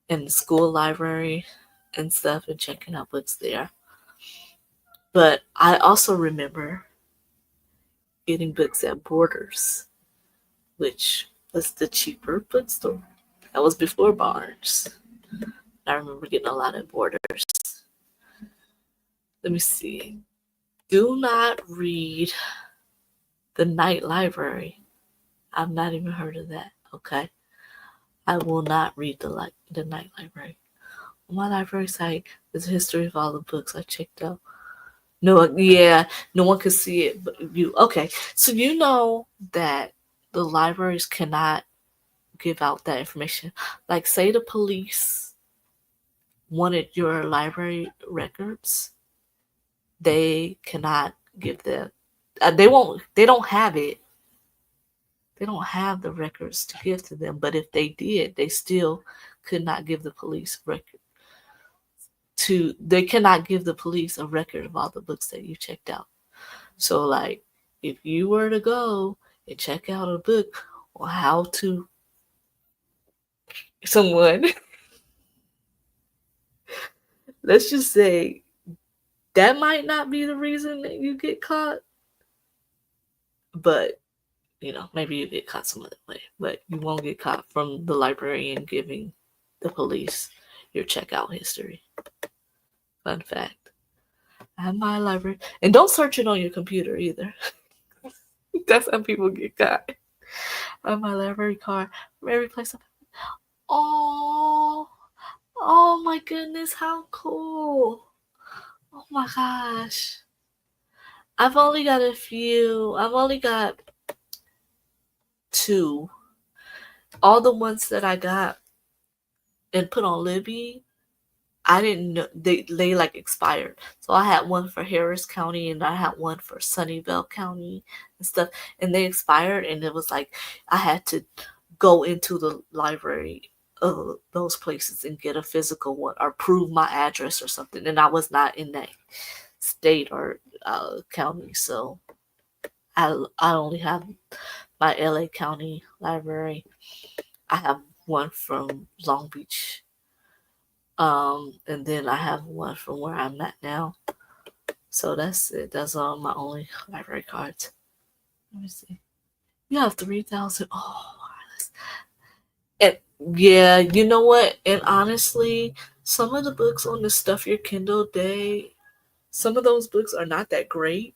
in the school library and stuff and checking out books there. But I also remember getting books at Borders, which was the cheaper bookstore. That was before Barnes. I remember getting a lot at Borders. Let me see. Do not read the Night Library. I've not even heard of that. Okay. I will not read the Night Library. On my library site, there's a history of all the books I checked out. No, yeah, no one could see it but you. Okay, so you know that the libraries cannot give out that information. Like, say the police wanted your library records, they cannot give them. They won't. They don't have it. They don't have the records to give to them. But if they did, they still could not give the police record. They cannot give the police a record of all the books that you checked out. So, like, if you were to go and check out a book on how to someone, let's just say that might not be the reason that you get caught, but maybe you get caught some other way, but you won't get caught from the librarian giving the police your checkout history. Fun fact. I have my library, and don't search it on your computer either. That's how people get caught. I have my library card from every place. Oh, oh my goodness, how cool! Oh my gosh. I've only got a few. I've only got two. All the ones that I got and put on Libby, I didn't know they like expired. So I had one for Harris County and I had one for Sunnyvale County and stuff, and they expired, and it was like I had to go into the library of those places and get a physical one or prove my address or something, and I was not in that state or county, so I only have my LA County library. I have one from Long Beach, and then I have one from where I'm at now. So that's it. That's all my only library cards. Let me see. You have 3,000. Oh, and yeah, you know what? And honestly, some of the books on the Stuff Your Kindle Day, some of those books are not that great.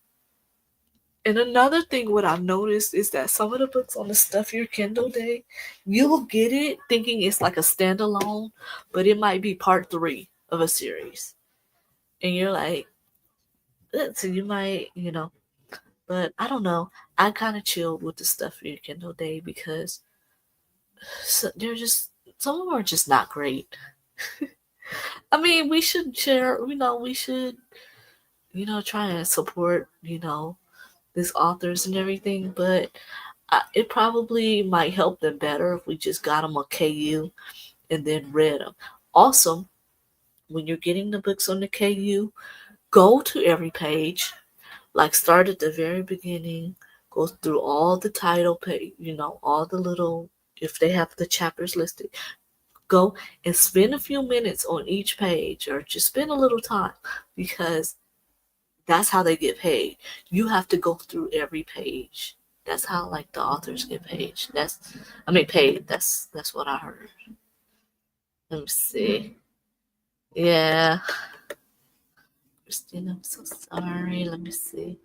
And another thing, what I've noticed is that some of the books on the Stuff Your Kindle Day, you'll get it thinking it's like a standalone, but it might be part 3 of a series. And you're like, so you might, but I don't know. I kind of chilled with the Stuff for Your Kindle Day because they're just, some of them are just not great. I mean, we should share, we should, try and support, these authors and everything, but it probably might help them better if we just got them on KU and then read them. Also, when you're getting the books on the KU, go to every page, like start at the very beginning, go through all the title page, all the little, if they have the chapters listed, go and spend a few minutes on each page or just spend a little time, because that's how they get paid. You have to go through every page. That's how like the authors get paid. Paid. That's what I heard. Let me see. Yeah. Christine, I'm so sorry. Let me see.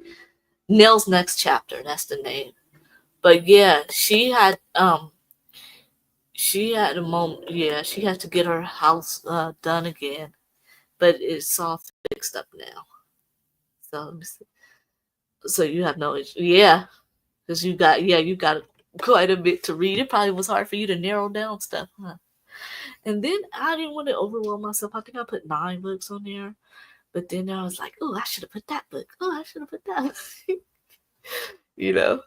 Nell's Next Chapter, that's the name. But yeah, she had a moment. Yeah, she had to get her house done again, but it's all fixed up now. So let me see. So you have no issue. Yeah, because you got quite a bit to read. It probably was hard for you to narrow down stuff, huh? And then I didn't want to overwhelm myself. I think I put 9 books on there, but then I was like, oh, I should have put that book. Oh, I should have put that. you know.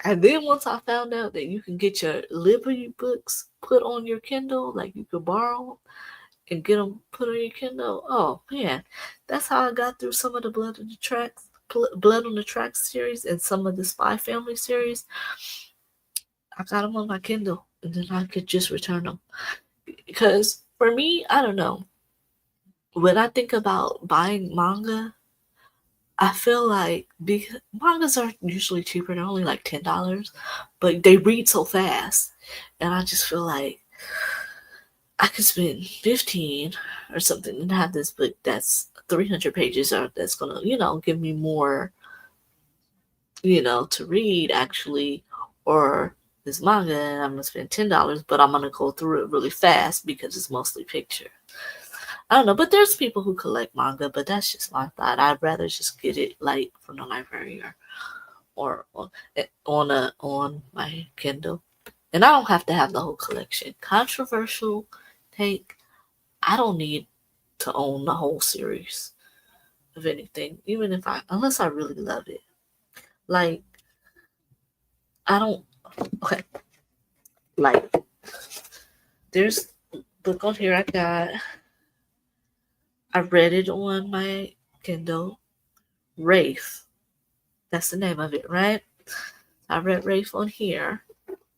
And then once I found out that you can get your Libby books put on your Kindle, like you could borrow and get them put on your Kindle. Oh man, that's how I got through some of the Blood on the Tracks series and some of the Spy Family series. I got them on my Kindle, and then I could just return them. Because for me, I don't know. When I think about buying manga, I feel like mangas are usually cheaper. They're only like $10, but they read so fast, and I just feel like I could spend 15 or something and have this book that's 300 pages, or that's gonna give me more to read actually, or this manga and I'm gonna spend $10, but I'm gonna go through it really fast because it's mostly picture. I don't know, but there's people who collect manga, but that's just my thought. I'd rather just get it like from the library or on my Kindle, and I don't have to have the whole collection. Controversial take: I don't need to own the whole series of anything, even if unless I really love it. Like I don't. Okay, like there's a book on here I read it on my Kindle. Wraith. That's the name of it, right? I read Wraith on here.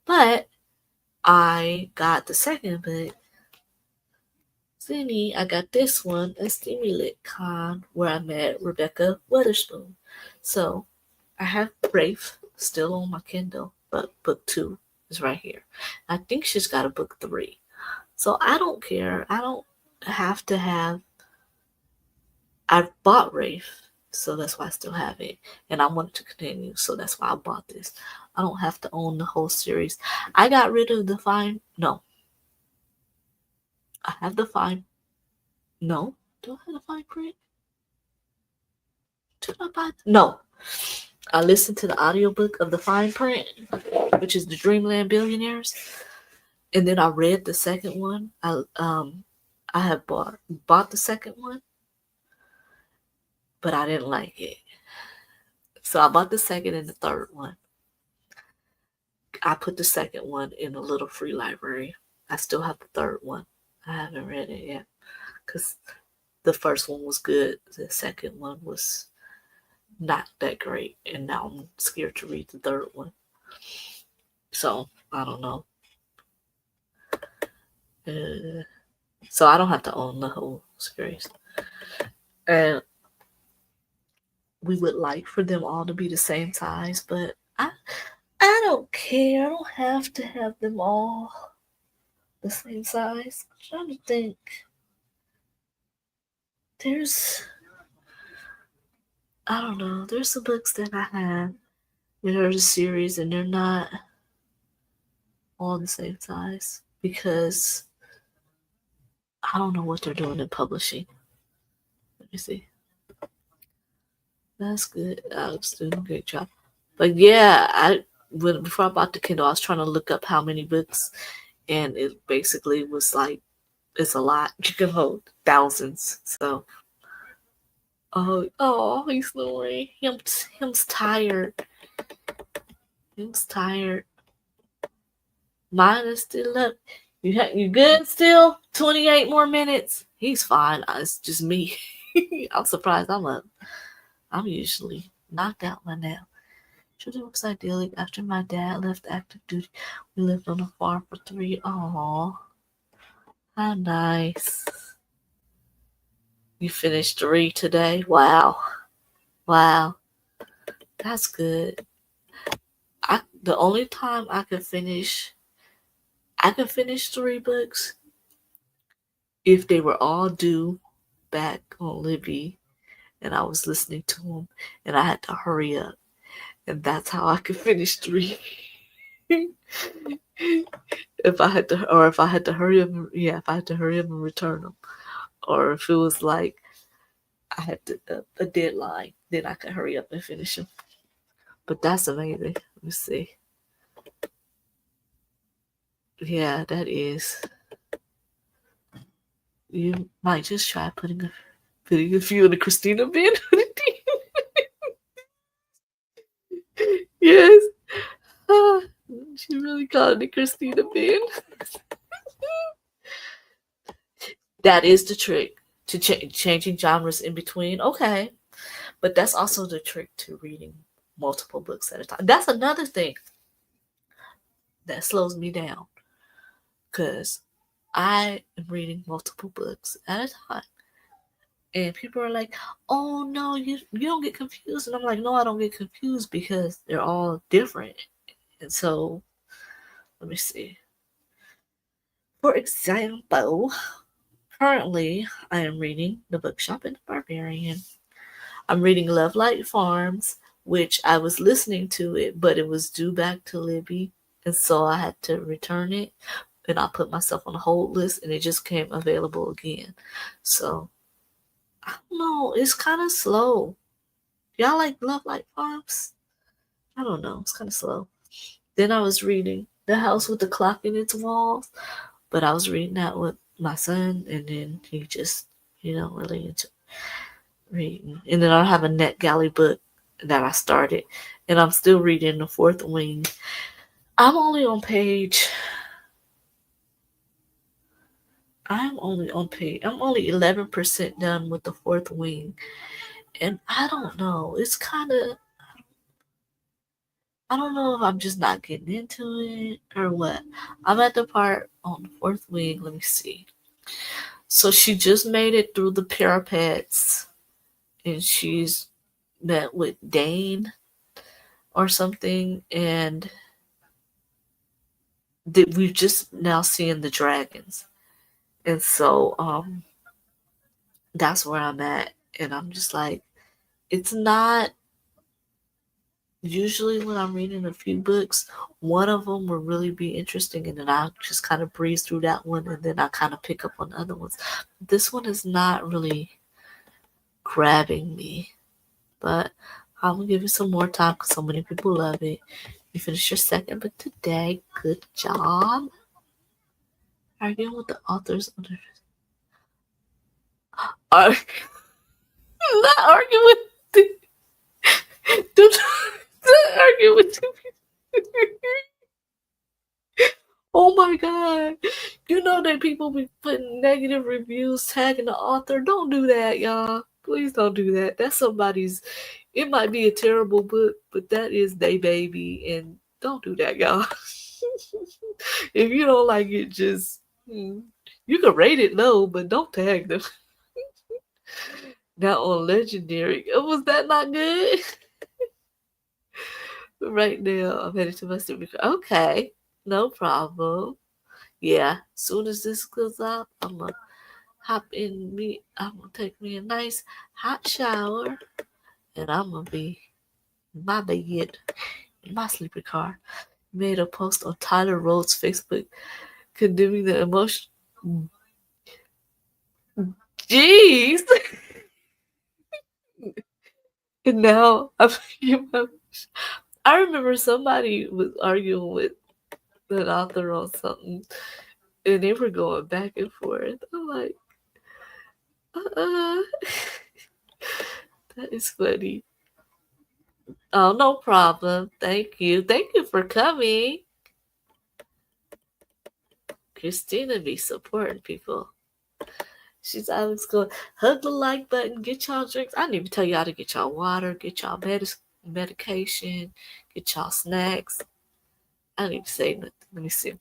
But I got the second book. Then I got this one, a Stimulant Con, where I met Rebecca Weatherspoon. So I have Wraith still on my Kindle, but book 2 is right here. I think she's got a book 3. So I don't care. I don't have to have. I bought Wraith, so that's why I still have it. And I wanted to continue, so that's why I bought this. I don't have to own the whole series. I got rid of the fine. No. I have the fine. No. Do I have the fine print? Did I buy? No. I listened to the audiobook of the fine print, which is the Dreamland Billionaires. And then I read the second one. I have bought the second one, but I didn't like it. So I bought the second and the third one. I put the second one in a little free library. I still have the third one. I haven't read it yet because the first one was good. The second one was not that great, and now I'm scared to read the third one. So I don't know. So I don't have to own the whole series. And we would like for them all to be the same size, but I don't care. I don't have to have them all the same size. I'm trying to think. I don't know. There's some books that I have that are the series, and they're not all the same size because I don't know what they're doing in publishing. Let me see. That's good. Alex doing a great job. But yeah, before I bought the Kindle, I was trying to look up how many books, and it basically was like it's a lot. You can hold thousands. So, he's snoring. Him's tired. Him's tired. Mine is still up. You good still? 28 more minutes. He's fine. It's just me. I'm surprised I'm up. I'm usually knocked out by now. Children was idyllic after my dad left active duty. We lived on a farm for 3. Aww. How nice. You finished 3 today? Wow. That's good. The only time I could finish 3 books if they were all due back on Libby and I was listening to them and I had to hurry up. And that's how I could finish 3. if I had to hurry up, if I had to hurry up and return them, or if it was like I had a deadline, then I could hurry up and finish them. But that's amazing. Let me see. Yeah, that is. You might just try putting a few in the Christina bin. Yes. She really called it Christina bin. That is the trick to changing genres in between. Okay. But that's also the trick to reading multiple books at a time. That's another thing. that slows me down because I am reading multiple books at a time. And people are like, "Oh no, you don't get confused," and I'm like, "No, I don't get confused because they're all different." And so, let me see. For example, currently I am reading The Bookshop and the Barbarian. I'm reading Love Light Farms, which I was listening to it, but it was due back to Libby, and so I had to return it. And I put myself on a hold list, and it just came available again. So I don't know, it's kind of slow. Y'all like Love Light Farms? I don't know, it's kind of slow. Then I was reading The House with the Clock in Its Walls, but I was reading that with my son, and then he just, really into reading. And then I have a NetGalley book that I started, and I'm still reading The Fourth Wing. I'm only on page. I'm only 11% done with The Fourth Wing, and I don't know. It's kind of. I don't know if I'm just not getting into it or what. I'm at the part on The Fourth Wing. Let me see. So she just made it through the parapets, and she's met with Dane or something, and we've just now seeing the dragons. And so that's where I'm at. And I'm just like, it's not usually when I'm reading a few books, one of them will really be interesting, and then I just kind of breeze through that one, and then I kind of pick up on other ones. This one is not really grabbing me, but I will give it some more time because so many people love it. You finished your second book today. Good job. Arguing with the authors under. Are not arguing with the, don't argue with two people. Oh my god. You know that people be putting negative reviews tagging the author. Don't do that, y'all. Please don't do that. That's somebody's. It might be a terrible book, but that is they baby, and don't do that, y'all. If you don't like it, just you can rate it low, but don't tag them. Now on Legendary, was that not good? Right now, I'm headed to my super. Okay, no problem. Yeah, soon as this goes out, I'm gonna hop in me. I'm gonna take me a nice hot shower, and I'm gonna be in my bed in my sleeper car. Made a post on Tyler Rhodes' Facebook condemning the emotion. Jeez. And now I remember somebody was arguing with an author on something, and they were going back and forth. I'm like, uh, that is funny. Oh, no problem. Thank you. Thank you for coming. Christina be supporting people. She's always going, hug the like button, get y'all drinks. I didn't even tell you how to get y'all water, get y'all medication, get y'all snacks. I didn't even say nothing. Let me see.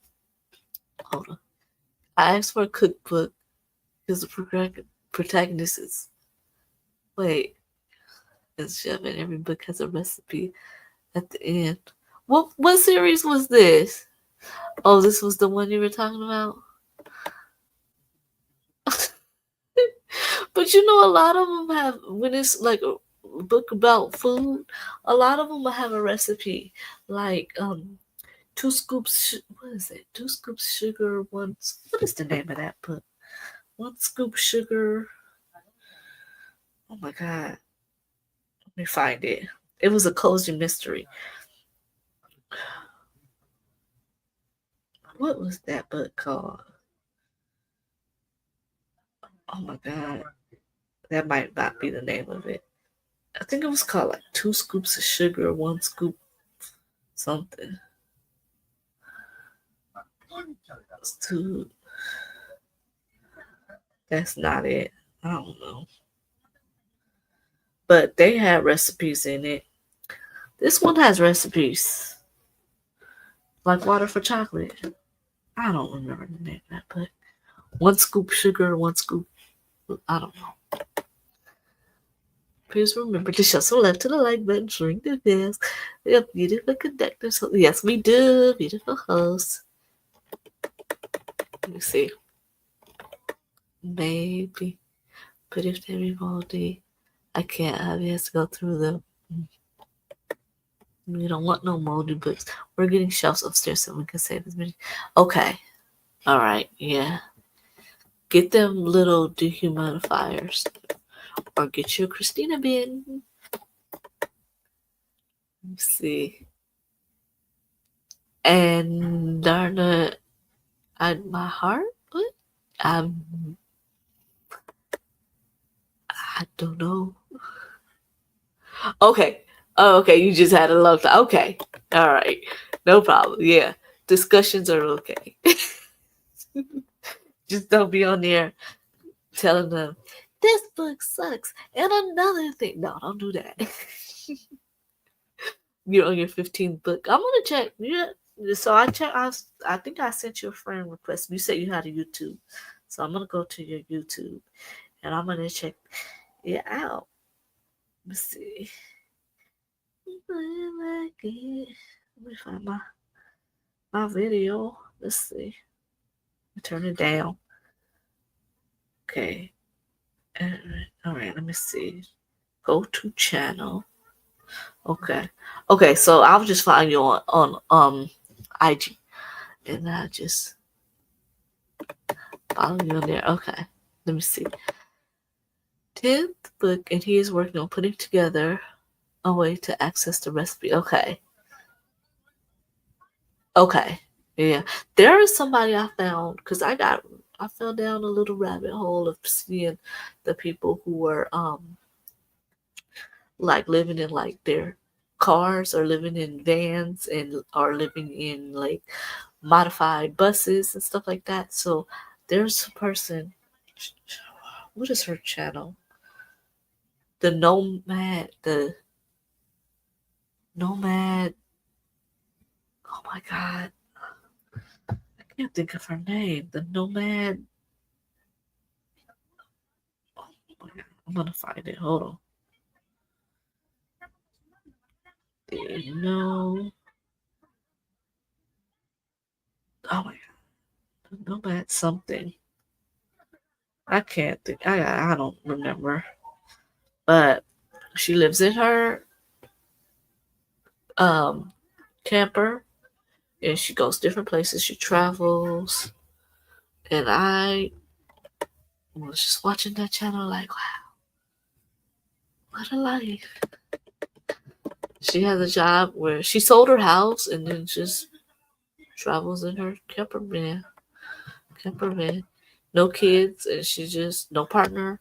Hold on. I asked for a cookbook because the protagonist is. Wait. As chef, and every book has a recipe at the end. What series was this? Oh, this was the one you were talking about? But a lot of them have, when it's like a book about food, a lot of them will have a recipe. Like, 2 scoops, what is it? 2 scoops sugar, what is the name of that book? 1 scoop sugar. Oh my god. Let me find it. It was a cozy mystery. What was that book called? Oh my god. That might not be the name of it. I think it was called like 2 scoops of sugar, 1 scoop something. It's two. That's not it. I don't know. But they had recipes in it. This one has recipes. Like Water for Chocolate. I don't remember the name of that book. One scoop sugar, one scoop. I don't know. Please remember to show some love to the like button, ring the bells. We have beautiful conductors. So yes, we do. Beautiful hosts. Let me see. Maybe. But if they Vivaldi, I can't. I have to go through the. We don't want no moldy books. We're getting shelves upstairs so we can save as many. Okay. All right. Yeah. Get them little dehumidifiers. Or get your Christina bin. Let me see. And darn it, my heart? What? Um, I don't know. Okay. Oh, okay. You just had a love time. Okay. All right. No problem. Yeah. Discussions are okay. Just don't be on there telling them this book sucks and another thing. No, don't do that. You're on your 15th book. I'm gonna check. Yeah. So I check. I think I sent you a friend request. You said you had a YouTube, so I'm gonna go to your YouTube and I'm gonna check it out. Let's see. Let me find my video. Let's see. Turn it down. Okay. All right. Let me see. Go to channel. Okay. Okay. So I'll just find you on IG, and I just follow you on there. Okay. Let me see. 10th book, and he is working on putting together a way to access the recipe. Okay. Okay. Yeah. There is somebody I found because I fell down a little rabbit hole of seeing the people who were like living in like their cars or living in vans and or living in like modified buses and stuff like that. So there's a person, what is her channel? The nomad. Oh my god, I can't think of her name. The nomad. Oh my god, I'm gonna find it. Hold on. No. Oh my god, the nomad something. I can't think. I don't remember. But she lives in her um camper and she goes different places. She travels, and I was just watching that channel like, wow, what a life. She has a job where she sold her house and then just travels in her camper van, no kids, and she just no partner,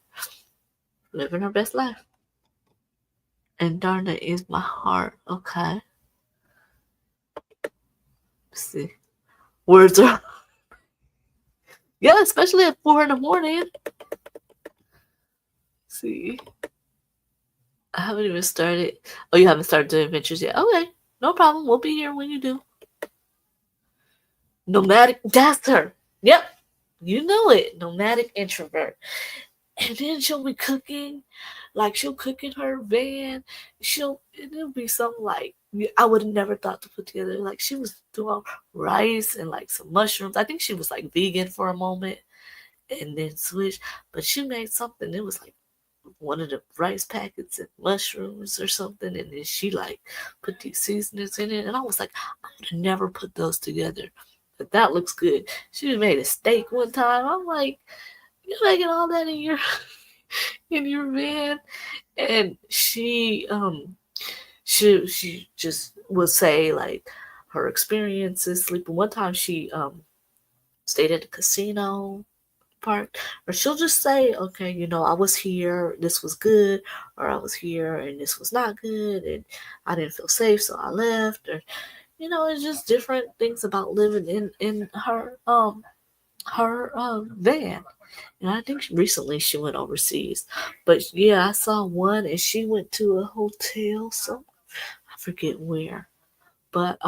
living her best life. And darn it is my heart. Okay, let's see. Words are yeah, especially at 4 in the morning. See, I haven't even started. Oh, you haven't started the adventures yet? Okay, no problem. We'll be here when you do. Nomadic, that's her. Yep, you know it. Nomadic introvert. And then she'll be cooking, like she'll cook in her van. It'll be something like I would have never thought to put together. Like she was doing rice and like some mushrooms. I think she was like vegan for a moment and then switched. But she made something. It was like one of the rice packets and mushrooms or something, and then she like put these seasonings in it, and I was like, I would have never put those together, but that looks good. She made a steak one time. I'm like, you're making all that in your in your van, and she just would say like her experiences sleeping. One time she stayed at the casino part, or she'll just say, okay, I was here, this was good, or I was here and this was not good, and I didn't feel safe, so I left, or it's just different things about living in her van. And I think recently she went overseas, but yeah, I saw one, and she went to a hotel, so I forget where, but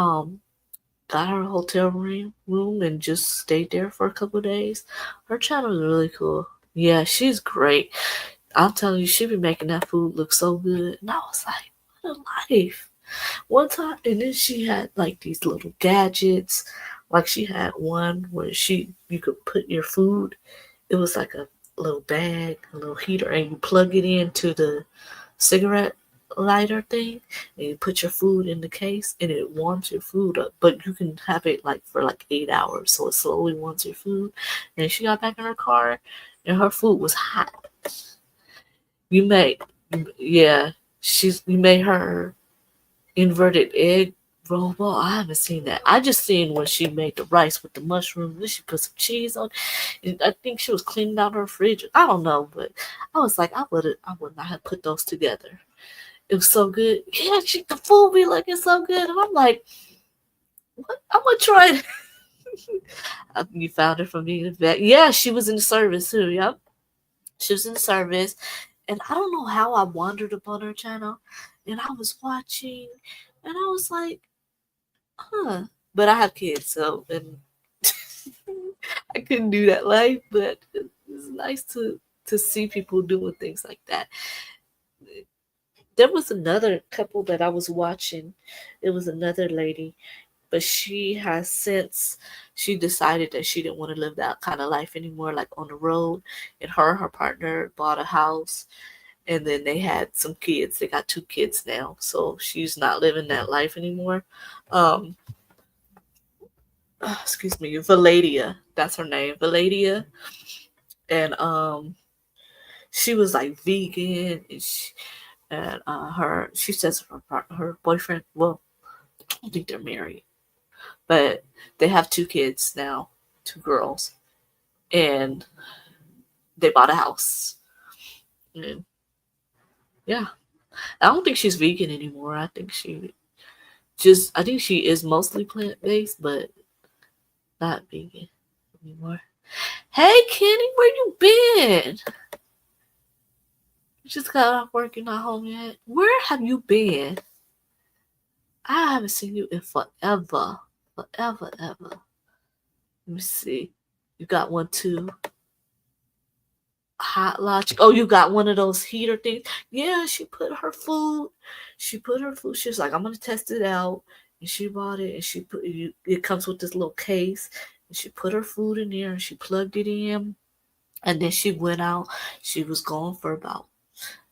got her a hotel room and just stayed there for a couple of days. Her channel is really cool. Yeah, she's great. I'm telling you, she be making that food look so good. And I was like, what a life. One time, and then she had like these little gadgets. Like she had one where you could put your food. It was like a little bag, a little heater, and you plug it into the cigarette lighter thing, and you put your food in the case, and it warms your food up. But you can have it like for like 8 hours, so it slowly warms your food. And she got back in her car, and her food was hot. You made, yeah, you made her inverted egg roll ball. I haven't seen that. I just seen when she made the rice with the mushrooms. Then she put some cheese on. And I think she was cleaning out her fridge. I don't know, but I was like, I would not have put those together. It was so good. Yeah, the food be looking so good, and I'm like, what? I'm gonna try it. You found her from being in the back. Yeah, she was in the service too. Yep, she was in the service, and I don't know how I wandered upon her channel, and I was watching, and I was like, huh. But I have kids, so and I couldn't do that life. But it's nice to see people doing things like that. There was another couple that I was watching. It was another lady, but she has since she decided that she didn't want to live that kind of life anymore, like on the road. And her partner bought a house, and then they had some kids. They got 2 kids now, so she's not living that life anymore. Um, excuse me, Valadia. That's her name, Valadia. And she was like vegan, and she says her boyfriend. Well, I don't think they're married, but they have 2 kids now, 2 girls, and they bought a house. And yeah, I don't think she's vegan anymore. I think she is mostly plant based, but not vegan anymore. Hey, Kenny, where you been? You just got off work. You're not home yet. Where have you been? I haven't seen you in forever, ever. Let me see. You got one too. Hot logic. Oh, you got one of those heater things. Yeah, she put her food. She put her food. She was like, I'm gonna test it out, and she bought it. And she put you. It comes with this little case, and she put her food in there, and she plugged it in, and then she went out. She was gone for about,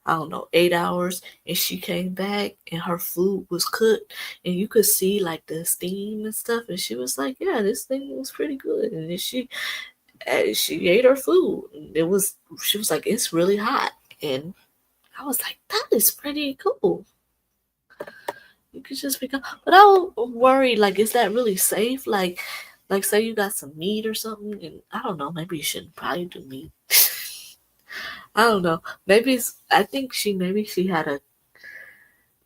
I don't know, 8 hours, and she came back, and her food was cooked, and you could see like the steam and stuff. And she was like, "Yeah, this thing was pretty good." And then she ate her food. She was like, it's really hot. And I was like, that is pretty cool. You could just become, but I was worried, like, is that really safe? Like say you got some meat or something, and I don't know, maybe you shouldn't probably do meat. I don't know. I think maybe she had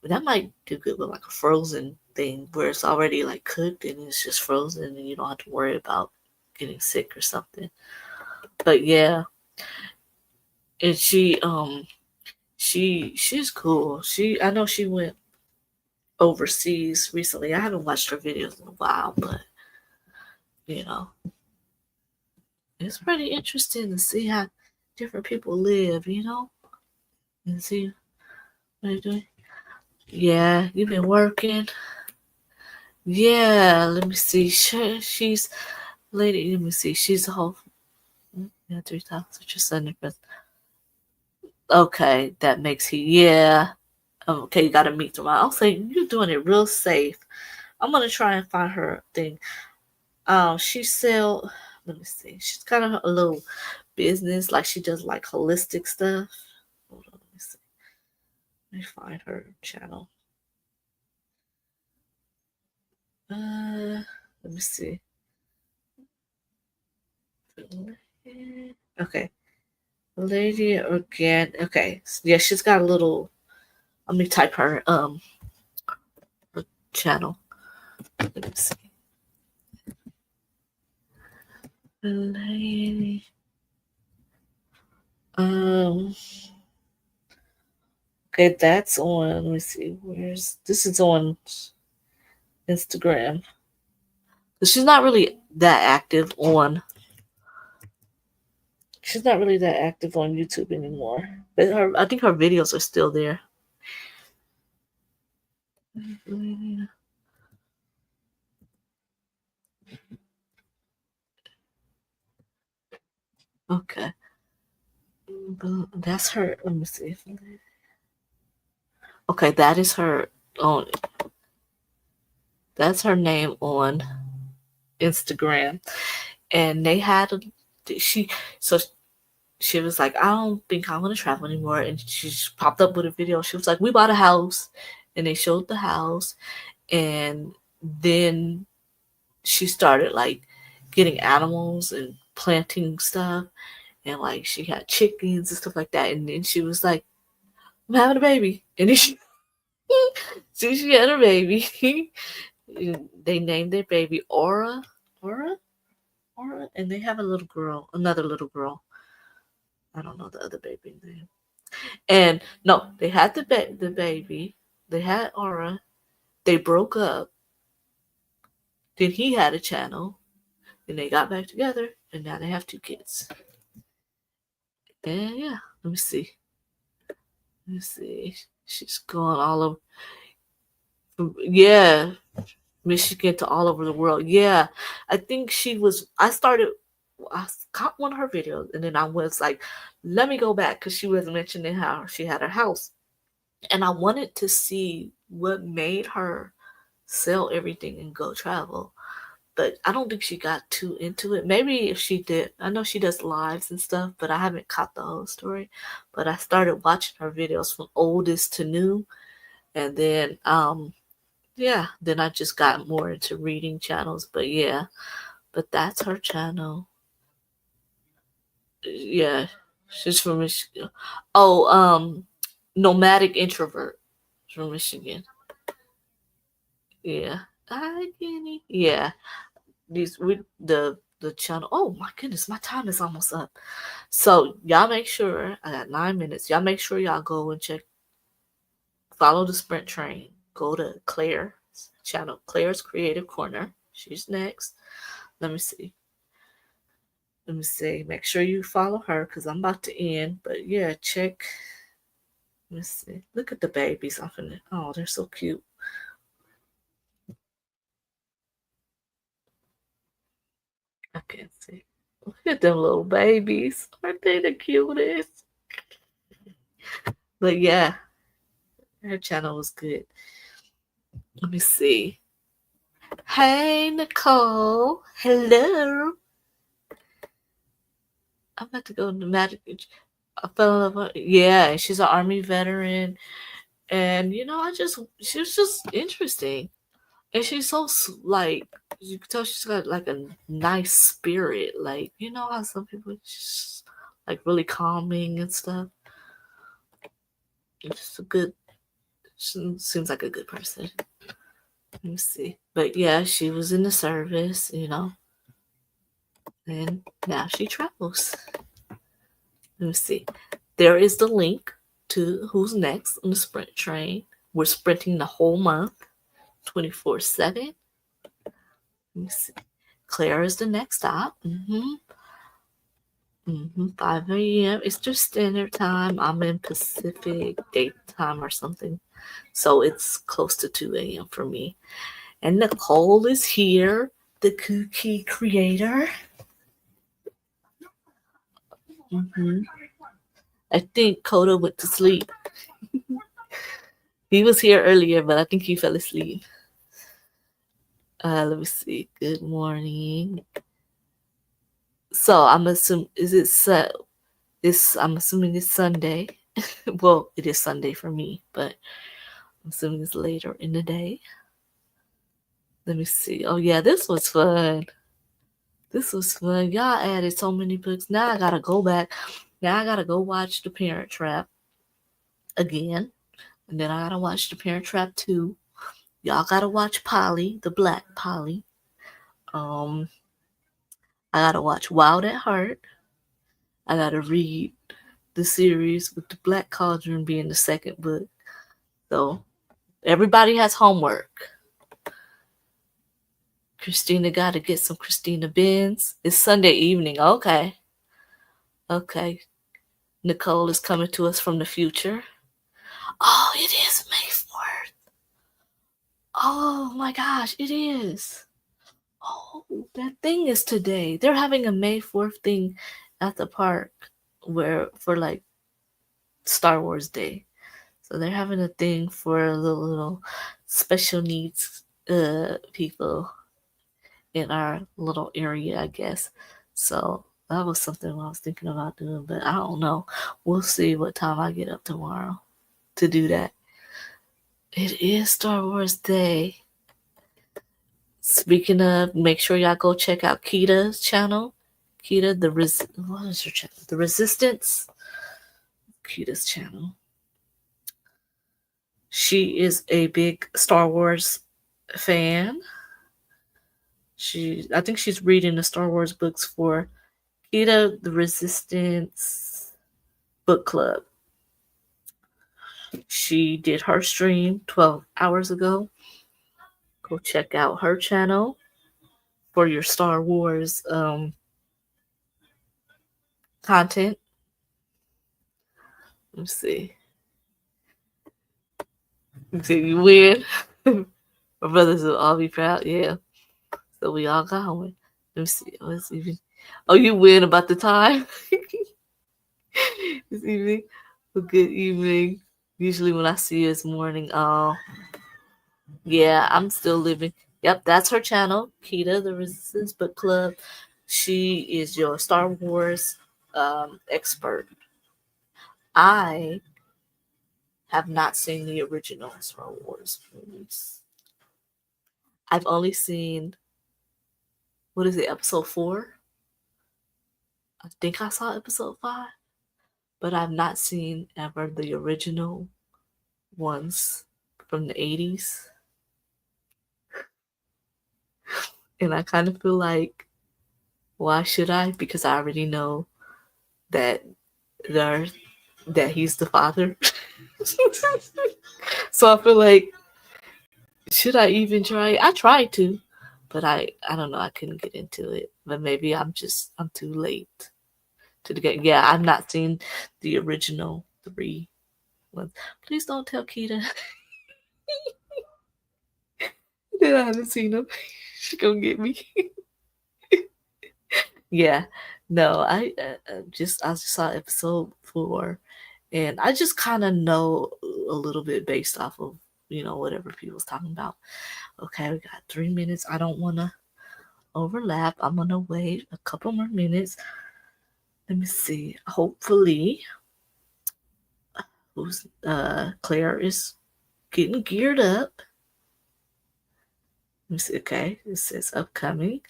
that might do good with like a frozen thing where it's already like cooked and it's just frozen and you don't have to worry about getting sick or something. But yeah, and she's cool. I know she went overseas recently. I haven't watched her videos in a while, but you know, it's pretty interesting to see how different people live, and see what they're doing. Yeah, you've been working. Yeah, let me see. She's lady. Let me see. She's a whole. Yeah, 3,000. Just sending. Okay, that makes he. Yeah. Okay, you gotta meet them. I'll say you're doing it real safe. I'm gonna try and find her thing. She sell. Let me see. She's kind of a little business, like she does like holistic stuff. Hold on, let me see. Let me find her channel. Let me see. Okay, lady again. Okay, yeah, she's got a little. Let me type her channel. Let me see. Lady. Okay, that's on. Let me see. This is on Instagram. she's not really that active on. She's not really that active on YouTube anymore. But I think her videos are still there. Okay. That's her. Let me see. Okay, that is her on. That's her name on Instagram. And they had she was like, I don't think I'm gonna travel anymore. And she just popped up with a video. She was like, we bought a house, and they showed the house, and then she started like getting animals and planting stuff, and like she had chickens and stuff like that. And then she was like, I'm having a baby, and then she had a baby. They named their baby Aura, and they have another little girl. I don't know the other baby name. And no, they had the baby. They had Aura. They broke up. Then he had a channel. Then they got back together, and now they have 2 kids. And yeah, let me see. She's going all over. Yeah, Michigan to all over the world. Yeah, I think I caught one of her videos, and then I was like, let me go back, because she was mentioning how she had her house. And I wanted to see what made her sell everything and go travel. But I don't think she got too into it. Maybe if she did, I know she does lives and stuff, but I haven't caught the whole story. But I started watching her videos from oldest to new. And then then I just got more into reading channels. But yeah, but that's her channel. Yeah, she's from Michigan. Oh, Nomadic Introvert from Michigan. Yeah. Hi, Kenny. Yeah. The channel. Oh my goodness, my time is almost up. So y'all make sure I got 9 minutes. Y'all make sure y'all go and follow the Sprint Train. Go to Claire's channel, Claire's Creative Corner. She's next. Let me see. Make sure you follow her, because I'm about to end. But yeah, check. Let me see. Look at the babies off in it. Oh, they're so cute. I can't see. Look at them little babies. Aren't they the cutest? But yeah, her channel was good. Let me see. Hey, Nicole. Hello. I'm about to go to Magic. I fell in love with her. Yeah, she's an Army veteran. And, she was just interesting. And she's so, like, you can tell she's got, like, a nice spirit. Like, you know how some people just, like, really calming and stuff. Just she seems like a good person. Let me see. But yeah, she was in the service, and now she travels. Let me see. There is the link to who's next on the Sprint Train. We're sprinting the whole month, 24/7. Let me see. Claire is the next stop. 5 a.m. Eastern Standard Time. I'm in Pacific Daytime or something. So it's close to 2 a.m. for me. And Nicole is here, the Kuki creator. I think Coda went to sleep. He was here earlier, but I think he fell asleep. Let me see. Good morning. So I'm assuming I'm assuming it's Sunday. Well, it is Sunday for me, but I'm assuming it's later in the day. Let me see. Oh yeah, this was fun. Y'all added so many books. Now I gotta go back. Now I gotta go watch The Parent Trap again. And then I gotta watch The Parent Trap 2. Y'all gotta watch Polly, the Black Polly. I gotta watch Wild at Heart. I gotta read the series with the Black Cauldron being the second book. So everybody has homework. Christina got to get some Christina Benz. It's Sunday evening. Okay. Okay. Nicole is coming to us from the future. Oh, it is May 4th. Oh my gosh, it is. Oh, that thing is today. They're having a May 4th thing at the park where for like Star Wars Day. So they're having a thing for little special needs people in our little area, I guess. So that was something I was thinking about doing, but I don't know. We'll see what time I get up tomorrow to do that. It is Star Wars Day. Speaking of, make sure y'all go check out Kita's channel. Kita, what is her channel? The Resistance. Kita's channel. She is a big Star Wars fan. I think she's reading the Star Wars books for Kita, the Resistance Book Club. She did her stream 12 hours ago. Go check out her channel for your Star Wars content. Let's see. You win. My brothers will all be proud. Yeah. So we all got one. Let me see. What's even? Oh, you win about the time. This evening. Well, good evening. Usually when I see you, it's morning. Oh, yeah. I'm still living. Yep, that's her channel, Kita, the Resistance Book Club. She is your Star Wars expert. I have not seen the original Star Wars movies. I've only seen, what is it, episode 4? I think I saw episode 5, but I've not seen ever the original ones from the 80s. And I kind of feel like, why should I? Because I already know that he's the father. So I feel like, should I even try? I tried to, but I don't know. I couldn't get into it. But maybe I'm too late to the game. Yeah, I've not seen the original 3 ones. Please don't tell Kita that I haven't seen them. She's gonna get me. Yeah, no, I just saw episode 4, and I just kind of know a little bit based off of whatever people's talking about. Okay, we got 3 minutes. I don't want to overlap. I'm gonna wait a couple more minutes. Let me see. Hopefully, Claire is getting geared up. Let me see. Okay, it says upcoming.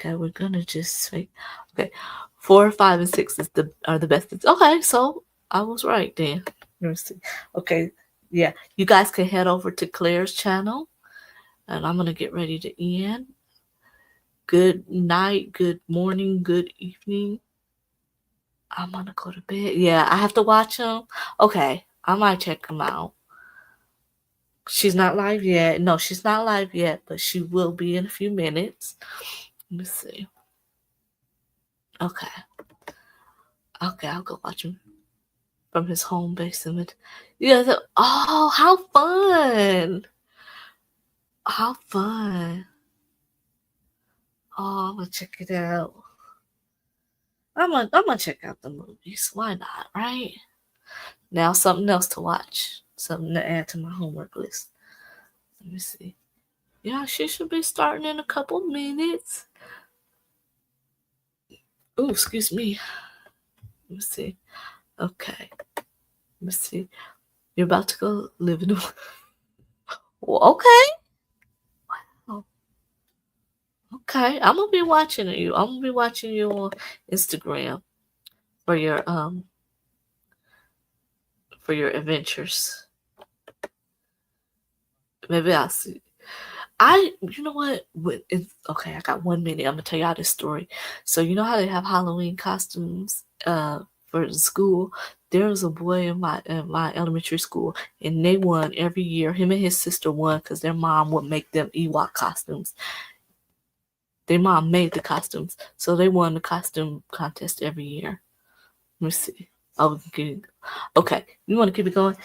Okay, we're gonna just wait. Okay, 4, 5, and 6 are the best. Okay, so I was right then. Let me see. Okay, yeah, you guys can head over to Claire's channel, and I'm gonna get ready to end. Good night, good morning, good evening. I'm gonna go to bed. Yeah, I have to watch them. Okay, I might check them out. She's not live yet. No, she's not live yet, but she will be in a few minutes. Let me see. Okay, I'll go watch him from his home base. Yeah. Oh, how fun! How fun! Oh, I'm gonna check it out. I'm gonna check out the movies. Why not, right? Now something else to watch. Something to add to my homework list. Let me see. Yeah, she should be starting in a couple minutes. Oh, excuse me. Let me see. Okay. Let me see. You're about to go live in the... Well, okay. Wow. Okay. I'm gonna be watching you. I'm gonna be watching you on Instagram for your adventures. Maybe I'll see. You know what? I got 1 minute. I'm gonna tell y'all this story. So you know how they have Halloween costumes for the school. There was a boy in my elementary school, and they won every year. Him and his sister won because their mom would make them Ewok costumes. Their mom made the costumes, so they won the costume contest every year. Let me see. Oh, okay. You want to keep it going?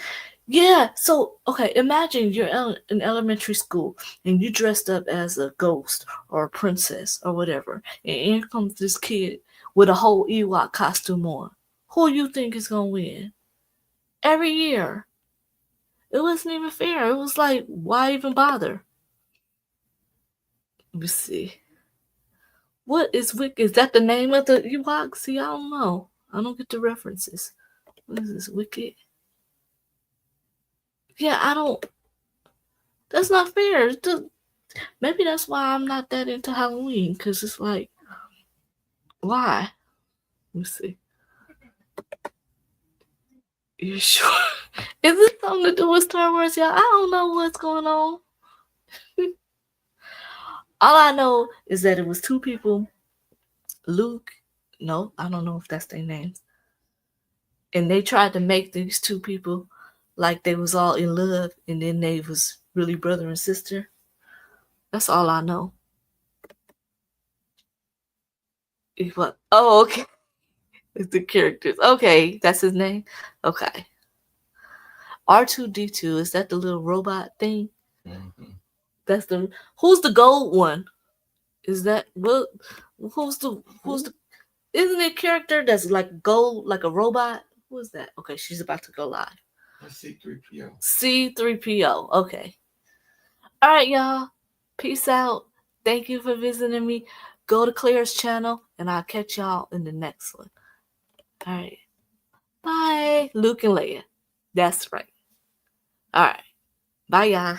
Yeah. So, okay. Imagine you're in elementary school and you dressed up as a ghost or a princess or whatever, and here comes this kid with a whole Ewok costume on. Who you think is gonna win? Every year. It wasn't even fair. It was like, why even bother? Let me see. What is Wicked? Is that the name of the Ewok? See, I don't know. I don't get the references. What is this? Wicked? Yeah, I don't. That's not fair. Maybe that's why I'm not that into Halloween, because it's like, why? Let me see. You sure? Is it something to do with Star Wars, y'all? I don't know what's going on. All I know is that it was two people. Luke, no, I don't know if that's their names. And they tried to make these two people like they was all in love, and then they was really brother and sister. That's all I know. What? Oh, okay. It's the characters. Okay, that's his name. Okay. R2D2, is that the little robot thing? Mm-hmm. That's the who's the gold one? Is that what? Who's the? Isn't it a character that's like gold, like a robot? Who is that? Okay, she's about to go live. That's C3PO. C3PO. Okay. All right, y'all. Peace out. Thank you for visiting me. Go to Claire's channel, and I'll catch y'all in the next one. All right. Bye, Luke and Leia. That's right. All right. Bye, y'all.